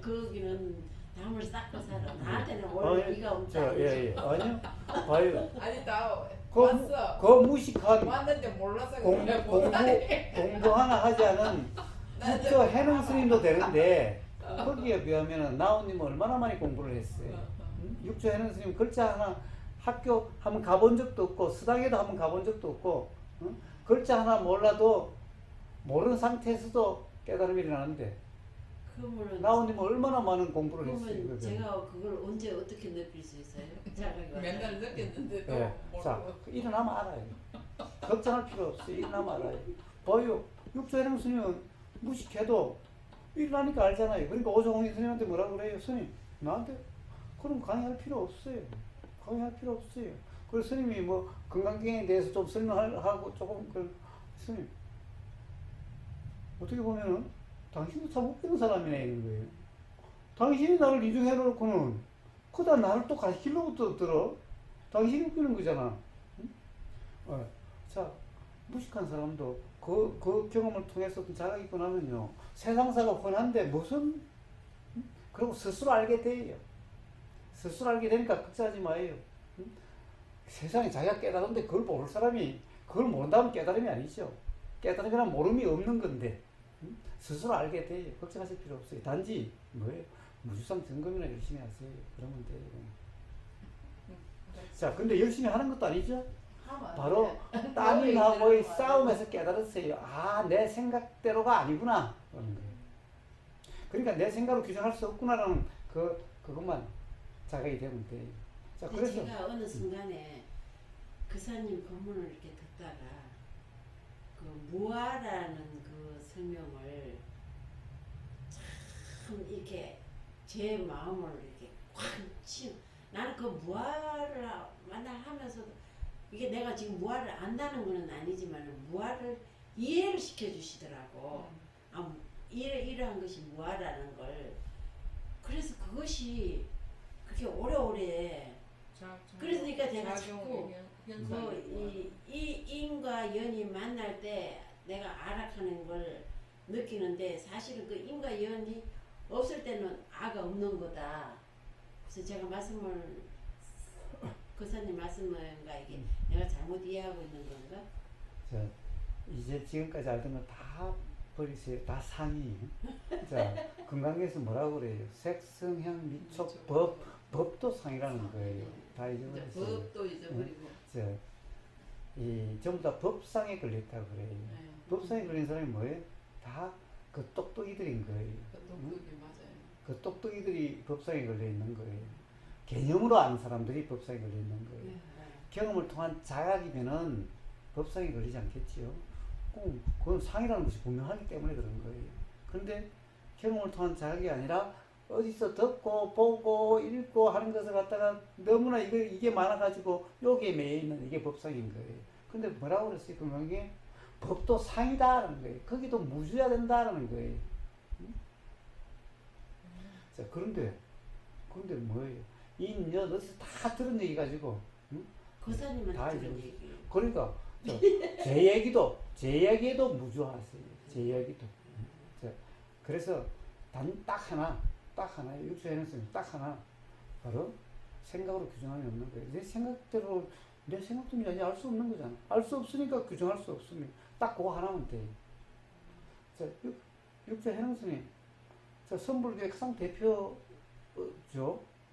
거기는 담을 쌓고 살아. 나한테는 원래 이가 없다. 예. 아니요. 봐요. 아니 다 그, 왔어. 그 무식한 왔는데 몰라서 공부 그냥 못하네. 하나 하지 않은 육조 해능 스님도 되는데 거기에 비하면은 나온님은 얼마나 많이 공부를 했어요. 응? 육조 해능 스님 글자 하나 학교 한번 가본 적도 없고 수당에도 한번 가본 적도 없고 응? 글자 하나 몰라도 모르는 상태에서도 깨달음이 일어나는데 그러면은 나온님은 얼마나 많은 공부를 했어요. 그러면 그게. 제가 그걸 언제 어떻게 느낄 수 있어요? 자각이 맨날 왔다는 느꼈는데도 네. 자, 모르고. 일어나면 알아요. 걱정할 필요 없어요. 일어나면 알아요. 봐요. 육조해령 스님은 무식해도 일어나니까 알잖아요. 그러니까 오종홍이 스님한테 뭐라 그래요? 스님, 나한테 그럼 강의할 필요 없어요. 강의할 필요 없어요. 그래서 스님이 뭐 건강경에 대해서 좀 설명하고 조금 스님 어떻게 보면은 당신도 참 웃기는 사람이네 이런 거예요. 당신이 나를 이중해 놓고는 그다 나를 또 가르치려부터 들어. 당신이 웃기는 거잖아. 응? 자, 무식한 사람도 그 경험을 통해서 자각 있고 나면요. 세상사가 훤한데 무슨 그리고 스스로 알게 돼요. 스스로 알게 되니까 걱정하지 마요. 응? 세상에 자기가 깨달은데 그걸 모를 사람이 그걸 모른다면 깨달음이 아니죠. 깨달음이란 모름이 없는 건데 응? 스스로 알게 돼요. 걱정하실 필요 없어요. 단지 뭐예요? 무주상 점검이나 열심히 하세요. 그러면 돼요. 자, 근데 열심히 하는 것도 아니죠. 바로 따님하고의 싸움에서 깨달았어요. 아, 내 생각대로가 아니구나. 그러는 거예요. 그러니까 내 생각으로 규정할 수 없구나라는 그것만 자각이 되면 돼요. 자, 근데 그래서 제가 어느 순간에 그사님 법문을 이렇게 듣다가 그 무아라는 그 설명을 참 이렇게 제 마음을 이렇게 확 치. 나는 그 무아를 만나하면서도 이게 내가 지금 무아를 안다는 거는 아니지만 무아를 이해를 시켜주시더라고. 아, 이러한 것이 무아라는 걸. 그래서 그것이 그렇게 오래오래. 그러니까 제가 자꾸 이 인과 연이 만날 때 내가 아락하는 걸 느끼는데 사실은 그 인과 연이 없을 때는 아가 없는 거다. 그래서 제가 말씀을 교사님 말씀인가 이게 내가 잘못 이해하고 있는 건가? 자, 이제 지금까지 알던 거 다 버리세요. 다 상이. 자, 건강에서 뭐라고 그래요? 색성향 미촉 법도 상이라는 거예요. 다 잊어버렸어요. 법도 잊어버리고. 자, 이 전부 다 법상에 걸렸다고 그래요. 네. 법상에 걸린 사람이 뭐예요? 다 그 똑똑이들인 거예요. 똑똑이 맞아요. 그 똑똑이들이 법상에 걸려 있는 거예요. 개념으로 아는 사람들이 법상에 걸려 있는 거예요. 경험을 통한 자각이면은 법상에 걸리지 않겠지요. 그건 상이라는 것이 분명하기 때문에 그런 거예요. 그런데 경험을 통한 자각이 아니라 어디서 듣고 보고 읽고 하는 것을 갖다가 너무나 이게 많아가지고 여기에 매여 있는 이게 법상인 거예요. 근데 뭐라고 그랬어요? 건강에 법도 상이다라는 거예요. 거기도 무주야 된다라는 거예요. 자, 그런데 뭐예요? 이 어디서 다 들은 얘기 가지고 교사님한테 다 들은 이제 얘기. 그러니까 제 얘기도 무주하세요. 제 얘기도. 자, 그래서 딱 하나 육수에는 딱 하나 바로 생각으로 규정함이 없는 거예요. 내 생각대로 내 생각도 아니 알 수 없는 거잖아. 알 수 없으니까 규정할 수 없으면 딱 그거 하나면 돼. 자, 육조 해능스님, 자 선불교의 가장 대표죠.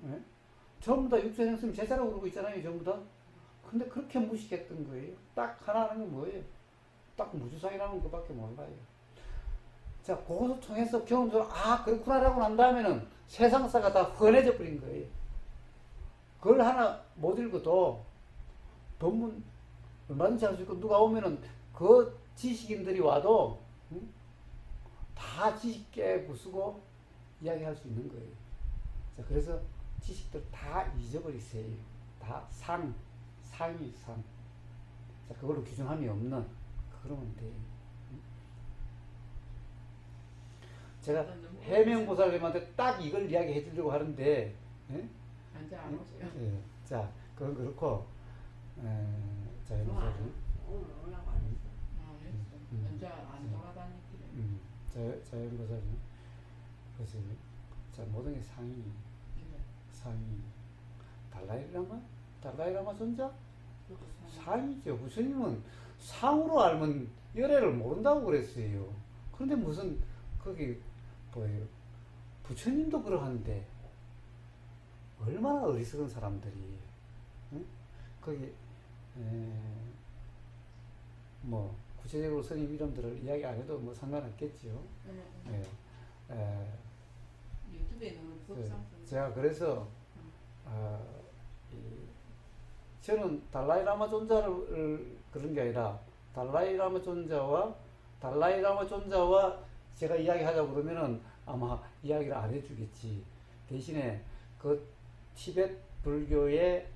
네? 전부 다 육조 해능스님 제자라고 그러고 있잖아요. 전부 다. 근데 그렇게 무식했던 거예요. 딱 하나 하는 게 뭐예요? 딱 무주상이라는 것밖에 몰라요. 자, 그것을 통해서 경험적으로 그렇구나라고 난 다음에는 세상사가 다 훤해져 버린 거예요. 그걸 하나 못 읽어도 본문 얼마든지 할 수 있고 누가 오면은 그 지식인들이 와도 다 지식 깨부수고 이야기할 수 있는 거예요. 자, 그래서 지식들 다 잊어버리세요. 다 상이 상. 자, 그걸로 규정함이 없는 그러면 돼요. 제가 해명보살님한테 딱 이걸 이야기해 주려고 하는데, 예? 앉아 안 오세요. 예. 자, 그건 그렇고, 자, 해명보살님. 오늘 올라가 안 했어. 앉아 안 돌아다니길래. 자, 해명보살님. 그래서, 자, 모든 게 상이 달라이라마 달라이라마 존자? 그것도 상이죠. 부처님은 상으로 알면 열애를 모른다고 그랬어요. 그런데 무슨 거기 뭐예요? 부처님도 그러한데 얼마나 어리석은 사람들이, 응? 거기 뭐 구체적으로 스님 이름들을 이야기 안 해도 뭐 상관없겠죠. 네. 예. 유튜브에 넣은 법상 제가 그래서 이, 저는 달라이라마 존자를 그런 게 아니라 달라이라마 존자와 제가 이야기하자고 그러면은 아마 이야기를 안 해주겠지. 대신에 그 티베트 불교의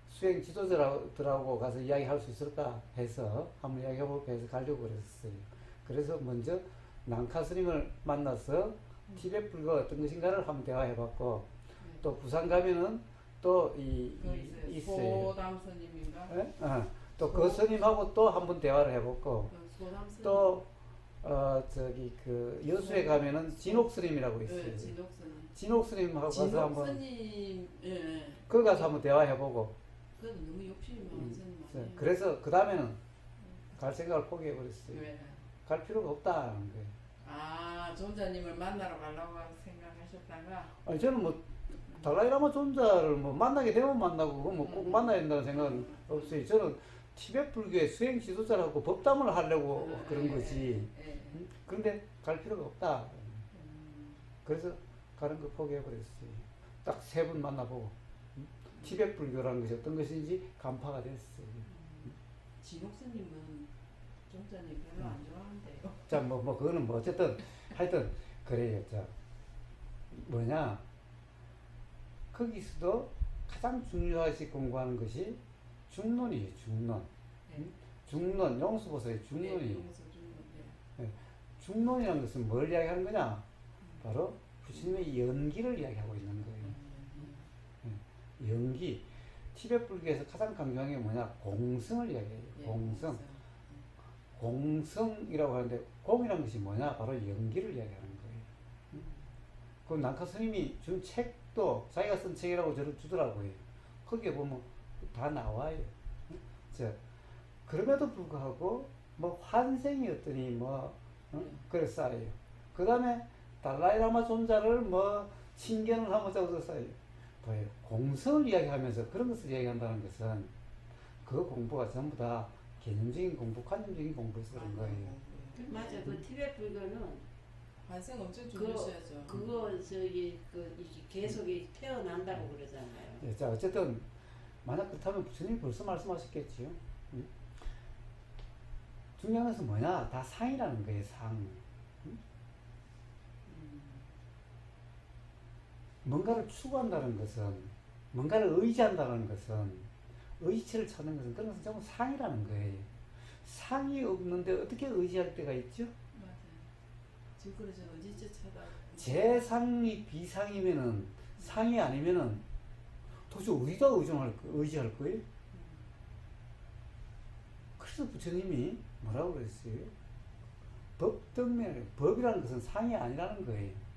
수행 지도자들하고 가서 이야기할 수 있을까 해서 한번 이야기해볼까 해서 가려고 그랬어요. 그래서 먼저 낭카 스님을 만나서 티베트 불교가 어떤 것인가를 한번 대화해봤고, 또 부산 가면은 또 있어요. 소담 스님인가? 또 그 스님하고 또 한번 대화를 해봤고, 소담 스님. 또 저기 그 여수에 가면은 진옥 스님이라고 있어요. 네, 진옥 스님. 진옥 스님하고 가서 진옥 한번 스님. 예. 거기 가서 한번 대화해보고, 그래도 너무 욕심이 많은 스님 아니에요? 그래서 그 다음에는 갈 생각을 포기해버렸어요. 왜? 갈 필요가 없다는 거예요. 아, 존자님을 만나러 가려고 생각하셨다가 아니 저는 뭐 달라이라마 존자를 뭐 만나게 되면 만나고 뭐 꼭 만나야 된다는 생각은 없어요. 저는 티베트 불교의 수행 지도자라고 법담을 하려고 그런 거지. 그런데 갈 필요가 없다. 그래서 가는 거 포기해버렸어요. 딱 3분 만나보고 티베트 불교라는 것이 어떤 것인지 간파가 됐어요. 진옥 스님은 존자님 별로 안 좋아한대요. 자, 뭐 그거는 뭐 어쨌든 하여튼 그래요. 자, 뭐냐, 거기서도 가장 중요하게 공부하는 것이 중론이에요. 중론. 네. 중론, 용수보서의 중론이에요. 네, 용수 중론. 네. 중론이라는 것은 뭘 이야기하는 거냐? 바로 부처님의 연기를 이야기하고 있는 거예요. 연기. 티베트 불교에서 가장 강조하는 게 뭐냐? 공성을 이야기해요. 네, 공성. 공성이라고 하는데, 공이라는 것이 뭐냐? 바로 연기를 이야기하는 거예요. 그 낭카 스님이 준 책도 자기가 쓴 책이라고 저를 주더라고요. 거기에 보면 다 나와요. 자, 그럼에도 불구하고 뭐 환생이었더니 뭐 그랬어요. 그 다음에 달라이라마 존자를 뭐 친견을 하면서 써요. 뭐예요? 공성을 이야기하면서 그런 것을 이야기한다는 것은 그 공부가 전부 다 개념적인 공부, 관념적인 공부에서 그런 거예요. 맞아. 그 티베트 불교는 환생 엄청 중요시하죠. 그거 저기 그 이게 계속 태어난다고 그러잖아요. 예, 자, 어쨌든 만약 그렇다면 부처님이 벌써 말씀하셨겠지요. 중요한 것은 뭐냐? 다 상이라는 거예요. 상. 뭔가를 추구한다는 것은, 뭔가를 의지한다는 것은, 의지체를 찾는 것은, 그런 것은 전부 상이라는 거예요. 상이 없는데 어떻게 의지할 때가 있죠? 맞아요. 지금 그래서 의지체 찾아. 제 상이 비상이면은, 상이 아니면은 도대체 어디다 의지할 거예요? 그래서 부처님이 뭐라고 그랬어요? 법등면, 법이라는 것은 상이 아니라는 거예요.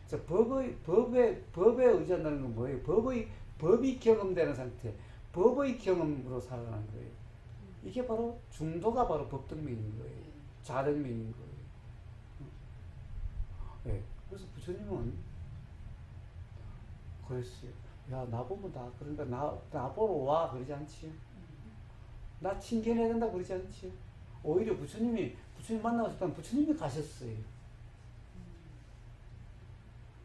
자, 법에 의지한다는 건 뭐예요? 법이 경험되는 상태, 법의 경험으로 살아가는 거예요. 이게 바로 중도가 바로 법등면인 거예요. 자등면인 거예요. 네. 그래서 부처님은 그랬어요. 야, 나보면 그러니까 나 보러 와 그러지 않지요. 나 친견해야 된다 그러지 않지요. 오히려 부처님 만나셨다면 부처님이 가셨어요.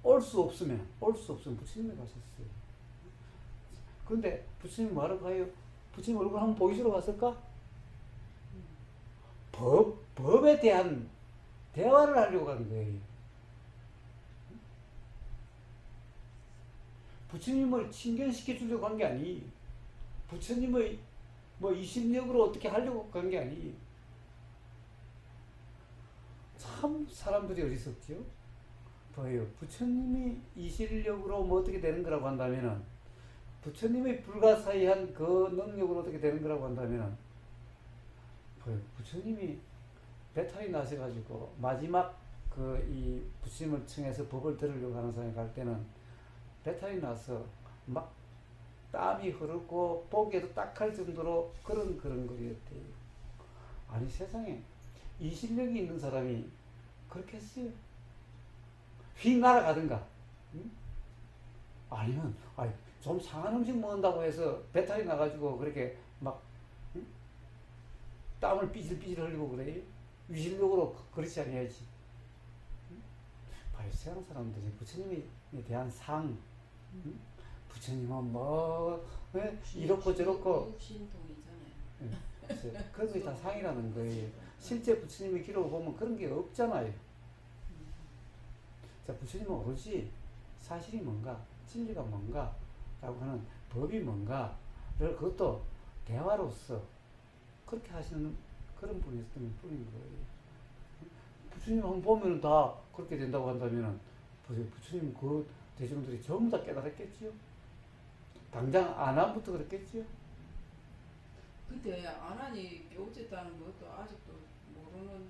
올 수 없으면 부처님이 가셨어요. 그런데 부처님이 뭐하러 가요? 부처님 얼굴 한번 보이시러 갔을까? 법에 대한 대화를 하려고 간 거예요. 부처님을 친견시켜 주려고 한 게 아니에요. 부처님의 뭐 이심력으로 어떻게 하려고 간 게 아니에요. 참 사람들이 어리석죠? 뭐예요? 부처님이 이 실력으로 뭐 어떻게 되는 거라고 한다면은, 부처님의 불가사의한 그 능력으로 어떻게 되는 거라고 한다면은, 뭐예요? 부처님이 배탈이 나셔가지고 마지막 이 부처님을 청해서 법을 들으려고 하는 사람이 갈 때는 배탈이 나서 막 땀이 흐르고 보기에도 딱할 정도로 그런 거리였대요. 아니 세상에 이 실력이 있는 사람이 그렇게 했어요. 휙 날아가든가. 응? 아니면 아니, 좀 상한 음식 먹는다고 해서 배탈이 나가지고 그렇게 막 응? 땀을 삐질삐질 흘리고 그래요. 위실력으로 그렇지 아니야지. 응? 봐요, 세상 사람들이 부처님에 대한 상, 응? 부처님은 뭐 이렇고 저렇고 육신통이잖아요. 그런 것이 다 상이라는 거예요. 실제 부처님의 기록을 보면 그런 게 없잖아요. 자, 부처님은 오로지 사실이 뭔가, 진리가 뭔가, 라고 하는 법이 뭔가를 그것도 대화로서 그렇게 하시는 그런 분이었던 뿐인 거예요. 부처님 한번 보면 다 그렇게 된다고 한다면 부처님 그 대중들이 전부 다 깨달았겠지요? 당장 안함부터 그랬겠지요? 근데 아난이 어쨌다는 것도 아직도 모르는.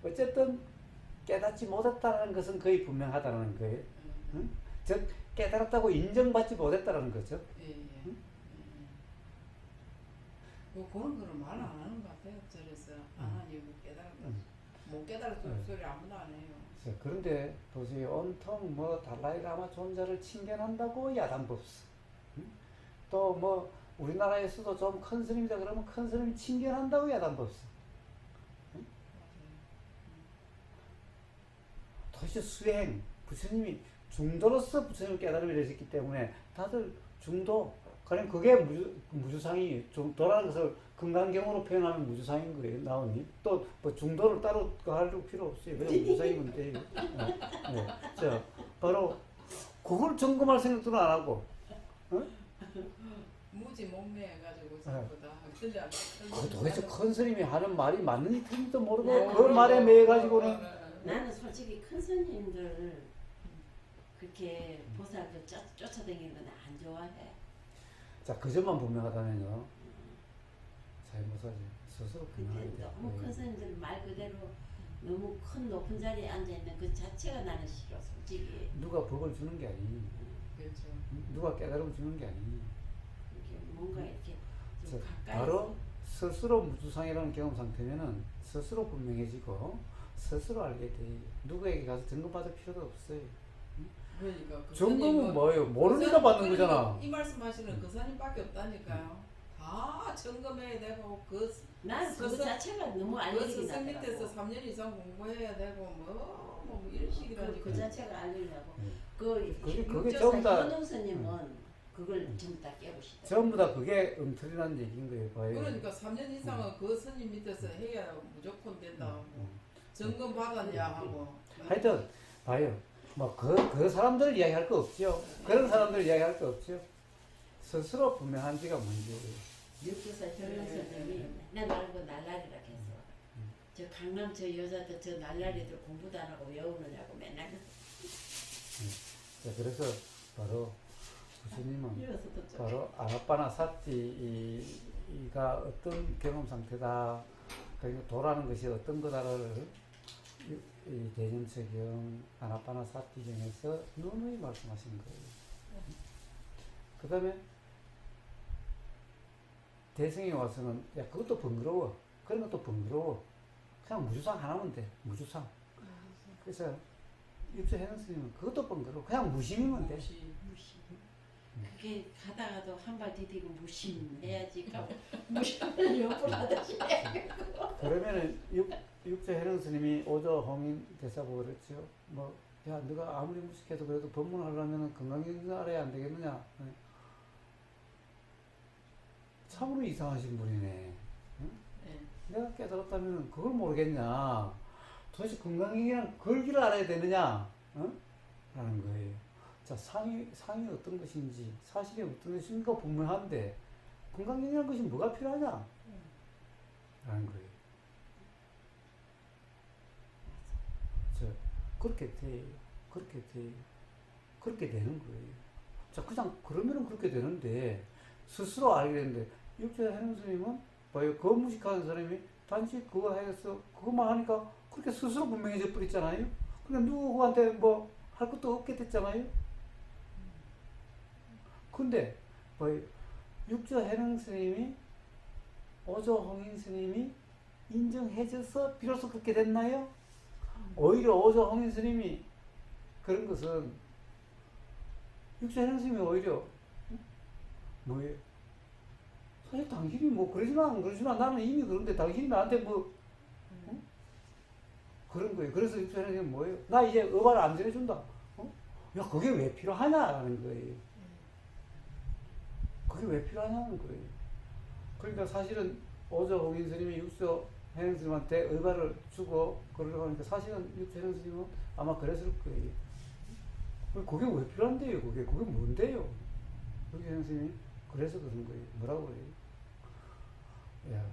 어쨌든 깨닫지 못했다는 것은 거의 분명하다는 거예요. 응? 즉 깨달았다고 인정받지 못했다는 거죠. 예. 응? 뭐 그런 거는 말 안 하는 것 같아요. 저래서 아난이 뭐 깨달았다. 못 깨달았다 소리 아무도 안 해요. 그런데 보세요. 온통 뭐 달라이라마 존자를 칭견한다고 야단법수. 응? 또 뭐 우리나라에서도 좀 큰 스님이다 그러면 큰 스님 칭견한다고 야단법수. 응? 도대체 수행, 부처님이 중도로서 부처님을 깨달음을 이루셨기 때문에 다들 중도, 그럼 그게 무주상이 중도라는 것을 건강경으로 표현하면 무주상인 거예요, 나오니. 또 뭐 중도를 따로 할 필요 없어요. 그냥 무주상이면 돼요. 네. 자, 바로 그걸 점검할 생각도 안 하고, 무지 목매해가지고 자꾸 다. 근데 도대체 큰 스님이 하는 말이 맞는지 틀린지도 모르고 그 말에 매여가지고는. 나는 솔직히 큰 스님들 그렇게 보살들 쫓아다니는 건 안 좋아해. 자, 그 점만 분명하다면요. 잘못하지. 스스로 분명하게 근데 돼요. 너무 큰 스님들 말 그대로 너무 큰 높은 자리에 앉아있는 그 자체가 나는 싫어, 솔직히. 누가 법을 주는 게 아니. 그렇죠. 누가 깨달음 주는 게 아니. 이렇게 뭔가 이렇게 좀 자, 가까이. 바로 스스로 무주상이라는 경험 상태면은 스스로 분명해지고 스스로 알게 돼. 누구에게 가서 점검받을 필요가 없어요. 그러니까 그 점검은 스님은- 뭐예요? 그 모르니까 스님- 받는 그러니까 거잖아. 이 말씀하시는 그 스님밖에 없다니까요. 다 점검해야 되고 그 난 그거 스승- 자체가 너무 알 그 일이 스승 밑에서 나더라고. 3년 이상 공부해야 되고 뭐 이런 식이라니까. 그 자체가 알리려고. 네. 그 그게 육조사 전부 다- 현웅 스님은 그걸 전부 다 깨우시다. 전부 다 그게 엉터리라는 얘기인 거예요. 봐요. 그러니까 3년 이상은 그 스님 밑에서 해야 무조건 된다. 점검 받았냐 하고. 하여튼 봐요. 뭐 그 사람들 이야기할 거 없죠. 그런 사람들 이야기할 거 없죠. 스스로 분명한지가 문제예요. 육조사 현웅 스님이 맨날 말고 날라리라 해서 저 강남 저 여자들 저 날라리들 공부도 안 하고 외우느냐고 맨날 자, 그래서 바로 부처님은 이래서도 좀 바로 아나빠나 사티가 어떤 경험 상태다. 그리고 도라는 것이 어떤 거다를 이 대전체경 아나빠나 사티경에서 누누이 말씀하신 거예요. 그 다음에 대승에 와서는 야 그것도 번거로워. 그런 것도 번거로워. 그냥 무주상 하나면 돼. 무주상. 그래서 입주 해는 스님은 그것도 번거로워. 그냥 무심이면 돼. 무심. 그게 가다가도 한 발 디디고 무심해야지. 무심을 옆으로 하듯이. 그러면은 육조 해능 스님이 오조 홍인 대사 보고 그랬죠. 뭐, 야, 너가 아무리 무식해도 그래도 법문하려면 건강경을 알아야 안 되겠느냐. 참으로 이상하신 분이네. 응? 네. 내가 깨달았다면 그걸 모르겠냐. 도대체 건강경이란 걸기를 알아야 되느냐. 응? 라는 거예요. 자, 상이 어떤 것인지, 사실이 어떤 것인가 분명한데, 건강경이라는 것이 뭐가 필요하냐? 라는 거예요. 그렇게 돼요. 그렇게 되는 거예요. 자, 그냥 그러면은 그렇게 되는데, 스스로 알게 되는데, 육조 해능 스님은, 봐요. 그 무식한 사람이 단지 그거 해서, 그것만 하니까 그렇게 스스로 분명해져 버렸잖아요. 그러니까 누구한테 뭐, 할 것도 없게 됐잖아요. 근데 뭐 육조 해능 스님이 오조 홍인 스님이 인정해줘서 비로소 그렇게 됐나요? 오히려 오조 홍인 스님이 그런 것은 육조 해능 스님이 오히려 뭐예요? 사실 당신이 뭐 그러지나 안 그러지나 나는 이미 그런데 당신이 나한테 뭐 그런 거예요. 그래서 육조 해능 스님이 뭐예요? 나 이제 의발을 안 전해준다. 야 그게 왜 필요하냐라는 거예요. 그게 왜 필요하냐는 거예요. 그러니까 사실은 오조 홍인 스님이 육조 해능 스님한테 의발을 주고 그러려고 하니까 사실은 육조 해능 스님은 아마 그랬을 거예요. 그게 왜 필요한데요? 그게 뭔데요? 육조 해능 스님이 그래서 그런 거예요. 뭐라고 그래요? 야,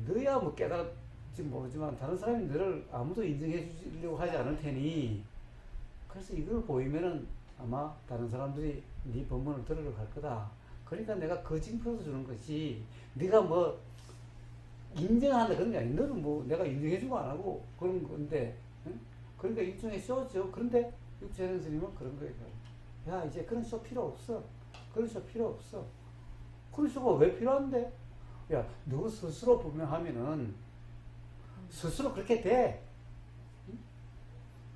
너야 뭐 깨달았지 모르지만 다른 사람이 너를 아무도 인정해 주려고 하지 않을 테니 그래서 이걸 보이면은 아마 다른 사람들이 네 법문을 들으러 갈 거다. 그러니까 내가 거짓표서 주는 거지. 네가 뭐 인정한다 그런 게 아니. 너는 뭐 내가 인정해주고 안 하고 그런 건데, 응? 그러니까 일종의 쇼죠. 그런데 육체는 스님은 그런 거예요. 야 이제 그런 쇼 필요 없어. 그런 쇼 필요 없어. 그런 쇼가 왜 필요한데? 야 너 스스로 분명하면은 스스로 그렇게 돼. 응?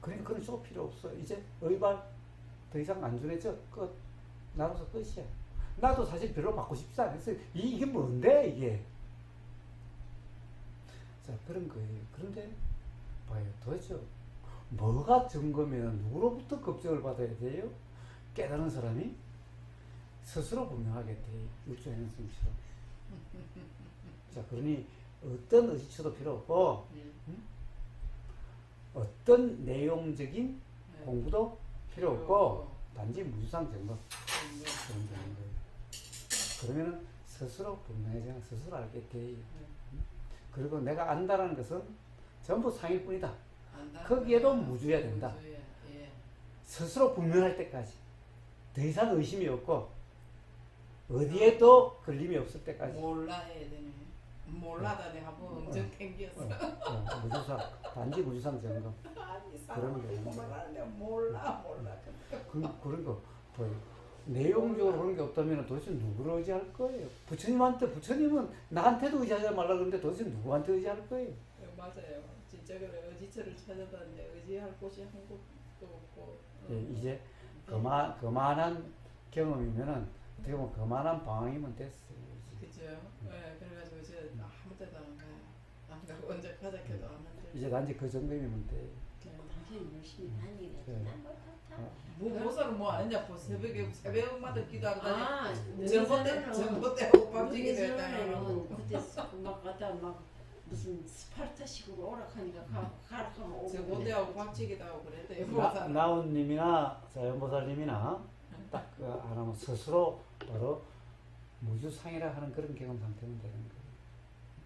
그러니까 그런 쇼 필요 없어. 이제 의발 더 이상 안 준해져. 끝. 나로서 끝이야. 나도 사실 별로 받고 싶지 않았어요. 이게 뭔데 이게? 자 그런 거예요. 그런데 봐요. 도대체 뭐가 증거면 누구로부터 급정을 받아야 돼요? 깨달은 사람이 스스로 분명하게 돼요. 육조해는 스님처럼. 자 그러니 어떤 의지처도 필요 없고 어떤 내용적인 공부도 필요 없고 단지 무주상 점검 그런 거예요. 그러면은 스스로 분명해지면 스스로 알게 돼요. 그리고 내가 안다라는 것은 전부 상일 뿐이다. 거기에도 무주해야 된다. 스스로 분명할 때까지 더 이상 의심이 없고 어디에도 걸림이 없을 때까지. 몰라야 되네. 몰라다 내가 뭐 엄청 땡겼어. 무주상 단지 무주상 점검. 아니 그런 사람이 게 말하는데 몰라. 그런 거 뭐예요? 내용적으로 그런 게 없다면 도대체 누구를 의지할 거예요? 부처님은 나한테도 의지하지 말라 그러는데 도대체 누구한테 의지할 거예요? 맞아요. 진짜 그래. 의지처를 찾아봤는데 의지할 곳이 한 곳도 없고. 예, 이제 그만한 경험이면은 어떻게 보면 그만한 방황이면 됐어요. 그죠. 예, 그래가지고 이제 아무 데도 안 가요. 안 가고 언제 가자 해도 안 한대. 이제 단지 그 정도면 돼. 당신이 열심히 다니네. 네. 뭐 모사를 뭐 안 했냐? 새벽마다 기도한다. 전봇대 전봇 대고 밤지기 전에는 그때 막 갔다 막 무슨 스파르타식으로 오락하니까 가라 하면 오고. 전봇대하고 밤지기도 하고 그랬대. 나온님이나 자연보살님이나 딱 그 안 하면 스스로 바로 무주상이라 하는 그런 경험 상태면 되는 거예요.